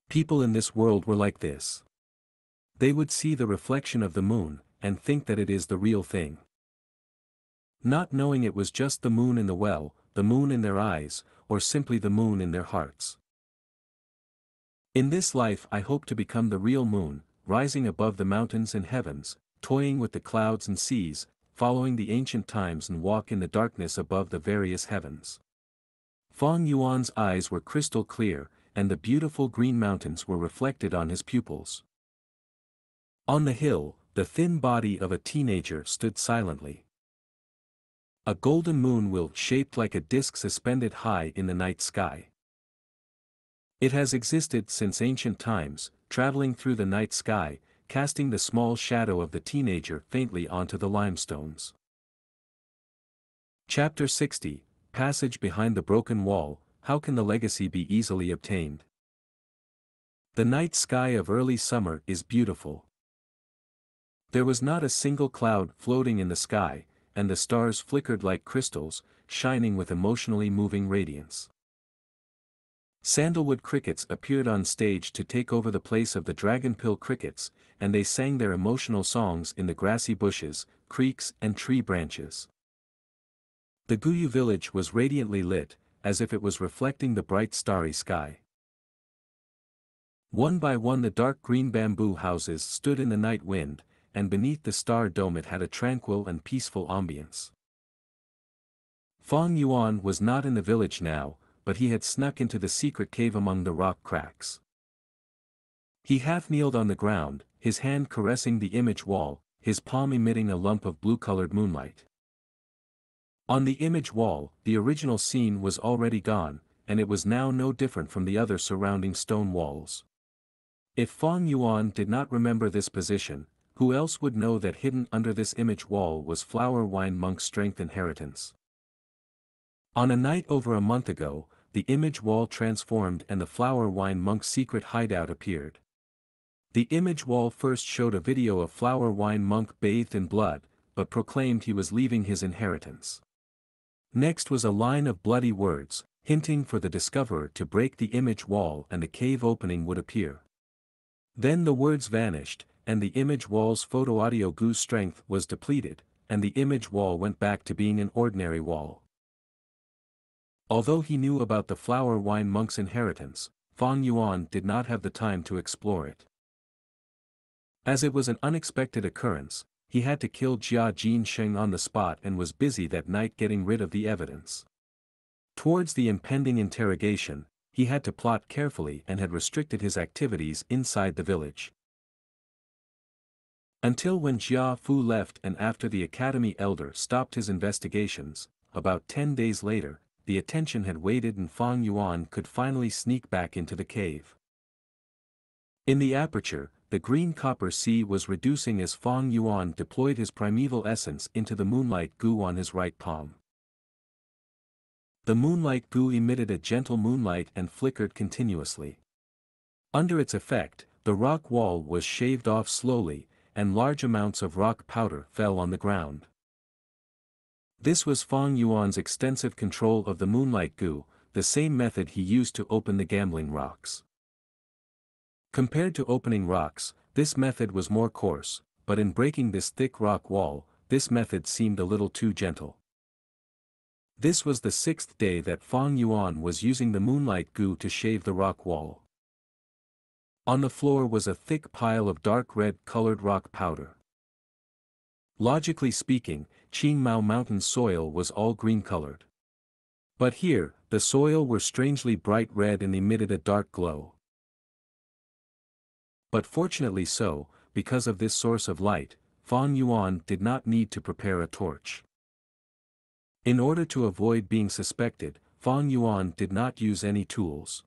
People in this world were like this. They would see the reflection of the moon, and think that it is the real thing. Not knowing it was just the moon in the well, the moon in their eyes, or simply the moon in their hearts. In this life I hope to become the real moon, rising above the mountains and heavens, toying with the clouds and seas, following the ancient times and walk in the darkness above the various heavens. Fang Yuan's eyes were crystal clear, and the beautiful green mountains were reflected on his pupils. On the hill, the thin body of a teenager stood silently. A golden moon will shaped like a disc suspended high in the night sky. It has existed since ancient times, traveling through the night sky, casting the small shadow of the teenager faintly onto the limestones. Chapter 60, Passage Behind the Broken Wall, How Can the Legacy Be Easily Obtained? The night sky of early summer is beautiful. There was not a single cloud floating in the sky, and the stars flickered like crystals, shining with emotionally moving radiance. Sandalwood crickets appeared on stage to take over the place of the dragonpill crickets, and they sang their emotional songs in the grassy bushes, creeks and tree branches. The Guyu village was radiantly lit, as if it was reflecting the bright starry sky. One by one the dark green bamboo houses stood in the night wind, and beneath the star dome it had a tranquil and peaceful ambience. Fang Yuan was not in the village now, but he had snuck into the secret cave among the rock cracks. He half-kneeled on the ground, his hand caressing the image wall, his palm emitting a lump of blue-colored moonlight. On the image wall, the original scene was already gone, and it was now no different from the other surrounding stone walls. If Fang Yuan did not remember this position, who else would know that hidden under this image wall was Flower Wine Monk's strength inheritance? On a night over a month ago, the image wall transformed and the Flower Wine Monk's secret hideout appeared. The image wall first showed a video of Flower Wine Monk bathed in blood, but proclaimed he was leaving his inheritance. Next was a line of bloody words, hinting for the discoverer to break the image wall and the cave opening would appear. Then the words vanished, and the image wall's Audiobook Gu's strength was depleted, and the image wall went back to being an ordinary wall. Although he knew about the Flower Wine Monk's inheritance, Fang Yuan did not have the time to explore it. As it was an unexpected occurrence, he had to kill Jia Jinsheng on the spot and was busy that night getting rid of the evidence. Towards the impending interrogation, he had to plot carefully and had restricted his activities inside the village. Until when Jia Fu left and after the academy elder stopped his investigations, about 10 days later, the attention had waited and Fang Yuan could finally sneak back into the cave. In the aperture, the green copper sea was reducing as Fang Yuan deployed his primeval essence into the Moonlight Gu on his right palm. The Moonlight Gu emitted a gentle moonlight and flickered continuously. Under its effect, the rock wall was shaved off slowly, and large amounts of rock powder fell on the ground. This was Fang Yuan's extensive control of the Moonlight Gu, the same method he used to open the gambling rocks. Compared to opening rocks, this method was more coarse, but in breaking this thick rock wall, this method seemed a little too gentle. This was the 6th day that Fang Yuan was using the Moonlight Gu to shave the rock wall. On the floor was a thick pile of dark red-colored rock powder. Logically speaking, Qingmao Mountain soil was all green-colored. But here, the soil were strangely bright red and emitted a dark glow. But fortunately so, because of this source of light, Fang Yuan did not need to prepare a torch. In order to avoid being suspected, Fang Yuan did not use any tools.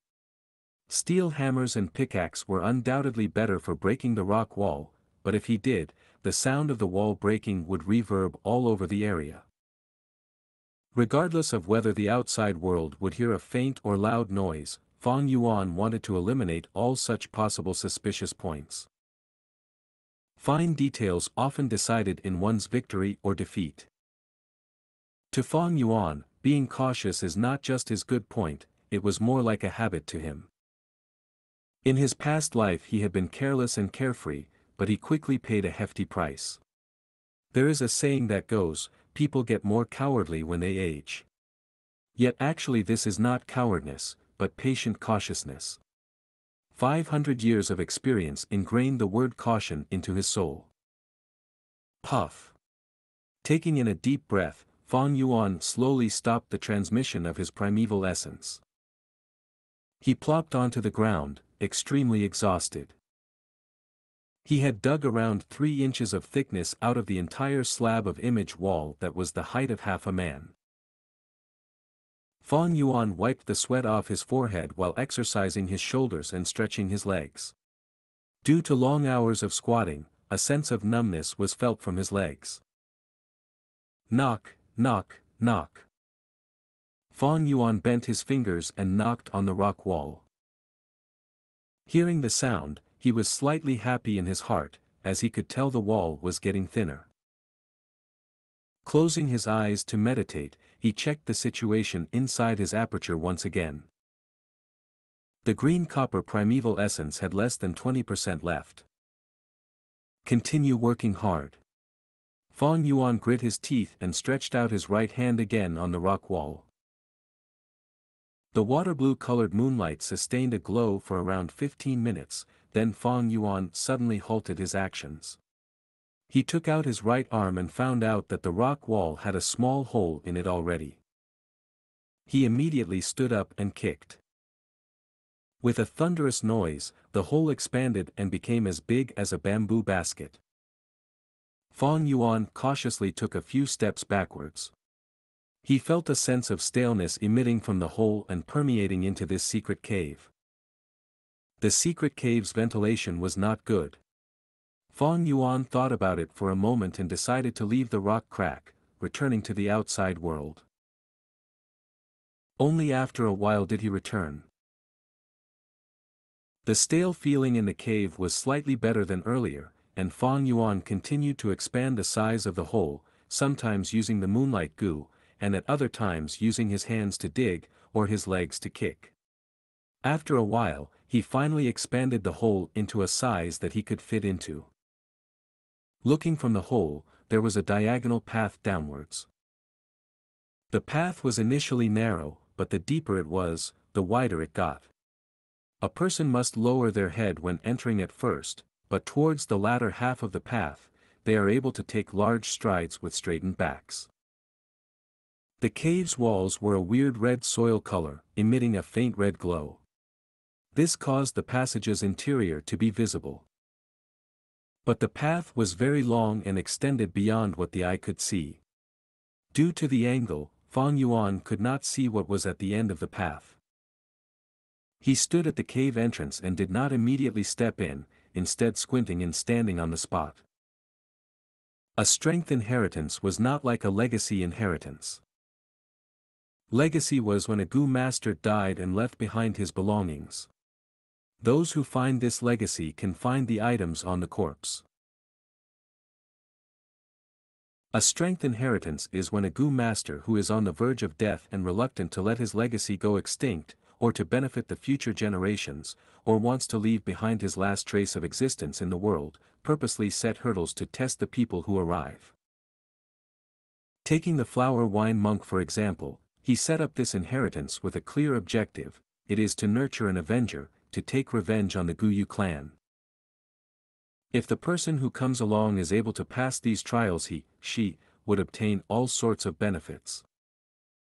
Steel hammers and pickaxe were undoubtedly better for breaking the rock wall, but if he did, the sound of the wall breaking would reverb all over the area. Regardless of whether the outside world would hear a faint or loud noise, Fang Yuan wanted to eliminate all such possible suspicious points. Fine details often decided in one's victory or defeat. To Fang Yuan, being cautious is not just his good point, it was more like a habit to him. In his past life he had been careless and carefree, but he quickly paid a hefty price. There is a saying that goes, people get more cowardly when they age. Yet actually this is not cowardice, but patient cautiousness. 500 years of experience ingrained the word caution into his soul. Puff. Taking in a deep breath, Fang Yuan slowly stopped the transmission of his primeval essence. He plopped onto the ground, extremely exhausted. He had dug around 3 inches of thickness out of the entire slab of image wall that was the height of half a man. Fang Yuan wiped the sweat off his forehead while exercising his shoulders and stretching his legs. Due to long hours of squatting, a sense of numbness was felt from his legs. Knock, knock, knock. Fang Yuan bent his fingers and knocked on the rock wall. Hearing the sound, he was slightly happy in his heart, as he could tell the wall was getting thinner. Closing his eyes to meditate, he checked the situation inside his aperture once again. The green copper primeval essence had less than 20% left. Continue working hard. Fang Yuan grit his teeth and stretched out his right hand again on the rock wall. The water blue-colored moonlight sustained a glow for around 15 minutes, then Fang Yuan suddenly halted his actions. He took out his right arm and found out that the rock wall had a small hole in it already. He immediately stood up and kicked. With a thunderous noise, the hole expanded and became as big as a bamboo basket. Fang Yuan cautiously took a few steps backwards. He felt a sense of staleness emitting from the hole and permeating into this secret cave. The secret cave's ventilation was not good. Fang Yuan thought about it for a moment and decided to leave the rock crack, returning to the outside world. Only after a while did he return. The stale feeling in the cave was slightly better than earlier, and Fang Yuan continued to expand the size of the hole, sometimes using the Moonlight Gu, and at other times using his hands to dig, or his legs to kick. After a while, he finally expanded the hole into a size that he could fit into. Looking from the hole, there was a diagonal path downwards. The path was initially narrow, but the deeper it was, the wider it got. A person must lower their head when entering at first, but towards the latter half of the path, they are able to take large strides with straightened backs. The cave's walls were a weird red soil color, emitting a faint red glow. This caused the passage's interior to be visible. But the path was very long and extended beyond what the eye could see. Due to the angle, Fang Yuan could not see what was at the end of the path. He stood at the cave entrance and did not immediately step in, instead squinting and standing on the spot. A strength inheritance was not like a legacy inheritance. Legacy was when a Gu master died and left behind his belongings. Those who find this legacy can find the items on the corpse. A strength inheritance is when a Gu master who is on the verge of death and reluctant to let his legacy go extinct, or to benefit the future generations, or wants to leave behind his last trace of existence in the world, purposely set hurdles to test the people who arrive. Taking the flower wine monk for example, he set up this inheritance with a clear objective: it is to nurture an avenger, to take revenge on the Guyu clan. If the person who comes along is able to pass these trials, she would obtain all sorts of benefits.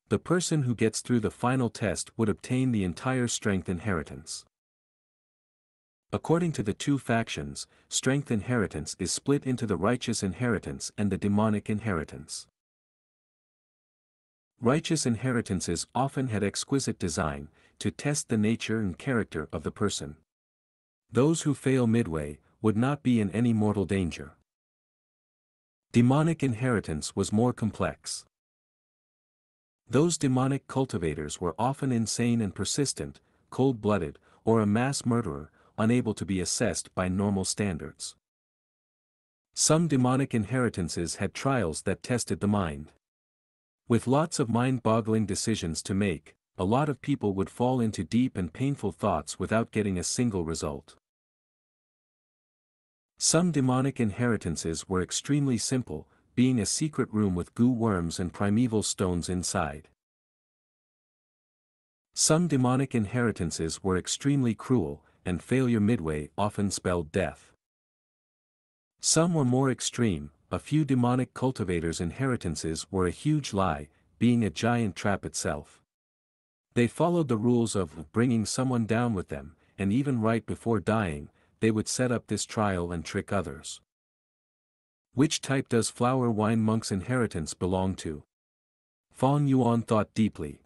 The person who gets through the final test would obtain the entire strength inheritance. According to the two factions, strength inheritance is split into the righteous inheritance and the demonic inheritance. Righteous inheritances often had exquisite design, to test the nature and character of the person. Those who fail midway, would not be in any mortal danger. Demonic inheritance was more complex. Those demonic cultivators were often insane and persistent, cold-blooded, or a mass murderer, unable to be assessed by normal standards. Some demonic inheritances had trials that tested the mind. With lots of mind-boggling decisions to make, a lot of people would fall into deep and painful thoughts without getting a single result. Some demonic inheritances were extremely simple, being a secret room with goo worms and primeval stones inside. Some demonic inheritances were extremely cruel, and failure midway often spelled death. Some were more extreme. A few demonic cultivators' inheritances were a huge lie, being a giant trap itself. They followed the rules of bringing someone down with them, and even right before dying, they would set up this trial and trick others. Which type does Flower Wine Monk's inheritance belong to? Fong Yuan thought deeply.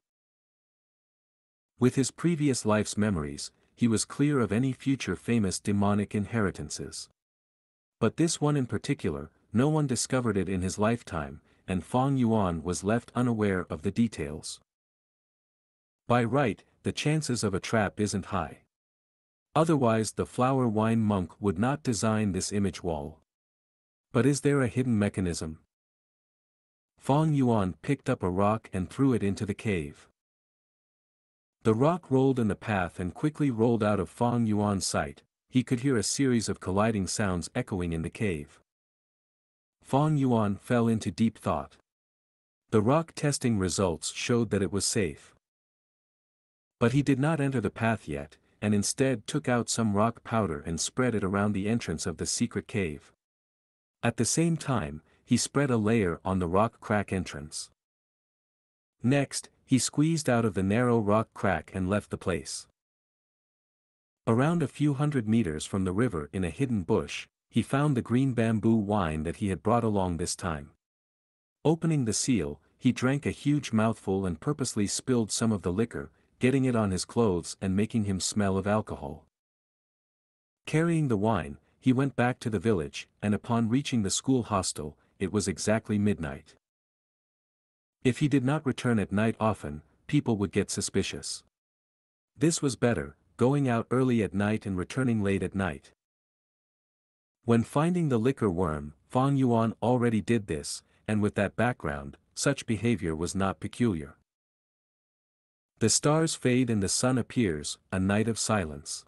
With his previous life's memories, he was clear of any future famous demonic inheritances. But this one in particular, no one discovered it in his lifetime, and Fong Yuan was left unaware of the details. By right, the chances of a trap isn't high. Otherwise the Flower Wine Monk would not design this image wall. But is there a hidden mechanism? Fong Yuan picked up a rock and threw it into the cave. The rock rolled in the path and quickly rolled out of Fong Yuan's sight. He could hear a series of colliding sounds echoing in the cave. Fong Yuan fell into deep thought. The rock testing results showed that it was safe. But he did not enter the path yet, and instead took out some rock powder and spread it around the entrance of the secret cave. At the same time, he spread a layer on the rock crack entrance. Next, he squeezed out of the narrow rock crack and left the place. Around a few hundred meters from the river in a hidden bush, he found the green bamboo wine that he had brought along this time. Opening the seal, he drank a huge mouthful and purposely spilled some of the liquor, getting it on his clothes and making him smell of alcohol. Carrying the wine, he went back to the village, and upon reaching the school hostel, it was exactly midnight. If he did not return at night often, people would get suspicious. This was better, going out early at night and returning late at night. When finding the liquor worm, Fong Yuan already did this, and with that background, such behavior was not peculiar. The stars fade and the sun appears, a night of silence.